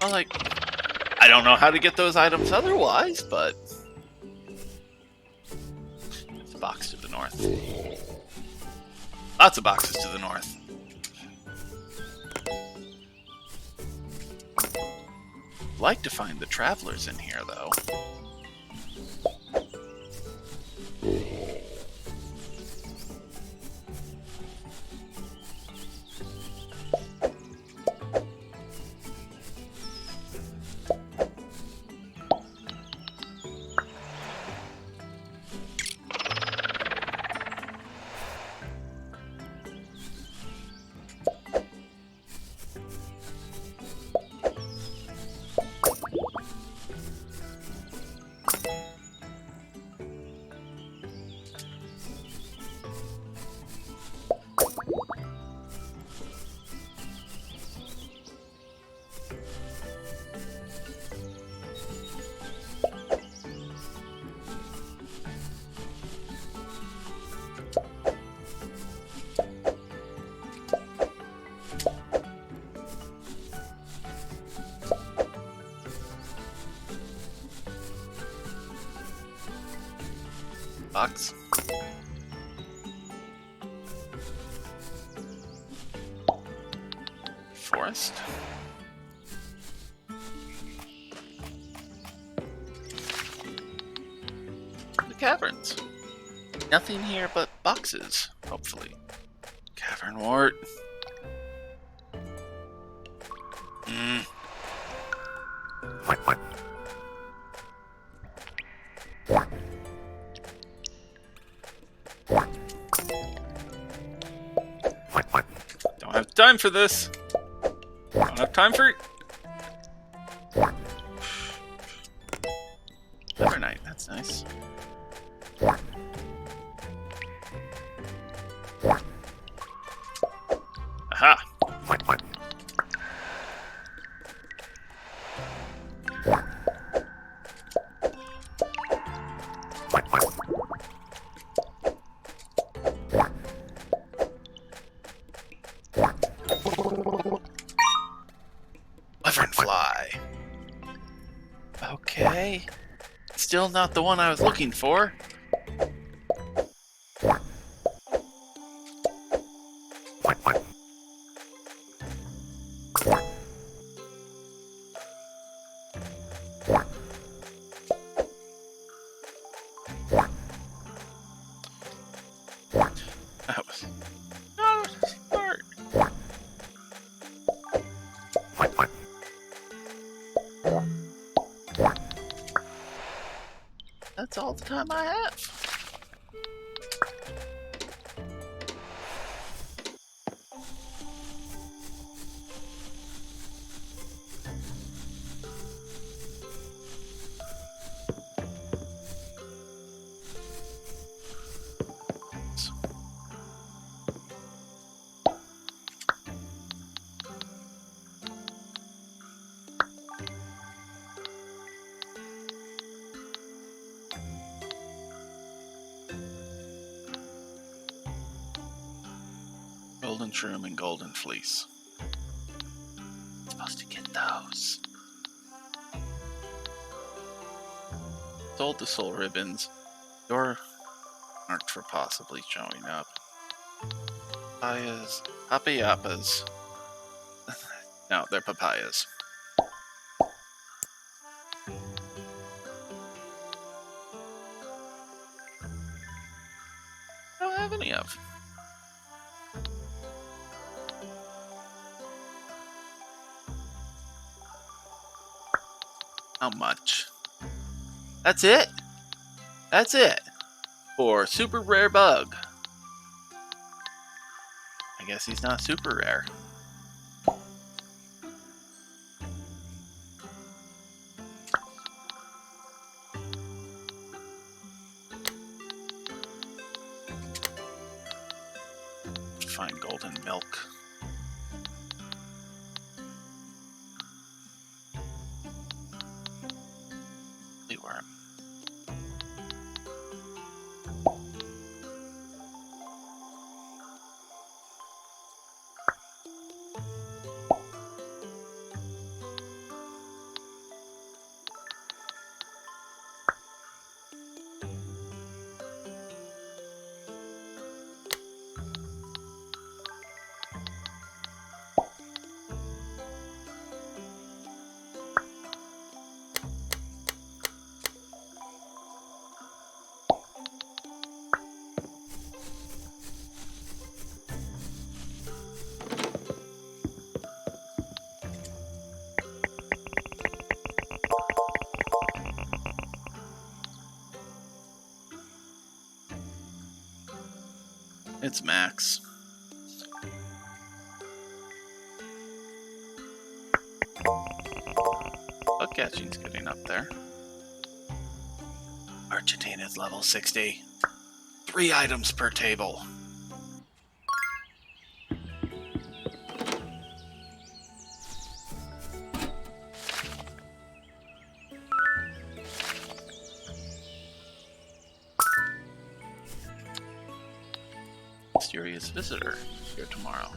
Well, like, I don't know how to get those items otherwise, but there's a box to the north. Lots of boxes to the north. Like to find the travelers in here, though. Box. Forest. The caverns. Nothing here but boxes, hopefully. Cavern wart. Don't have time for this. Don't have time for... Evernight, that's nice. Aha! Wyvernfly. Okay. Still not the one I was looking for. That was not smart. That's all the time I have. Golden Shroom and Golden Fleece. Supposed to get those. Sold the soul ribbons. You're marked for possibly showing up. Papayas. Papayapas. No, they're papayas. I don't have any of. How much? That's it? That's it. For super rare bug. I guess he's not super rare. Find golden milk. Worm. It's Max. Bug catching's getting up there. Argentina's level 60. 3 items per table. Mysterious visitor here tomorrow.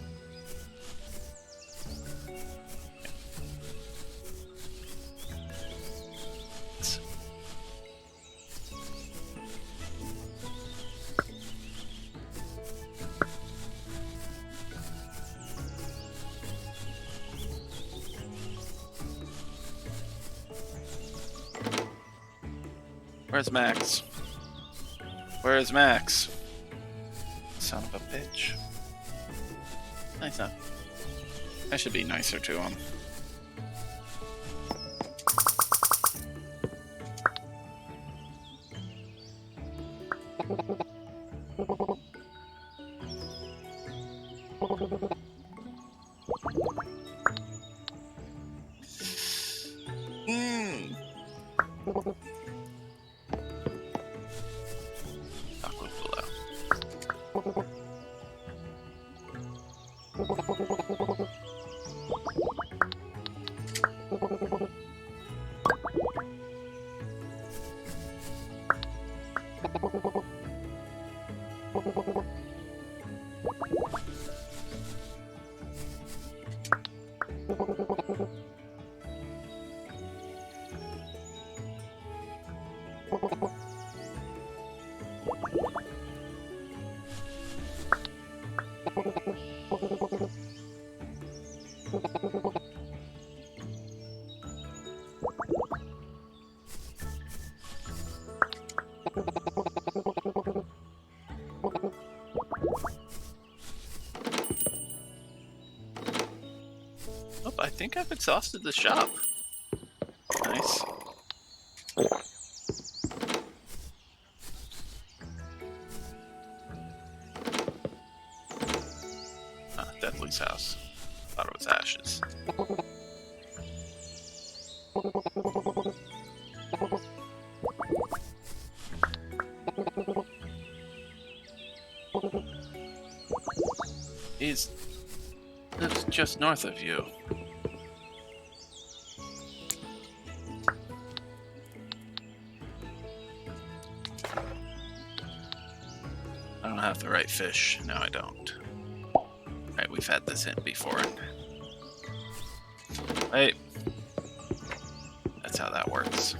Where's Max? Where is Max? Son of a bitch. Nice enough. I should be nicer to him. Aqua below. Oh, I think I've exhausted the shop. Nice. Deathly's house. Thought it was Ash's. He lives just north of you. I don't have the right fish. No, I don't. Alright, we've had this hint before. Wait. That's how that works.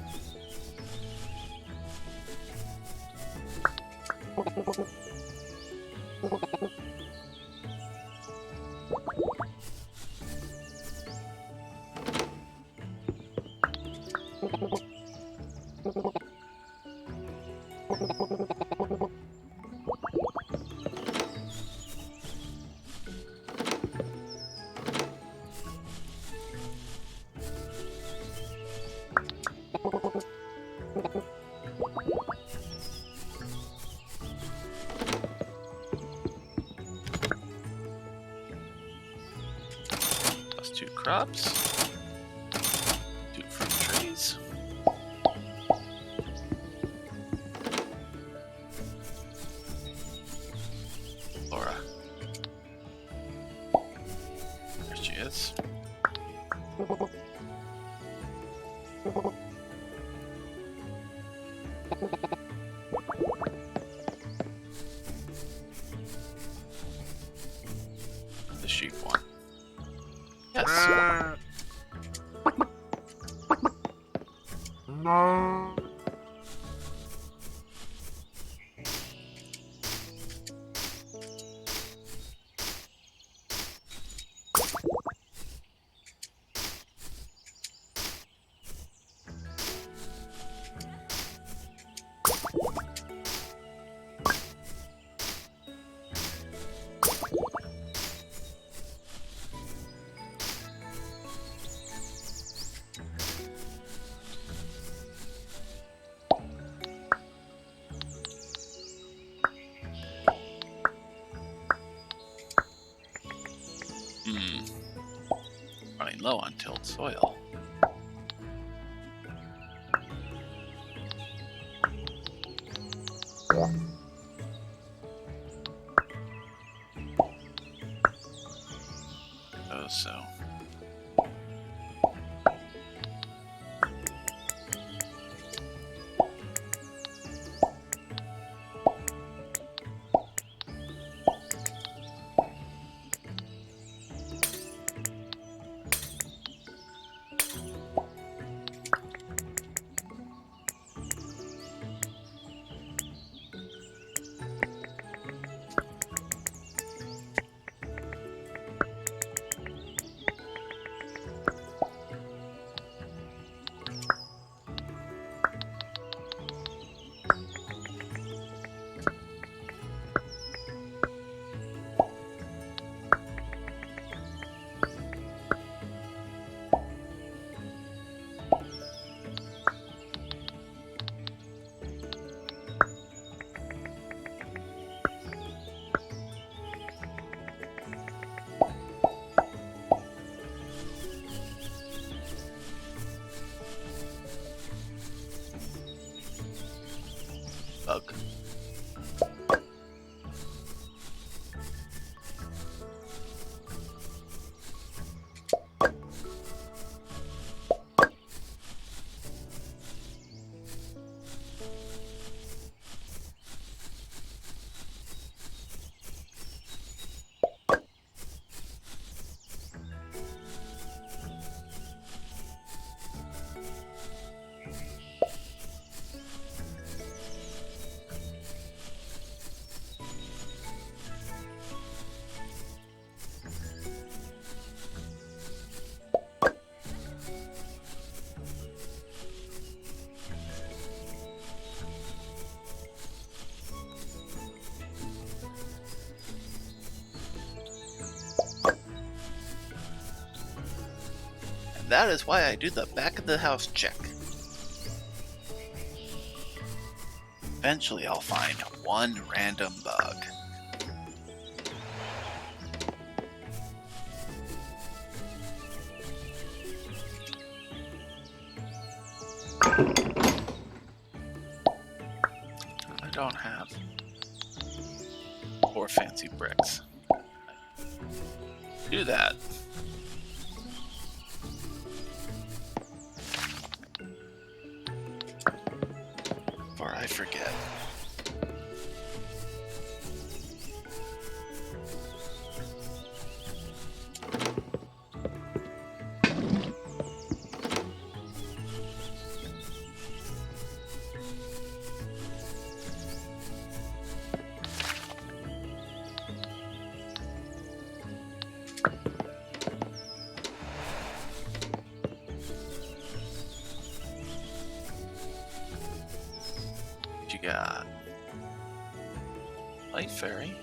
Plus 2 crops. 2 fruit trees. Laura. There she is. The sheep one. Yes. No. Running low on tilled soil. Oh, so. That is why I do the back of the house check. Eventually I'll find one random bug. I don't have 4 fancy bricks. Do that. Before I forget. What you got? Light fairy.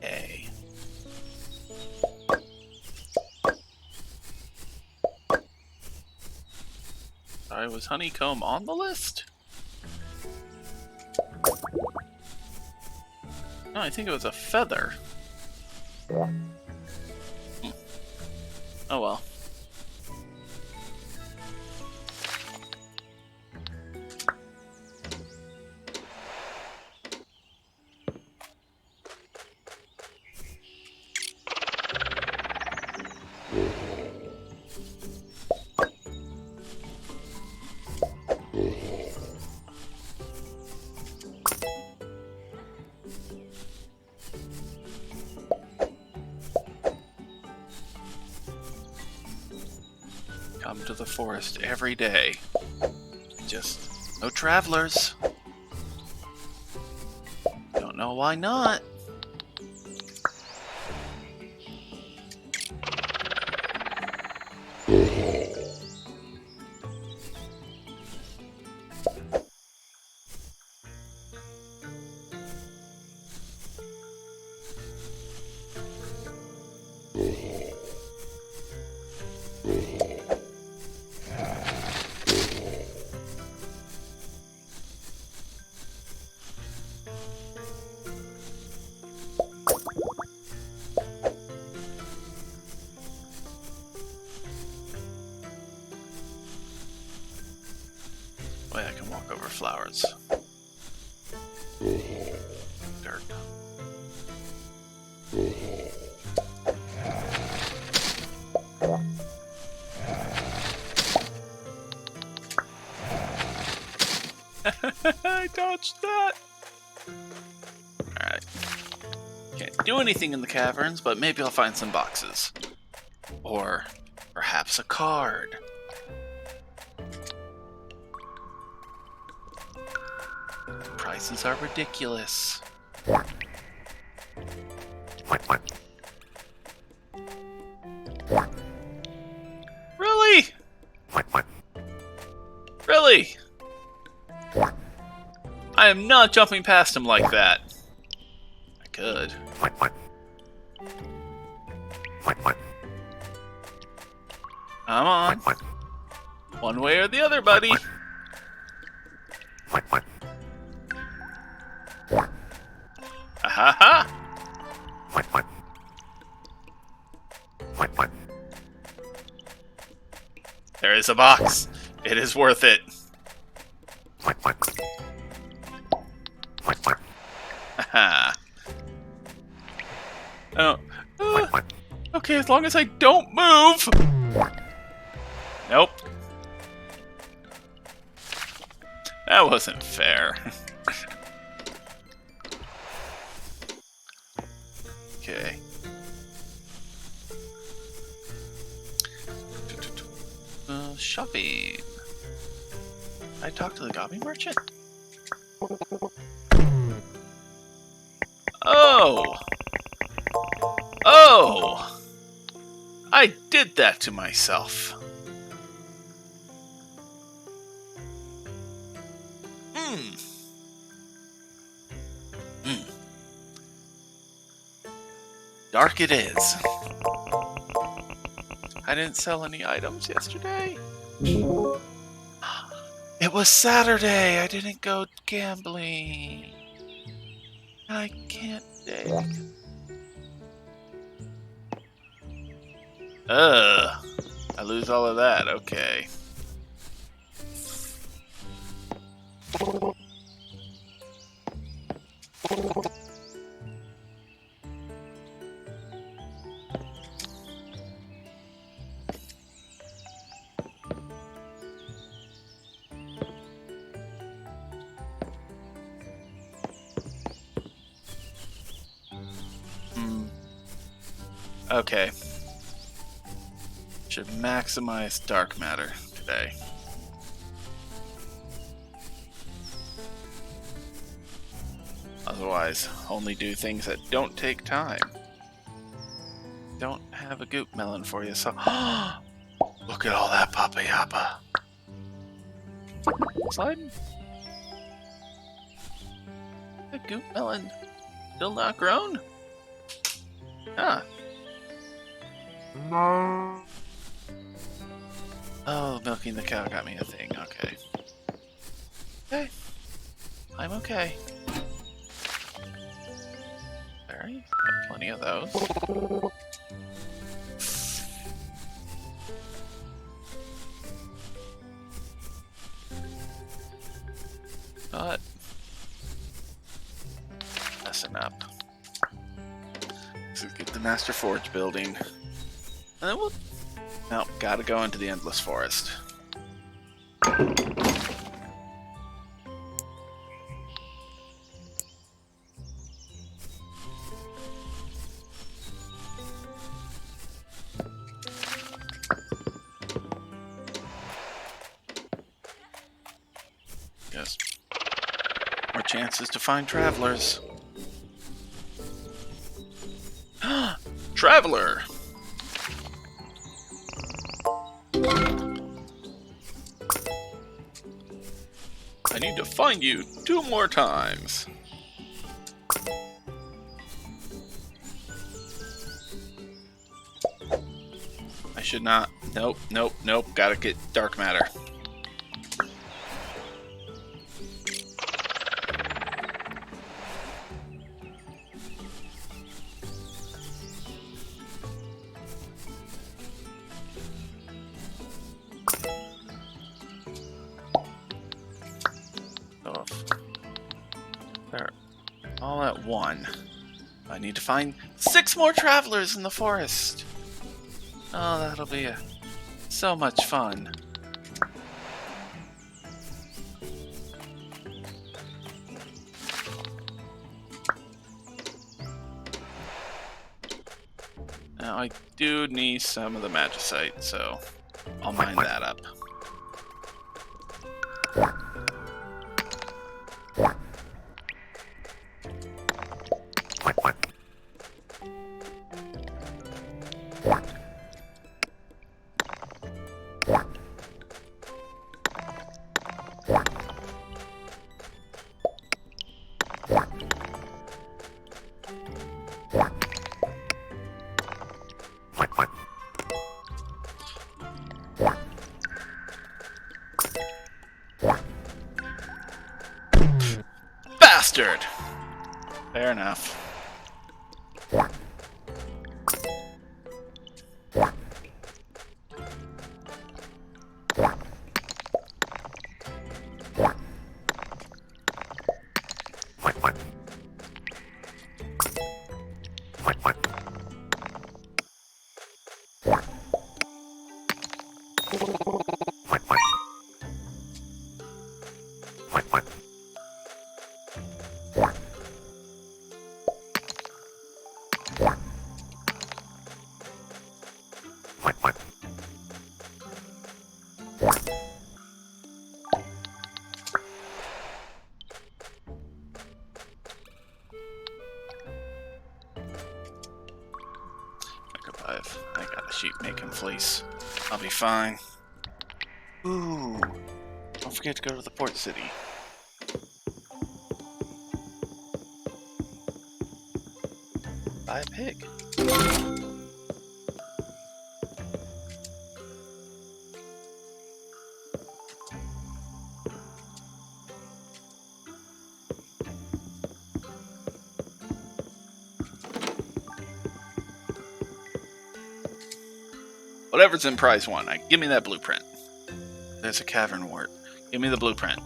Yay. Was honeycomb on the list? No, I think it was a feather. Oh well. Come to the forest every day. Just no travelers. Don't know why not. Wait, I can walk over flowers. Dirt. I dodged that! Alright. Can't do anything in the caverns, but maybe I'll find some boxes. Or perhaps a card. Prices are ridiculous. Really? Really? I am not jumping past him like that. I could. Come on. One way or the other, buddy. Ha ha! There is a box. It is worth it. Haha. Oh. Okay, as long as I don't move. Nope. That wasn't fair. Okay. Shopping. I talked to the Goblin merchant? Oh! Oh! I did that to myself. Dark it is. I didn't sell any items yesterday. It was Saturday. I didn't go gambling. I can't dig. I lose all of that. Okay. Okay. Should maximize dark matter today. Otherwise, only do things that don't take time. Don't have a goop melon for you, so look at all that Papa Yappa. Sliding. The goop melon still not grown? Huh. No. Oh, milking the cow got me a thing. Okay. Okay. I'm okay. Berries? Got plenty of those. But messing up. So get the Master Forge building. And then we'll... No, gotta go into the Endless Forest. Yes. More chances to find travelers. Traveler! I need to find you 2 more times. I should not. Nope, nope, nope. Gotta get dark matter. So if they're all at 1. I need to find 6 more travelers in the forest. Oh, that'll be so much fun. Now I do need some of the magicite, so I'll mine that up. Bastard! Fair enough. live. I got a sheep making fleece. I'll be fine. Ooh. Don't forget to go to the port city. Buy a pig. Whatever's in prize 1, give me that blueprint. There's a cavern wart. Give me the blueprint.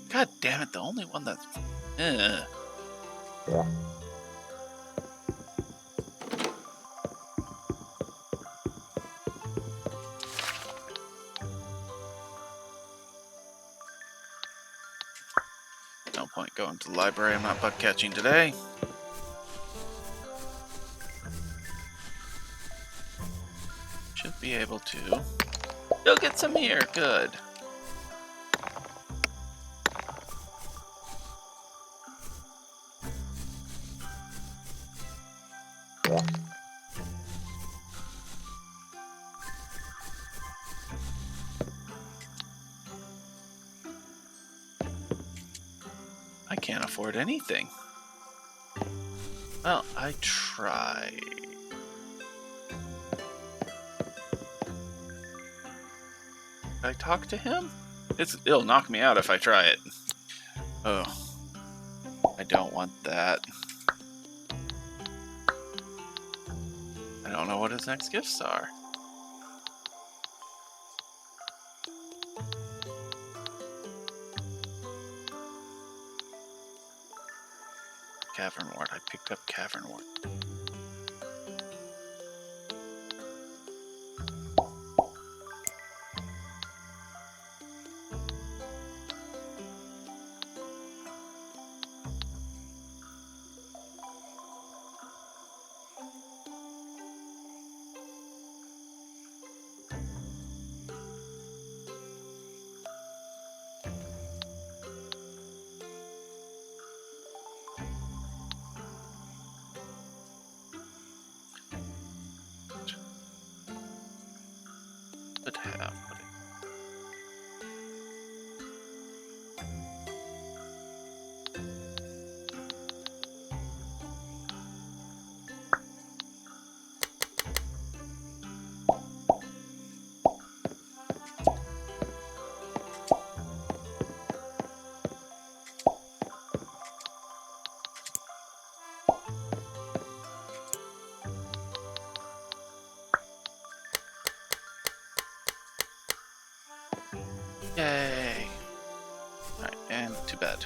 God damn it, the only one that's... No point going to the library. I'm not bug catching today. Should be able to. Go get some here. Good. I can't afford anything. Well, I tried. Did I talk to him? It'll knock me out if I try it. Oh. I don't want that. I don't know what his next gifts are. Cavern wart. I picked up cavern wart. Should have. Yay! Alright, and to bed.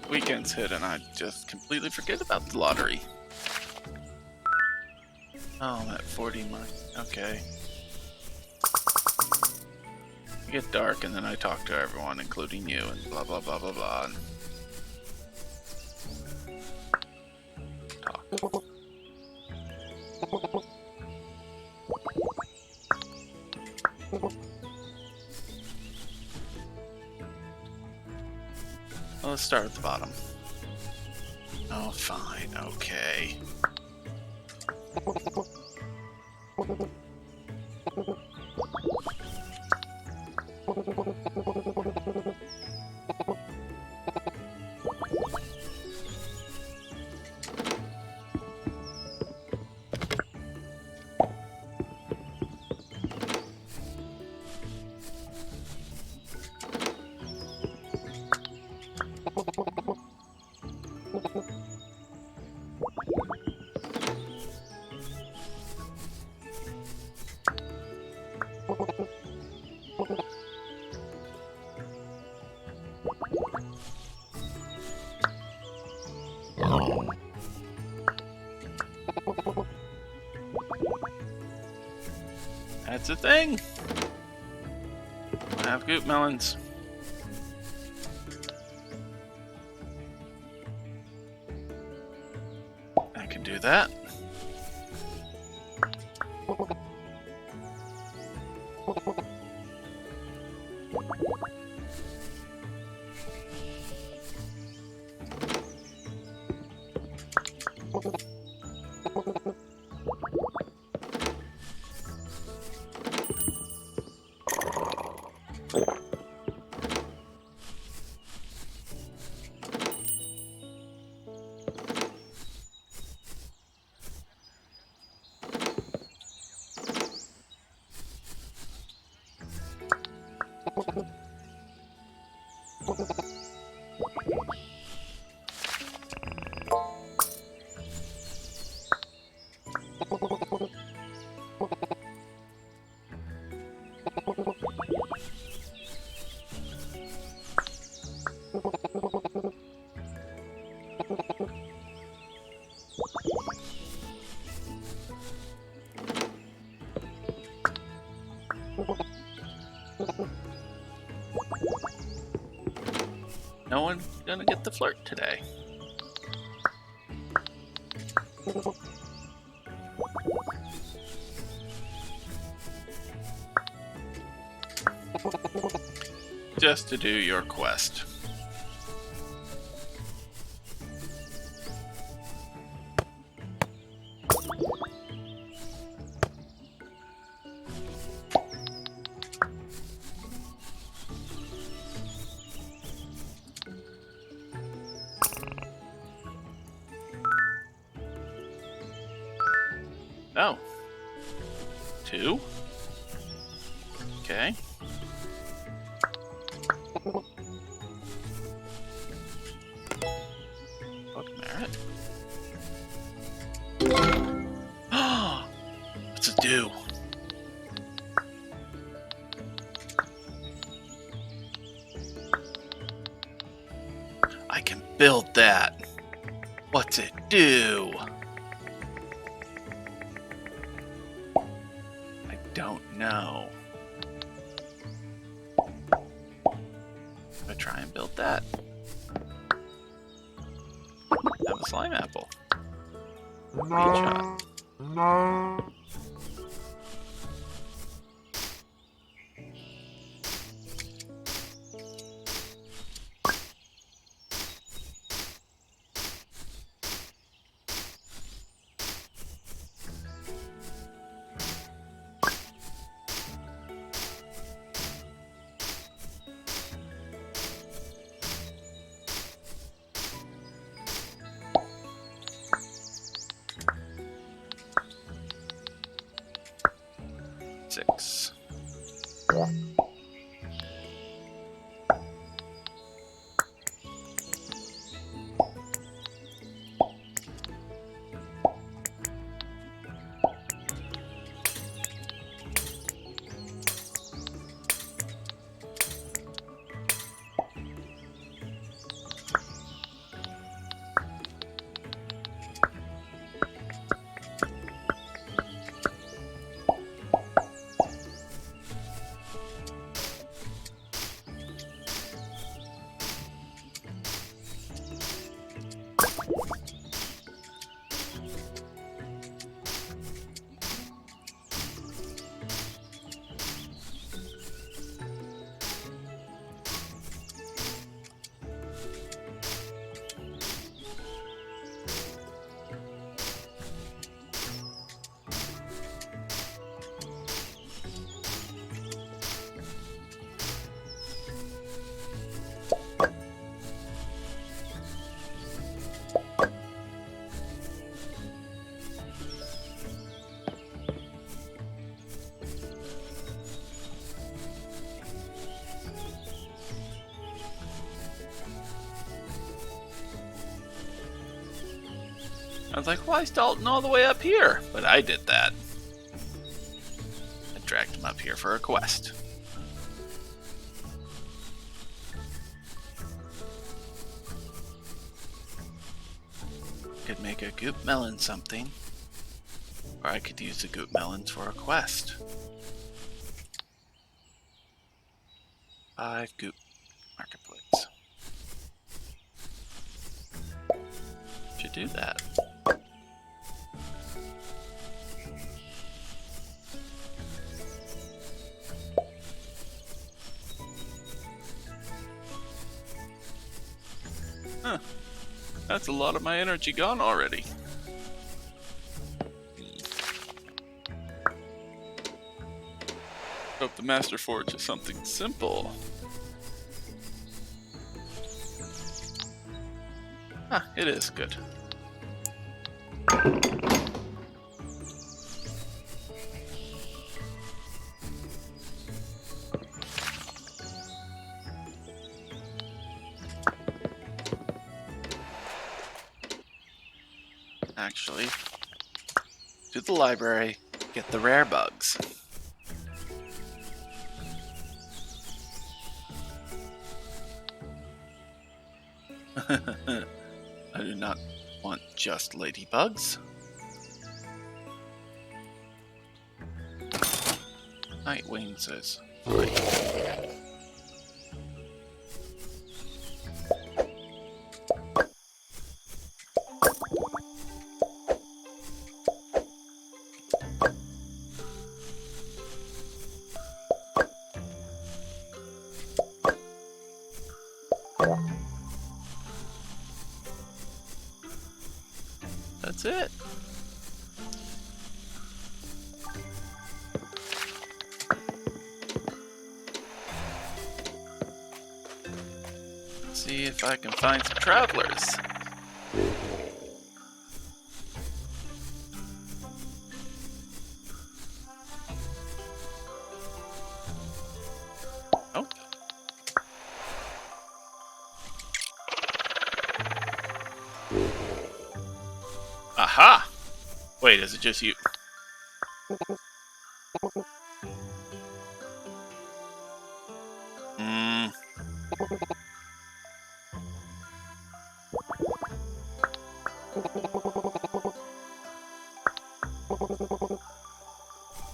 Weekends hit and I just completely forget about the lottery. Oh, I'm at 40 money. Okay. It get dark and then I talk to everyone, including you, and blah blah blah blah blah. Talk. Well, let's start at the bottom. Oh, fine, okay. That's a thing. I have goop melons. I can do that. No one's gonna get the flirt today. Just to do your quest. Oh. 2? Okay. Book merit. What's it do? I can build that. What's it do? I don't know. I'm gonna try and build that. Have a slime apple. Good shot. Six. I was like, why is Dalton all the way up here? But I did that. I dragged him up here for a quest. Could make a goop melon something. Or I could use the goop melons for a quest. 5 goop Huh. That's a lot of my energy gone already. Hope the Master Forge is something simple. Ah, it is good. Actually, to the library, get the rare bugs. I do not want just ladybugs. Nightwings is fine. That's it. Let's see if I can find some travelers. Nope. Aha! Wait, is it just you?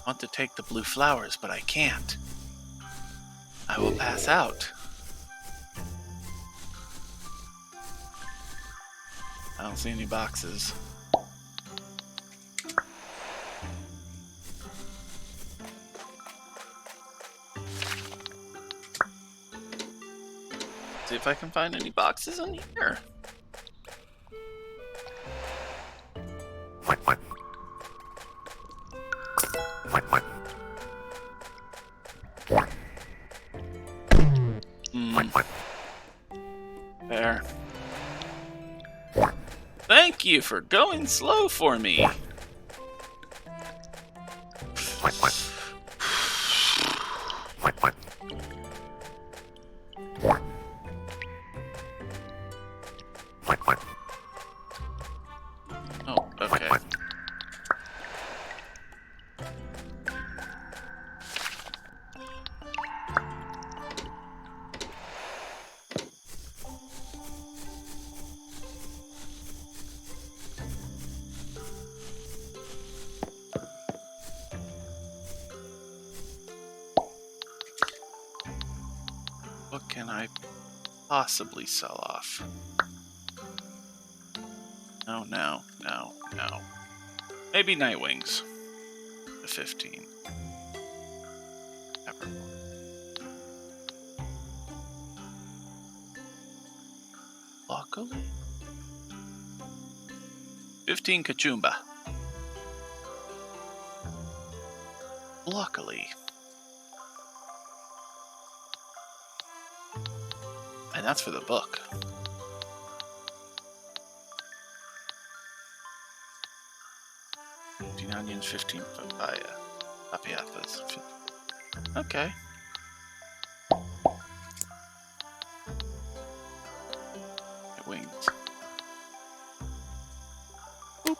I want to take the blue flowers, but I can't. I will pass out. I don't see any boxes. See if I can find any boxes in here. There. Thank you for going slow for me. Oh, okay. What can I possibly sell off? No, no, no, no. Maybe Nightwings. The 15. Evermore. Luckily. 15 Kachumba. Luckily. And that's for the book. 15 onions, 15 papaya. Papiapas. Okay. Wings. Boop.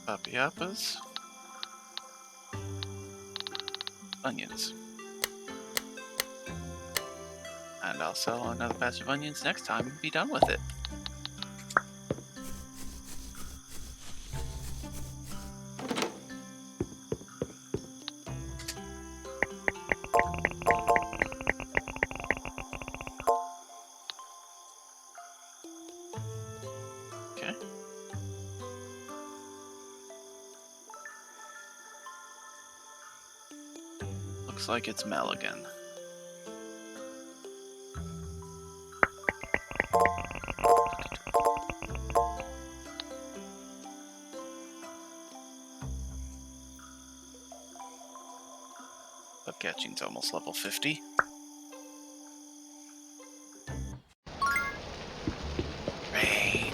Papiapas. Onions. And I'll sell another batch of onions next time and be done with it. Looks like it's Mel again. But catching's almost level 50. Rain.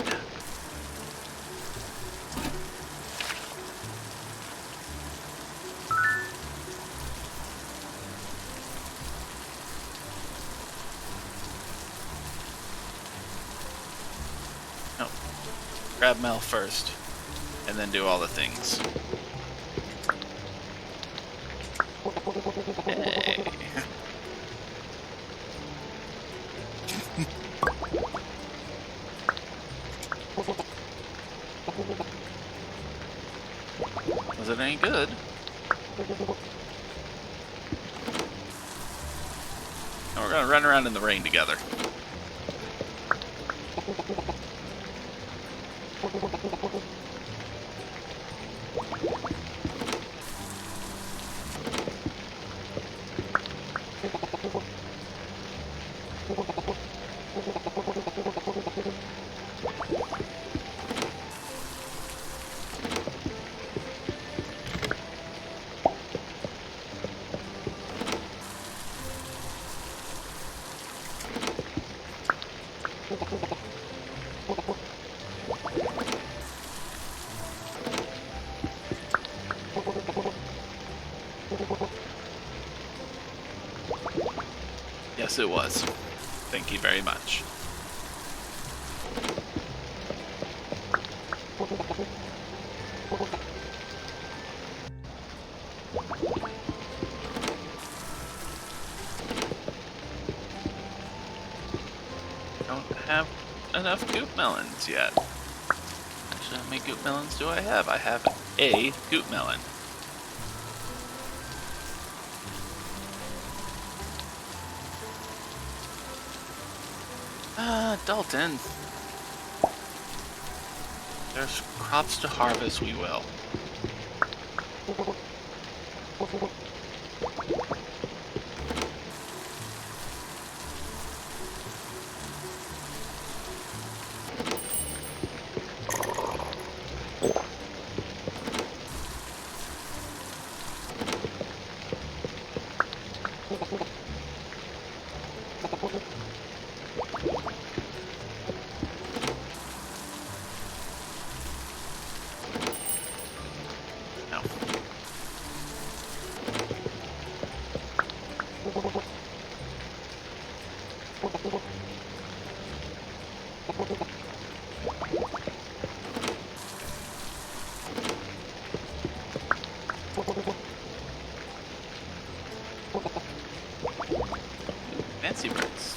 No. Grab Mel first, and then do all the things. Hey. Was it any good? Now we're gonna run around in the rain together. Yes, it was. Thank you very much. Don't have enough goop melons yet. Actually, how many goop melons do I have? I have a goop melon. Dalton. There's crops to harvest, we will. Fancy bricks.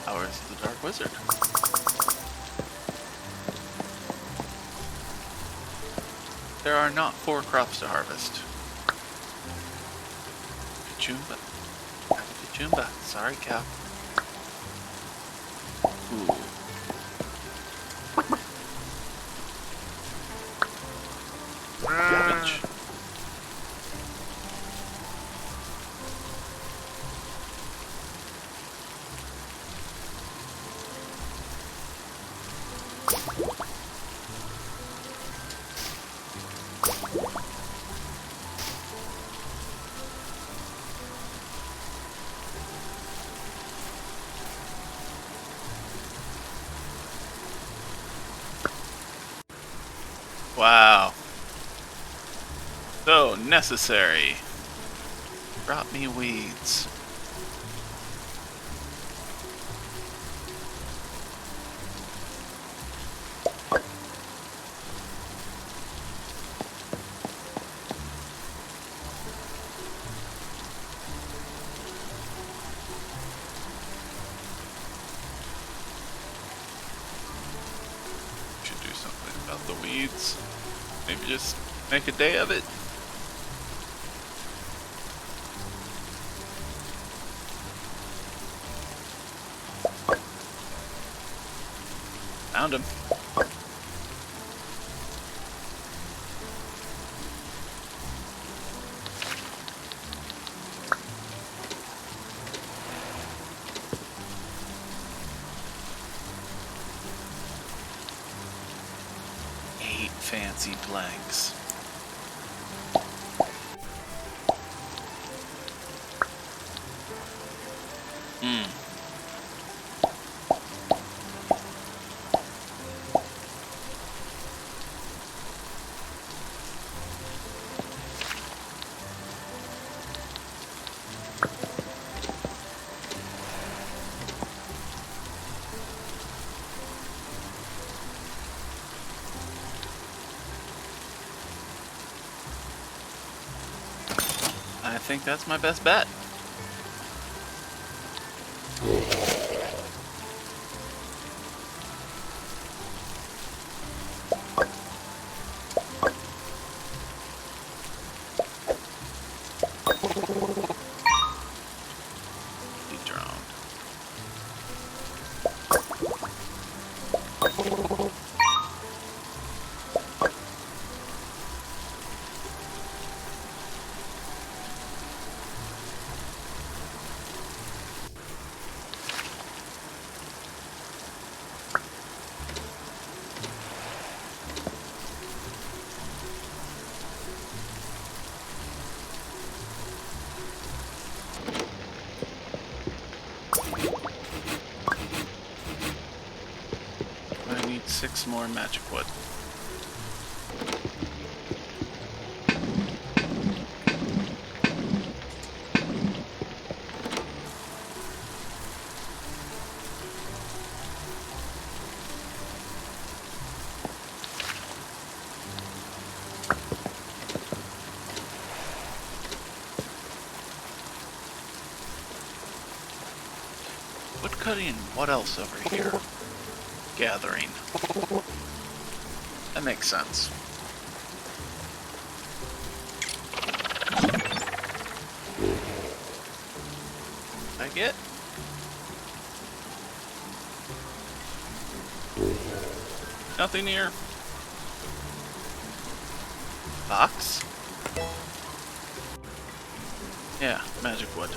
Hours of the Dark Wizard. There are not 4 crops to harvest. Kachumba. Kachumba. Sorry, cow. Ooh. Cabbage. Wow. So necessary. Brought me weeds. out the weeds. Maybe just make a day of it. Found him. Fancy planks. I think that's my best bet. He drowned. I need 6 more magic wood. Wood cutting and what else over here? Gathering. That makes sense. I get? Nothing here. Box? Yeah, magic wood.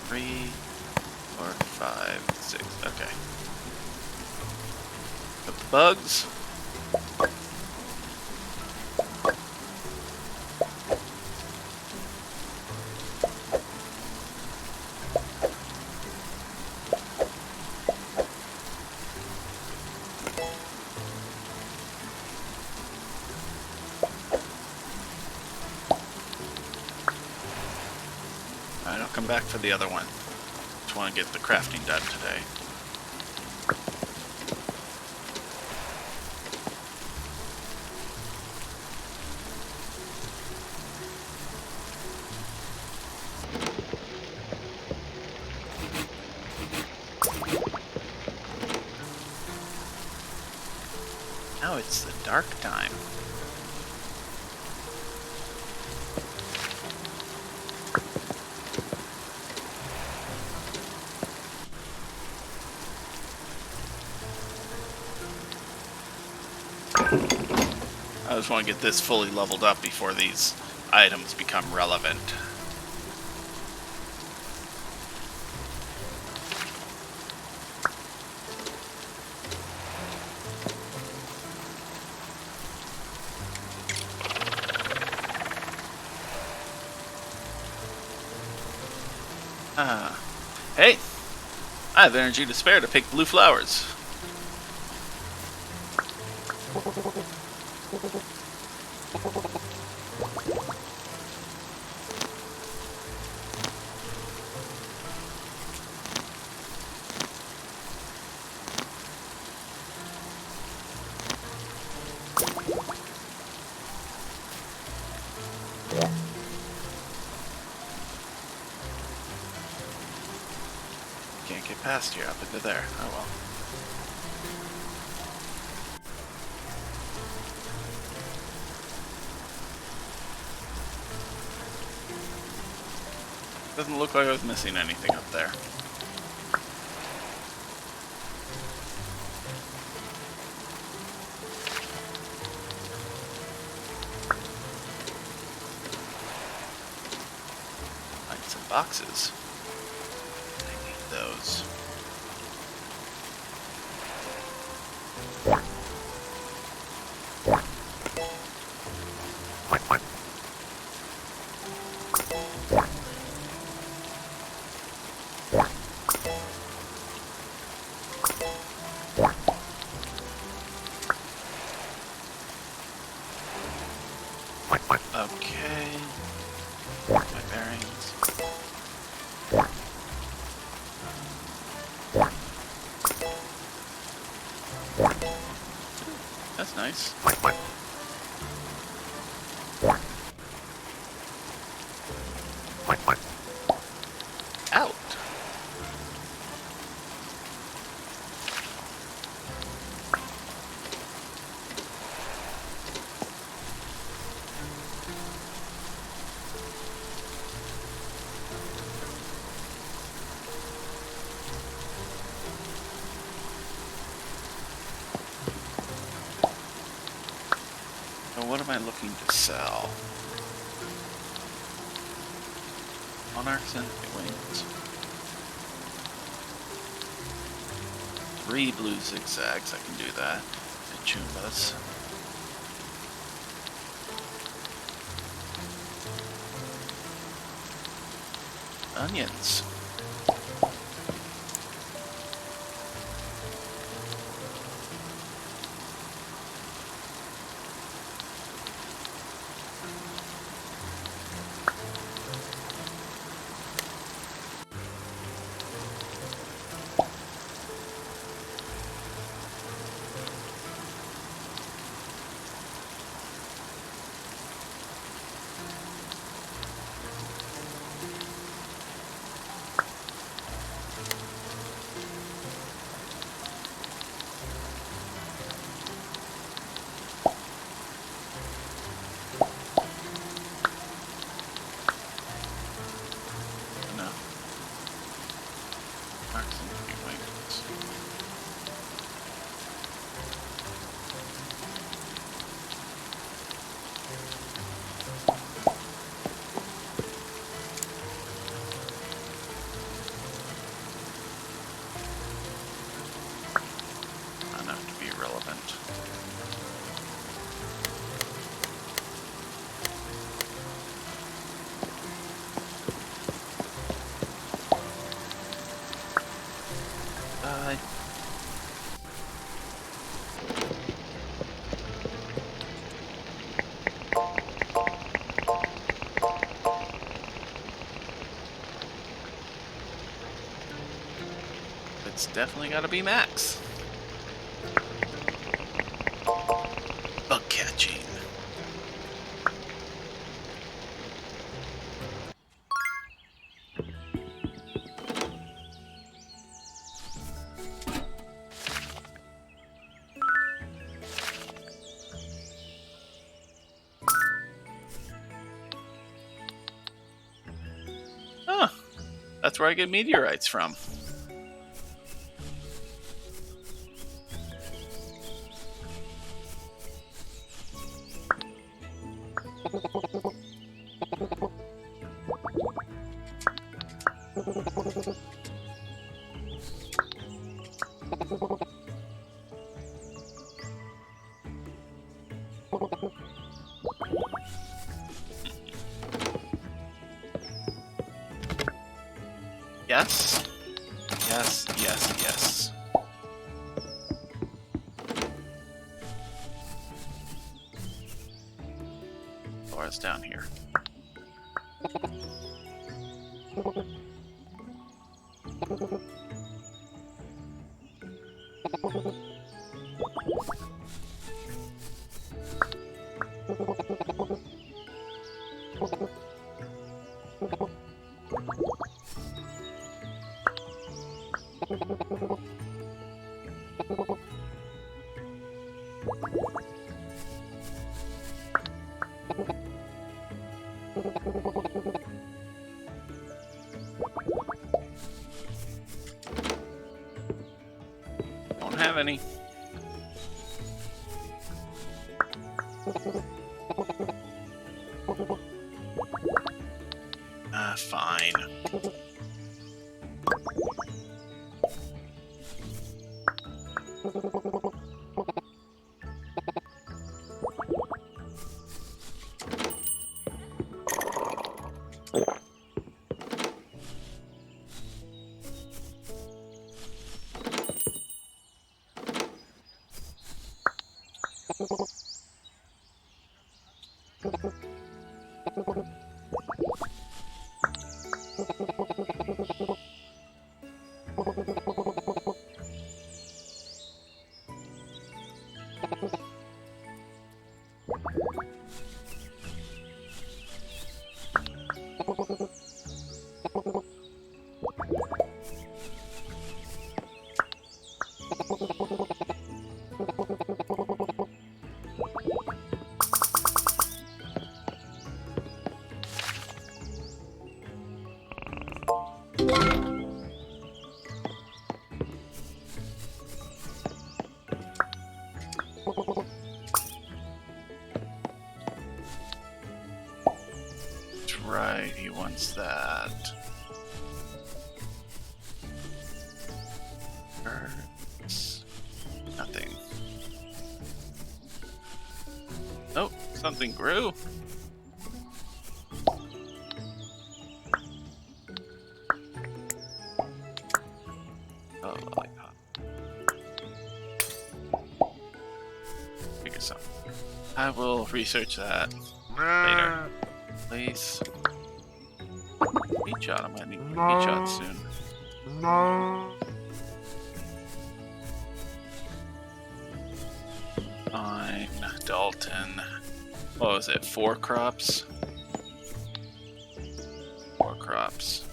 3, 4, 5, 6. Okay. Got the bugs. Alright, I'll come back for the other one. Just want to get the crafting done today. Now it's the dark time. I just want to get this fully leveled up before these items become relevant. Hey! I have energy to spare to pick blue flowers. Can't get past here up into there. Oh well. Doesn't look like I was missing anything up there. Find some boxes. I need those. Okay. My bearings. That's nice. Out. So what am I looking to sell? Monarchs and wings. 3 blue zigzags, I can do that. And Chumbas. Onions. Enough to be relevant. It's definitely got to be max. Bug catching. Huh. That's where I get meteorites from. Yes. Yes, yes, yes. Laura's down here. have any. Fine. Right, he wants that. Birds. Nothing. Oh, something grew. Oh, lollipop. Figure something. I will research that later. Please. Heat shot. I'm gonna need heat shot soon. Fine. Dalton. What was it? 4 crops? 4 crops.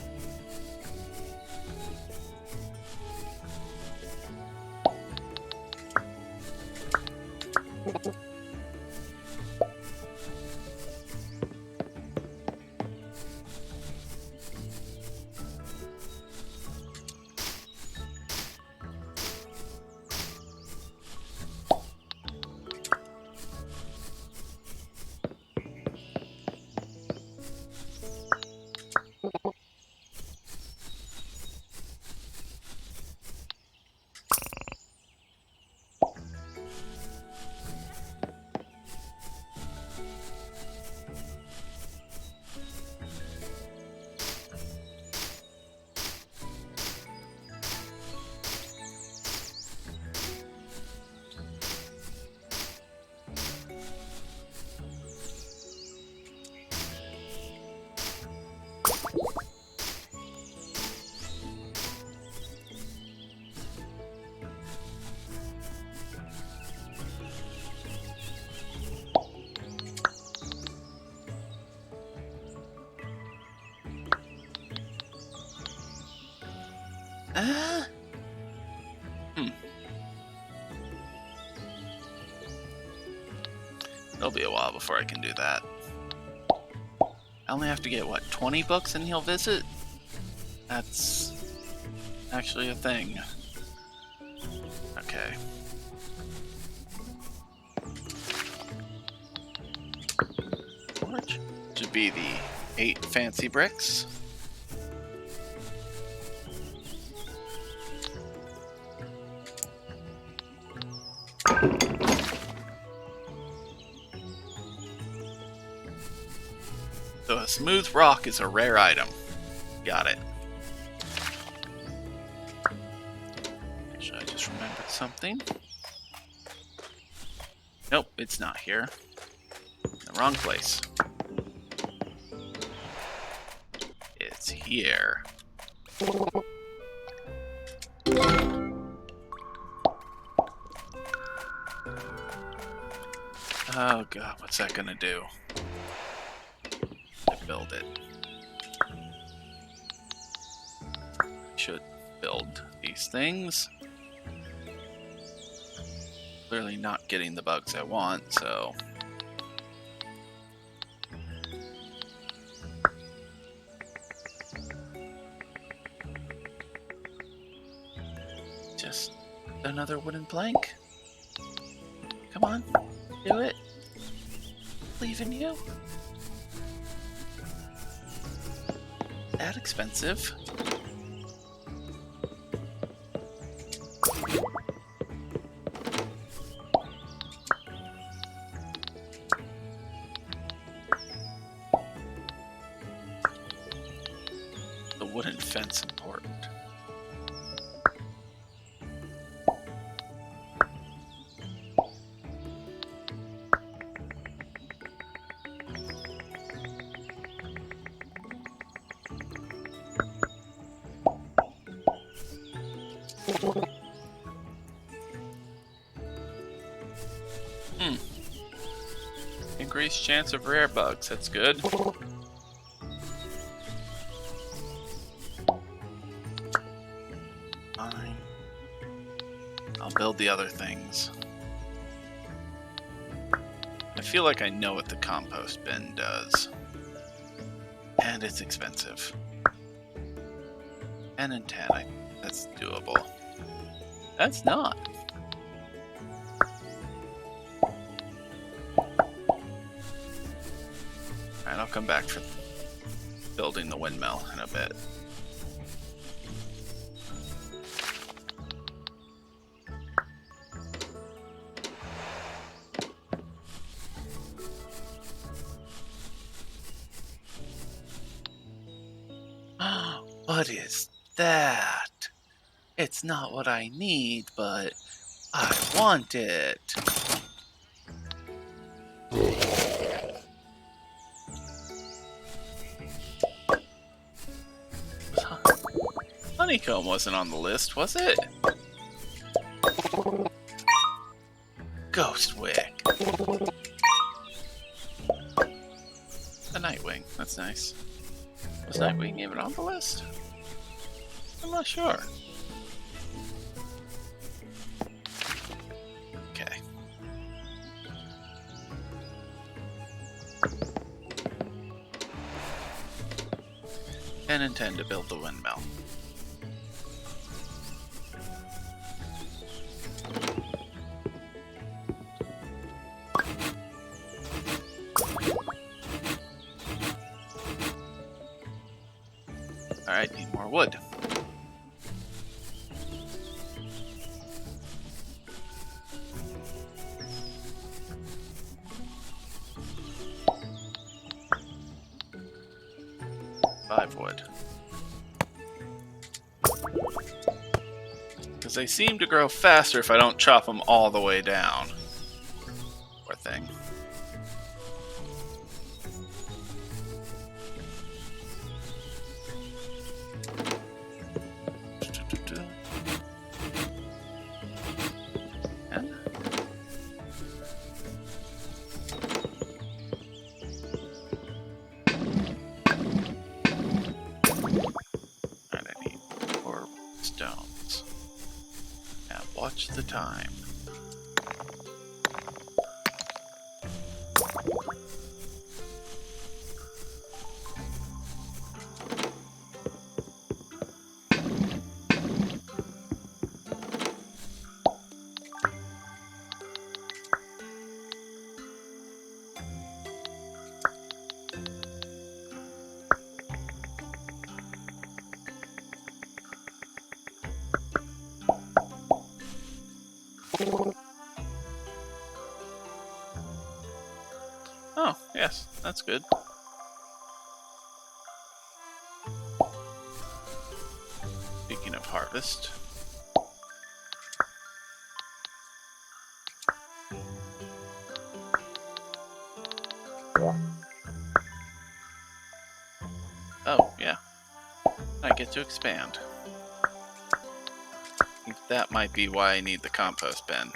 It'll be a while before I can do that. I only have to get, what, 20 books and he'll visit? That's actually a thing. Okay. Forge should be the 8 fancy bricks. So a smooth rock is a rare item. Got it. Should I just remembered something? Nope, it's not here. In the wrong place. It's here. Oh god, what's that gonna do? Build it. Should build these things. Clearly not getting the bugs I want, so just don't another wooden plank. Come on, do it. Believe in you. That expensive. The wooden fence important. Increased chance of rare bugs, that's good. Fine. I'll build the other things. I feel like I know what the compost bin does. And it's expensive. 10 and 10, that's doable. That's not. Alright, I'll come back for building the windmill in a bit. What is that? It's not what I need, but I want it. Honeycomb wasn't on the list, was it? Ghostwick. A Nightwing, that's nice. Was Nightwing even on the list? I'm not sure. Okay. And intend to build the windmill. Alright, need more wood. Wood. Because they seem to grow faster if I don't chop them all the way down. Poor thing. Watch the time. Oh, yes, that's good. Speaking of harvest. Oh, yeah. I get to expand. I think that might be why I need the compost bin.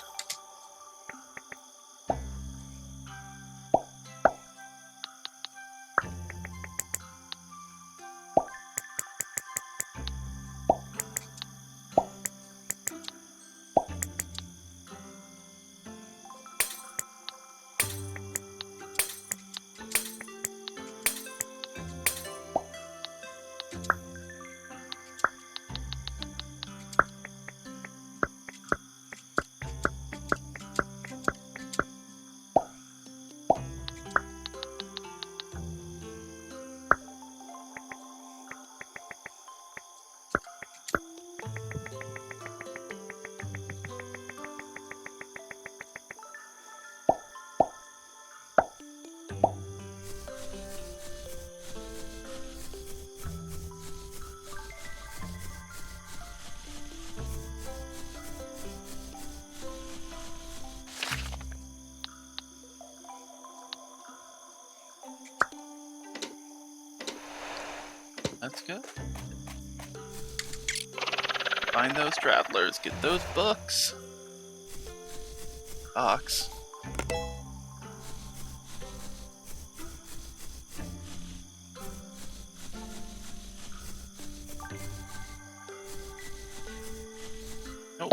That's good. Find those travelers. Get those books. Box. Nope.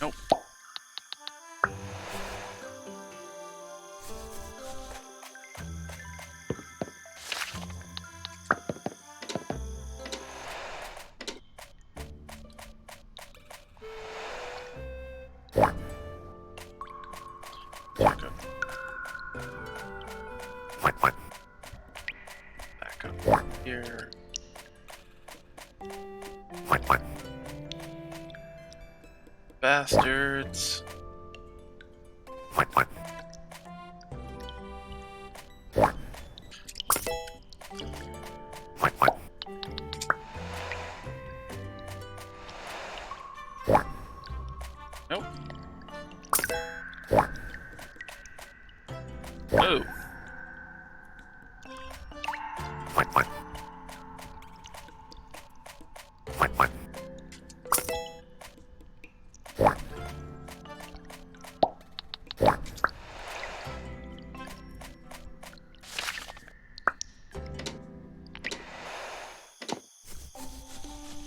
Nope. Back up. Back up here. Bastards. Nope. Oh.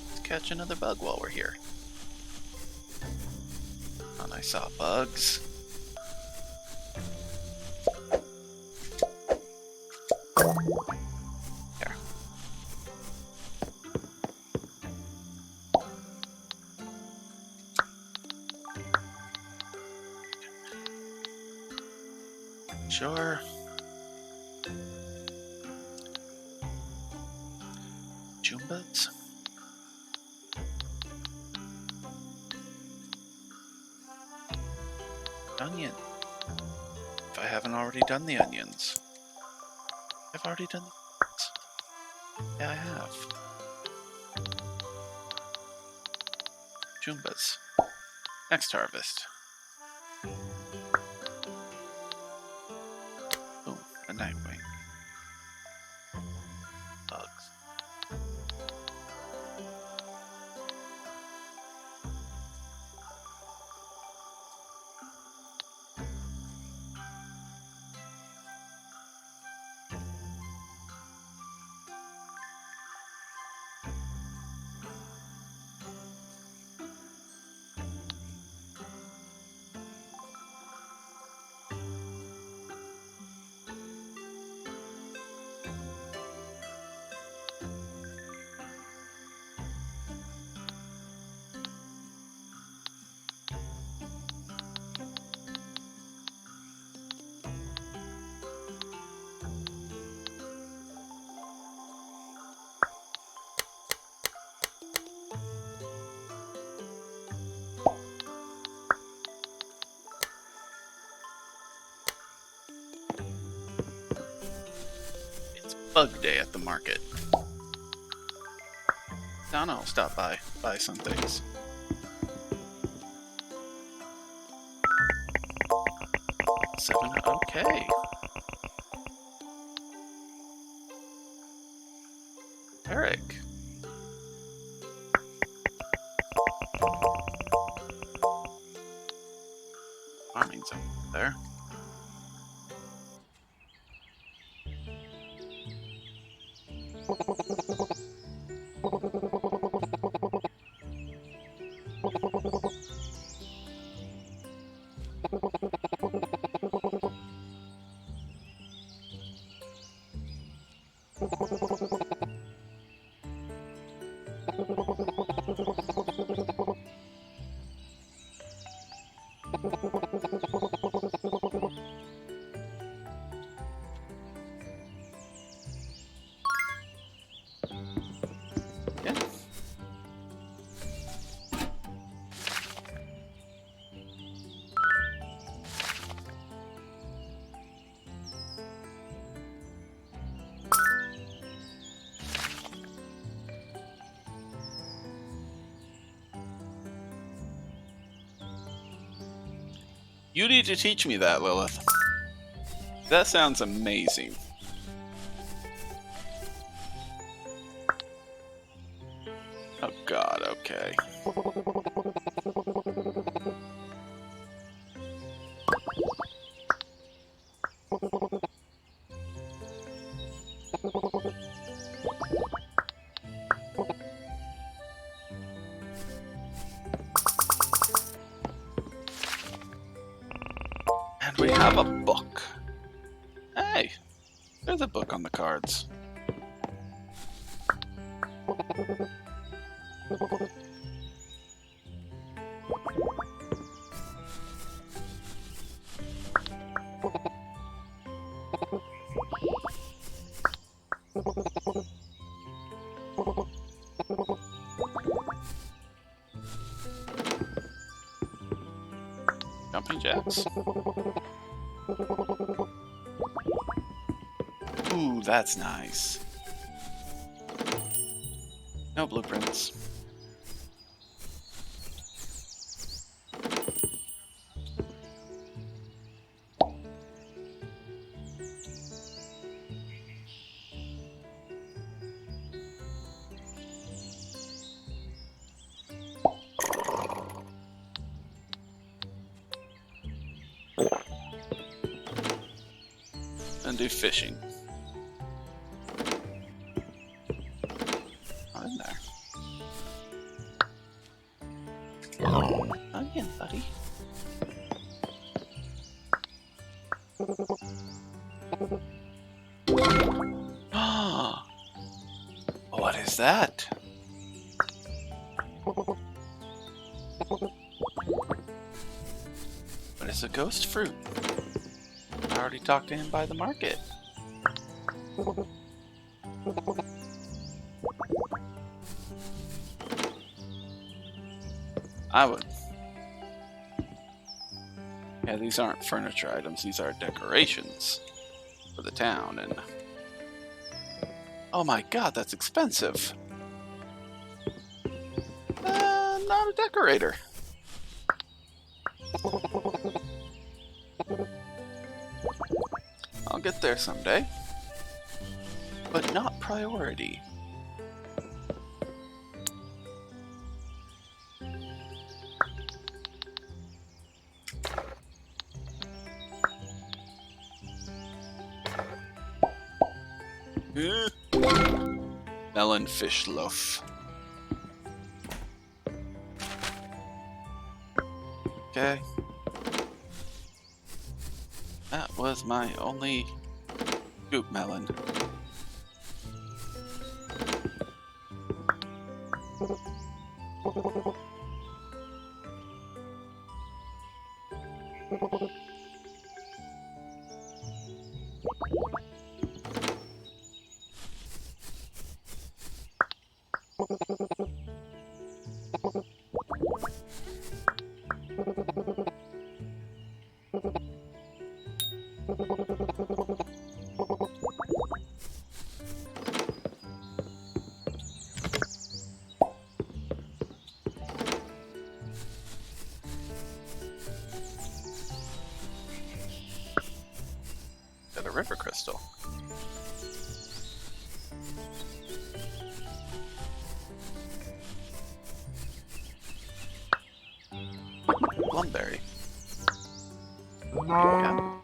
Let's catch another bug while we're here. And I saw bugs. There. Sure. Joombas. Onion. If I haven't already done the onions. I've already done the onions. Yeah, I have. Joombas. Next harvest. Ooh, a Nightwing. Bugs. Bug day at the market. Donna will stop by, buy some things. Seven, okay. Eric. Farming's up there. You need to teach me that, Lilith. That sounds amazing. Oh god, okay. And we have a book. Hey, there's a book on the cards. Jumping jacks. Ooh, that's nice. No blueprints. And do fishing. Not in there. Not again, buddy. Ah, what is that? But it's a ghost fruit. I already talked to him by the market. I would. Yeah, these aren't furniture items, these are decorations for the town, and... Oh my god, that's expensive! Not a decorator. I'll get there someday. But not priority. Melon fish loaf. Okay. That was my only goop melon. Got a river crystal. Plumberry. There we go.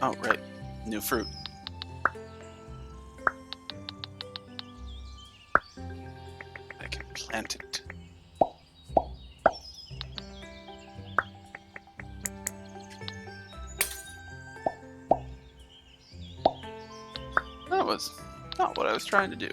Oh, right. New fruit. I can plant it. That's not what I was trying to do.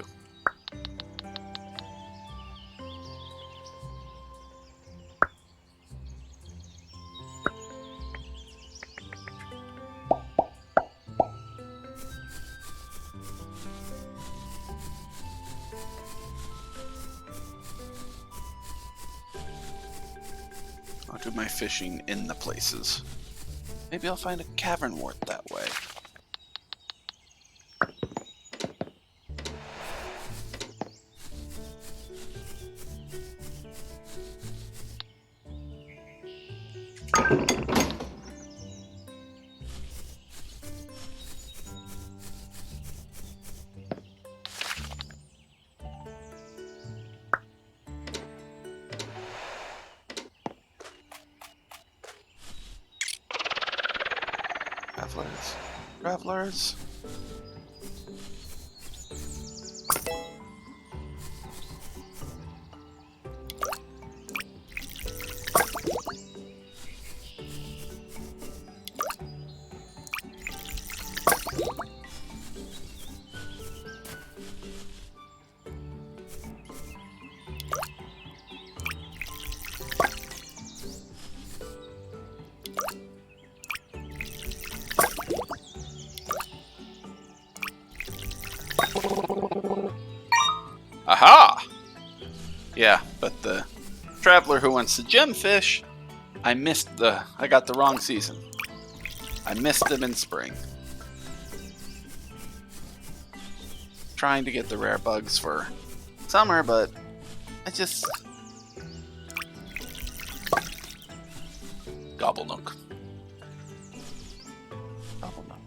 I'll do my fishing in the places. Maybe I'll find a cavern wart that way. Travelers. Aha! Yeah, but the traveler who wants to gemfish, I got the wrong season. I missed them in spring. Trying to get the rare bugs for summer, but I just... Gobble Nook. Gobble Nook.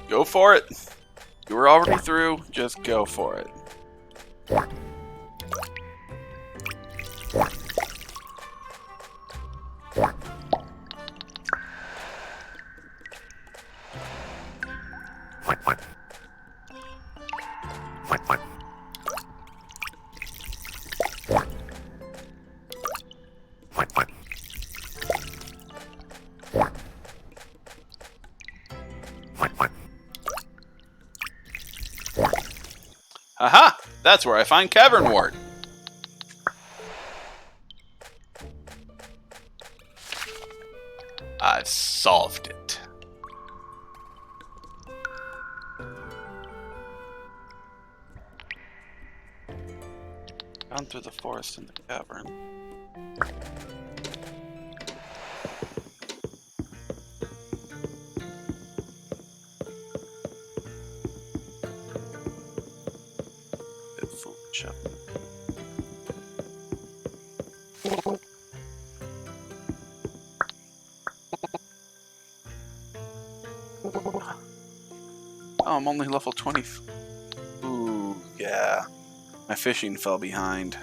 Go for it. You were already through. Just go for it. Aha! That's where I find cavern wart. I've solved it. Gone through the forest and the cavern. Bit food shop. Oh, I'm only level 20. Ooh, yeah. My fishing fell behind.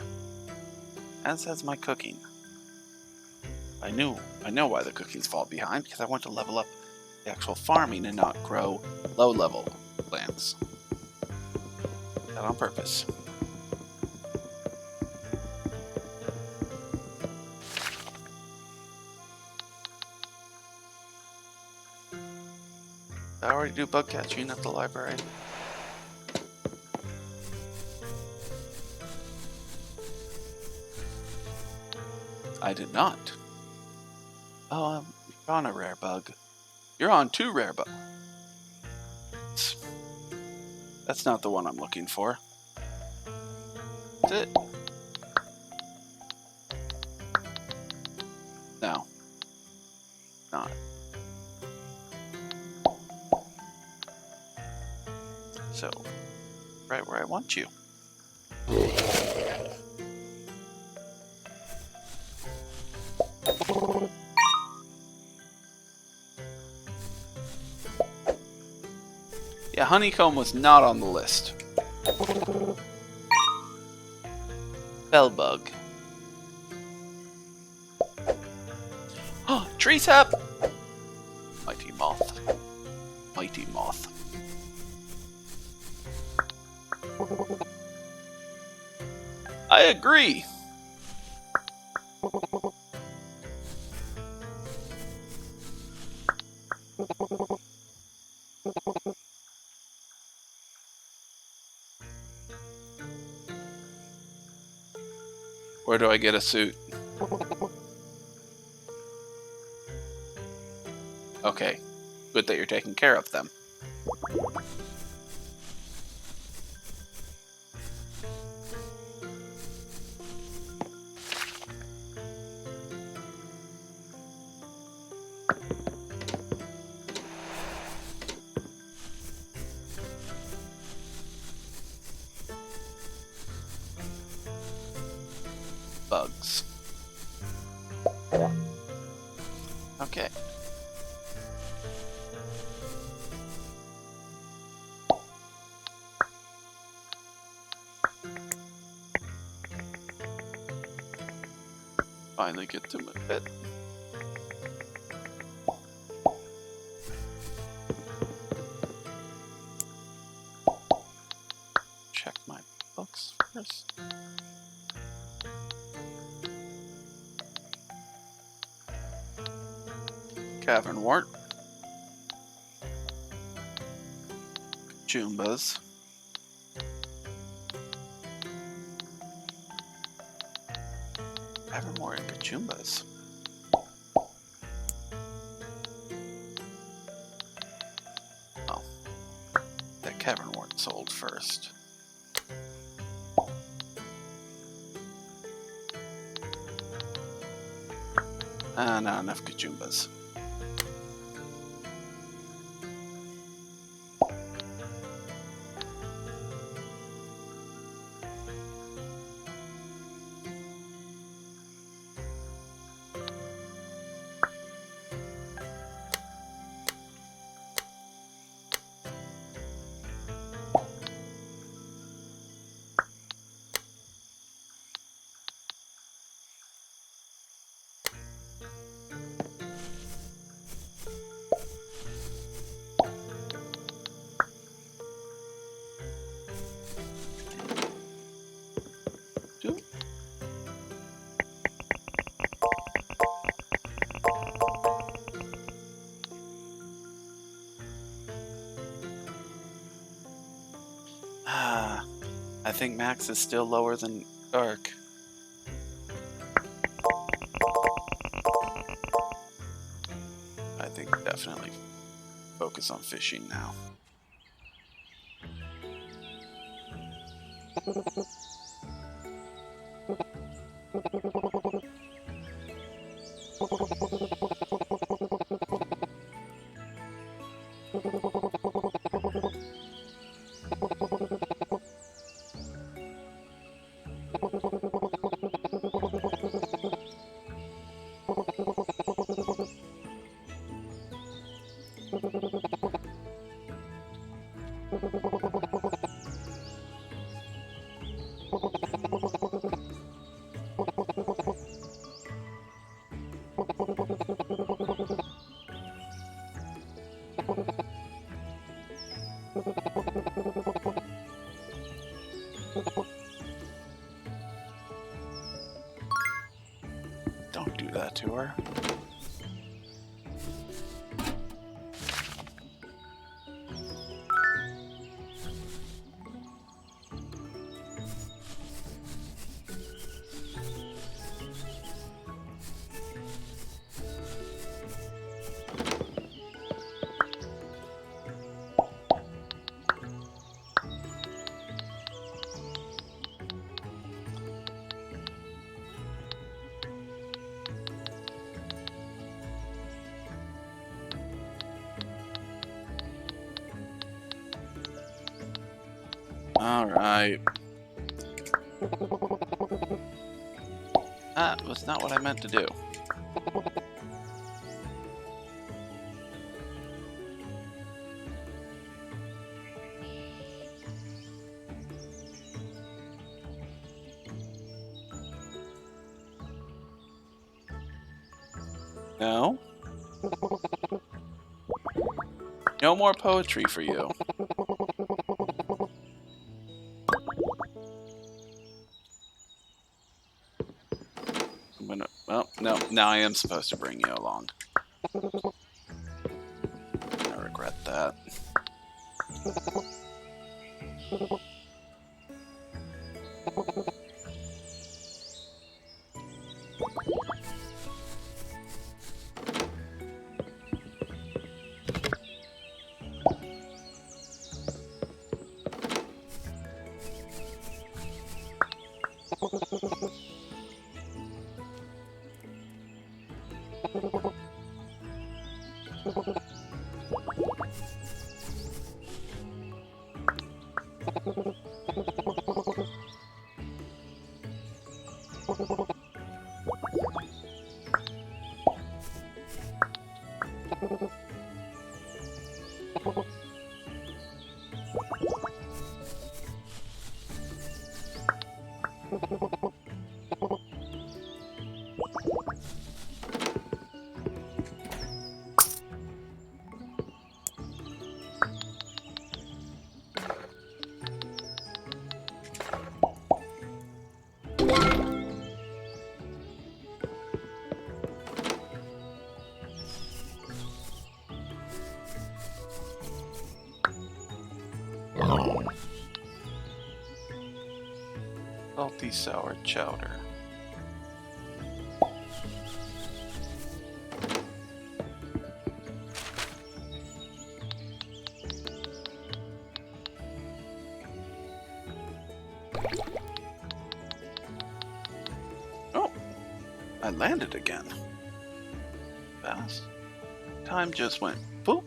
As has my cooking. I know why the cookings fall behind, because I want to level up the actual farming and not grow low-level plants. That on purpose. I already do bug catching at the library. I did not. Oh, you're on a rare bug. You're on 2 rare bugs. That's not the one I'm looking for. Is it? No. Not. So, right where I want you. Yeah, honeycomb was not on the list. Bellbug. Oh, tree sap! Mighty moth. Mighty moth. I agree. Where do I get a suit? Okay, good that you're taking care of them. Bugs. Okay. Finally get to my bed. Check my books first. Cavern wart. Joombas. Evermore and Kajoombas. Oh. That cavern wart sold first. Not enough Kajoombas. I think Max is still lower than Dark. I think definitely focus on fishing now. Don't do that to her. Alright. That was not what I meant to do. No? No more poetry for you. I'm gonna... Well, no. Now I am supposed to bring you along. I regret that. Salty sour chowder. Oh, I landed again. Fast. Time just went boop.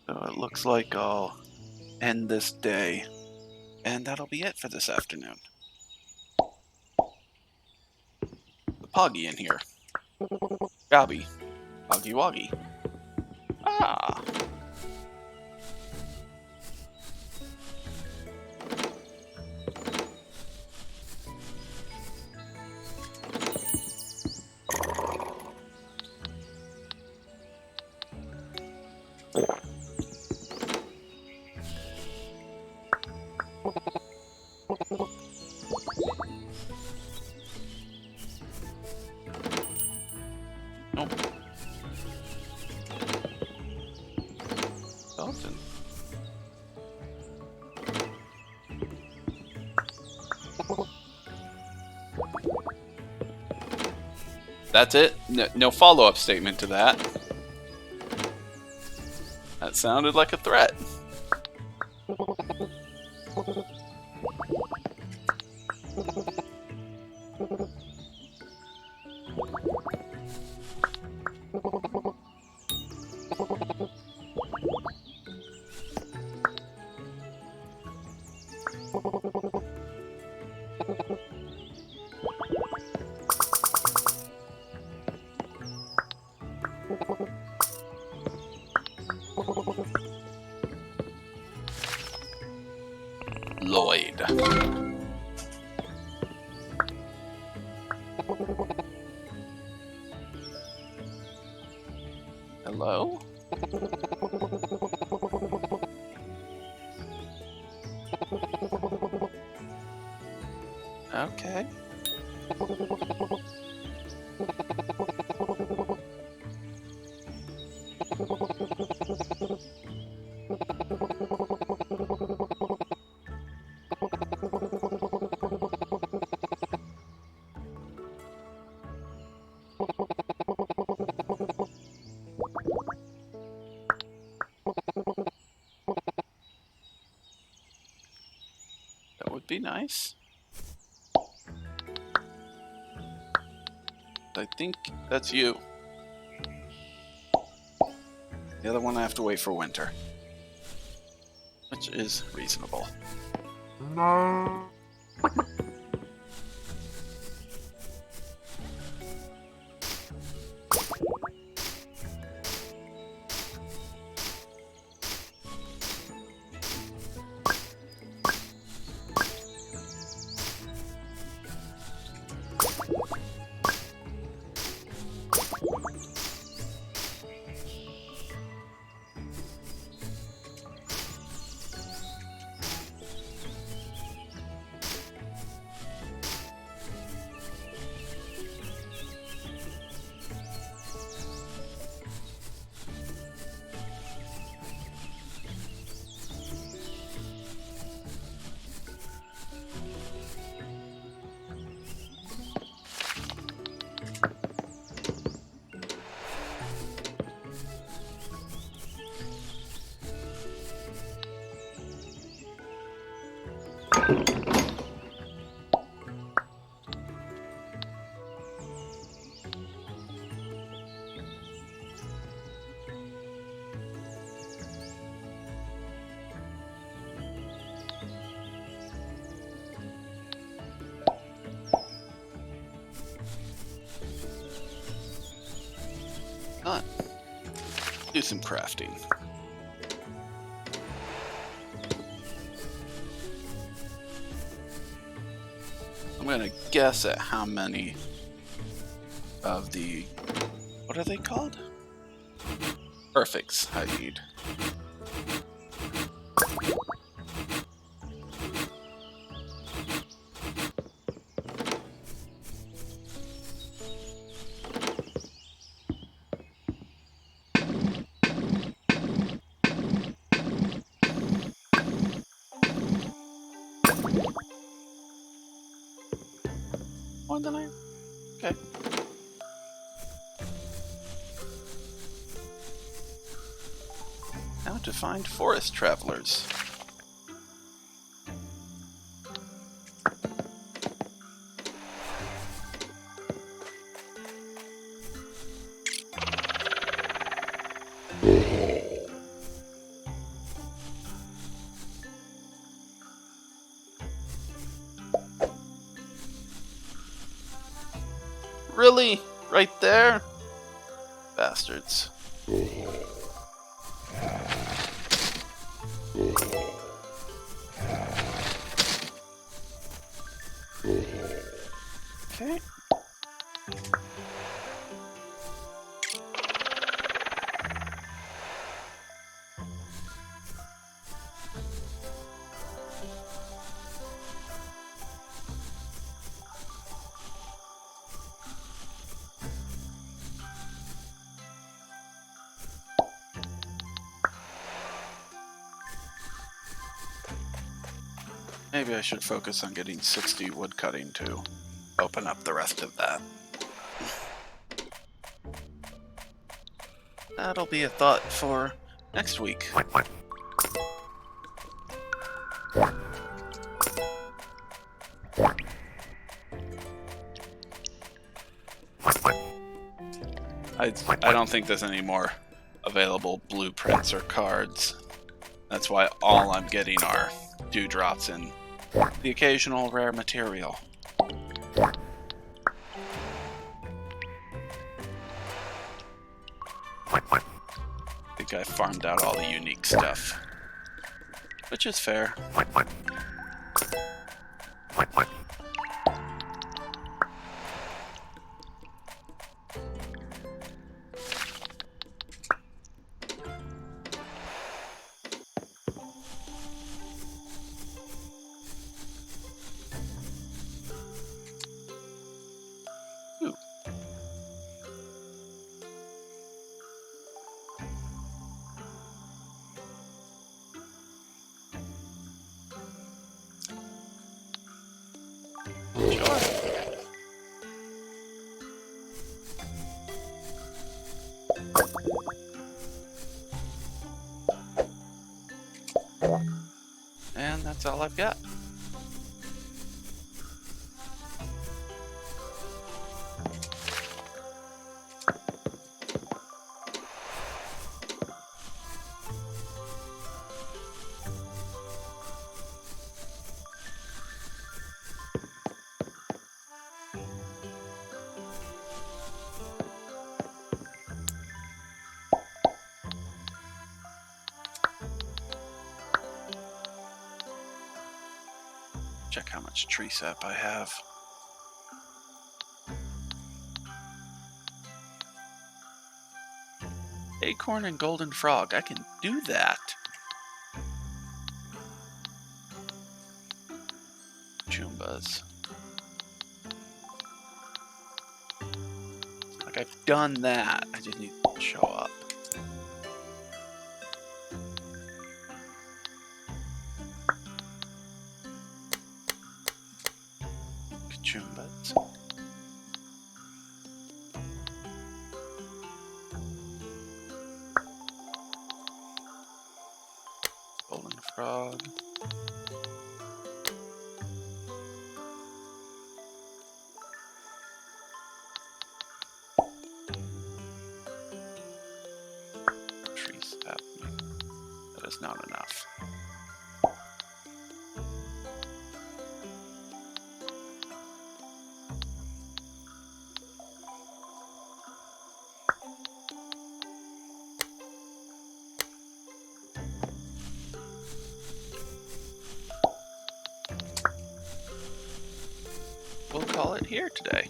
So it looks like I'll end this day, and that'll be it for this afternoon. The Poggy in here. Gobby. Poggy Woggy. Ah! Nope. Skeleton. That's it? No follow-up statement to that. That sounded like a threat. Lloyd. Hello? Okay. That would be nice. I think that's you. The other one I have to wait for winter, which is reasonable. Do some crafting. I'm gonna guess at how many of the, what are they called? Perfects I need. More than I? Okay. Now to find forest travelers. Really? Right there? Bastards. Okay. Maybe I should focus on getting 60 wood cutting to open up the rest of that. That'll be a thought for next week. I don't think there's any more available blueprints or cards. That's why all I'm getting are dewdrops and the occasional rare material. I think I farmed out all the unique stuff, which is fair. And that's all I've got. check how much tree sap I have. Acorn and golden frog. I can do that. Joombas. Like, I've done that. I just need to show up. Joombas. Golden frog. Tree sap. That is not enough. We'll call it here today.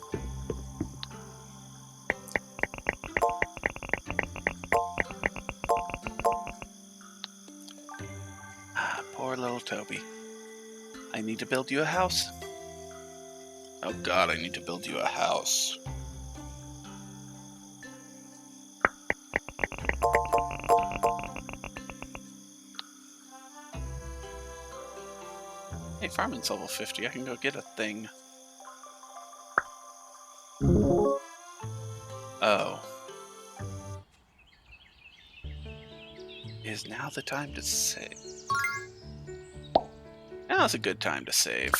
Ah, poor little Toby. I need to build you a house. Oh God, I need to build you a house. Hey, farming's level 50. I can go get a thing. Oh. Is now the time to save? Now's a good time to save.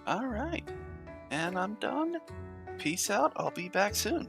Alright. And I'm done. Peace out. I'll be back soon.